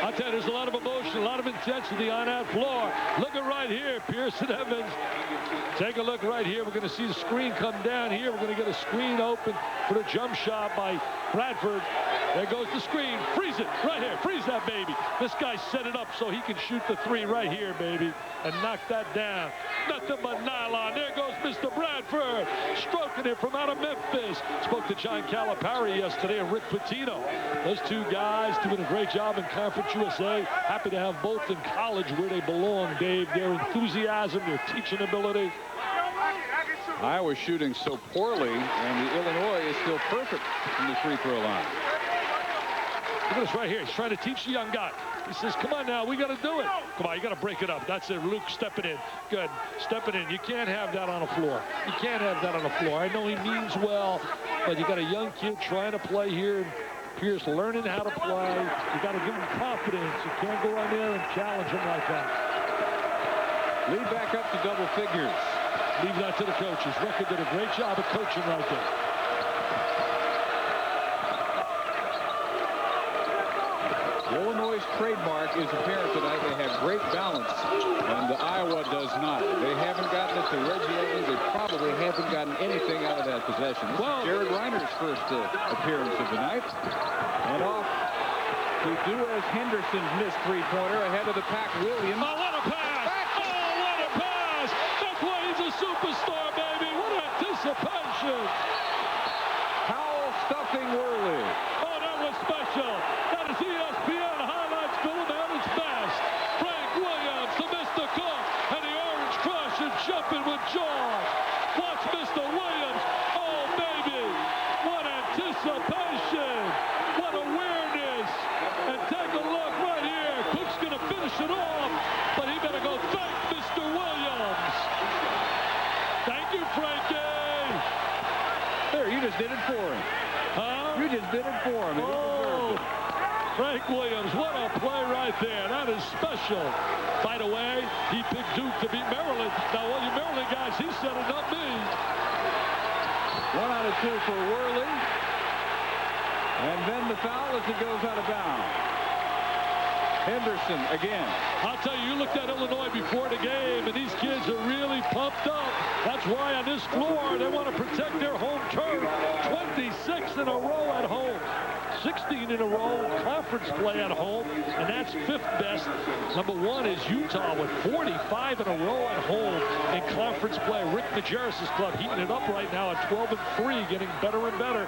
I'll tell you, there's a lot of emotion, a lot of intensity on that floor. Look at right here, Pierce and Evans. Take a look right here. We're going to see the screen come down here. We're going to get a screen open for the jump shot by Bradford. There goes the screen. Freeze it right here. Freeze that baby. This guy set it up so he can shoot the three right here, baby, and knock that down. Nothing but nylon. There goes Mr. Bradford, stroking it from out of Memphis. Spoke to John Calipari yesterday and Rick Pitino. Those two guys doing a great job in Conference USA. Happy to have both in college where they belong, Dave. Their enthusiasm, their teaching ability. Iowa's shooting so poorly, and the Illinois is still perfect from the free throw line. Look at this right here. He's trying to teach the young guy. He says, come on now, we got to do it. Come on, you got to break it up. That's it. Luke stepping in. Good. Stepping in. You can't have that on the floor. You can't have that on the floor. I know he means well, but you got a young kid trying to play here. Pierce learning how to play. You got to give him confidence. You can't go in there and challenge him like that. Lead back up to double figures. Leave that to the coaches. Rucker did a great job of coaching right there. Illinois' trademark is apparent tonight. They have great balance, and Iowa does not. They haven't gotten it to Reggie Evans. They probably haven't gotten anything out of that possession. This is Jared Reiner's first appearance of the night. And off to Duez Henderson's missed three-pointer ahead of the pack. Williams. Oh, what a pass! Oh, what a pass! That's why he's a superstar, baby. What anticipation! Powell stuffing Worley. Oh, that was special. That is ESPN highlights film at its best. Frank Williams to Mr. Cook, and the Orange Crush is jumping with joy. Watch Mr. Williams. Oh, baby. What anticipation. What awareness. And take a look right here. Cook's going to finish it off, but he better go thank Mr. Williams. Thank you, Frankie. There, you just did it for him. Huh? You just did it for him. Oh, Frank Williams, what a play right there. That is special. By the way, he picked Duke to beat Maryland. Now, all you Maryland guys, he said it, not me. 1 out of 2 for Worley. And then the foul as it goes out of bounds. Henderson again. I'll tell you, you looked at Illinois before the game, and these kids are really pumped up. That's why on this floor, they want to protect their home turf. 26 in a row at home. 16 in a row conference play at home, and that's 5th best. Number 1 is Utah with 45 in a row at home in conference play. Rick Majerus' club heating it up right now at 12-3, getting better and better.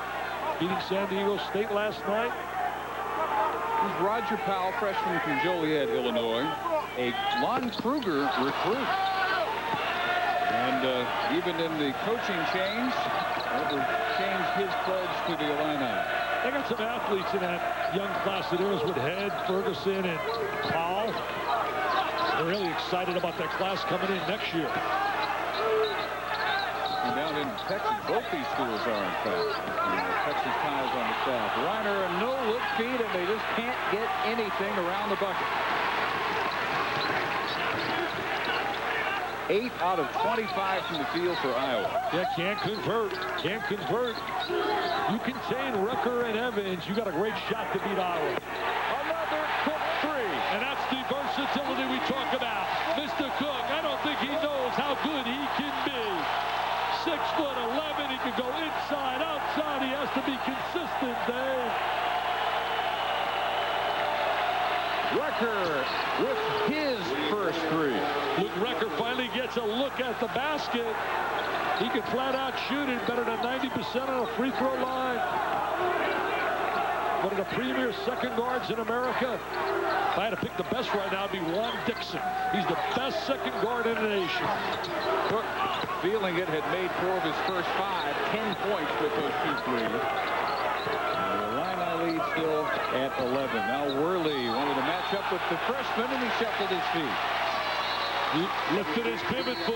Beating San Diego State last night. is Roger Powell, freshman from Joliet, Illinois, a Lon Kruger recruit. And even in the coaching change, never changed his pledge to the Illini. They got some athletes in that young class of theirs with Head, Ferguson, and Powell. They're really excited about that class coming in next year. And down in Texas, both these schools are, in fact. Texas Ties on the south. Reiner, a no-look feed, and they just can't get anything around the bucket. 8 out of 25 from the field for Iowa. Yeah, can't convert. Can't convert. You contain Rucker and Evans, you got a great shot to beat Iowa. Another Cook three. And that's the versatility we talk about. Mr. Cook, I don't think he knows how good he can be. 6'11", he can go inside, outside. He has to be consistent, Dave. Rucker with his first three. Luke Rucker finally gets a look at the basket. He can flat out shoot it better than 90% on a free throw line. One of the premier second guards in America. If I had to pick the best right now, it'd be Juan Dixon. He's the best second guard in the nation. Cook, feeling it, had made 4 of his first 5, 10 points with those 2 threes. The Illini lead still at 11. Now Worley wanted to match up with the freshman, and he shuffled his feet. He lifted his pivot foot.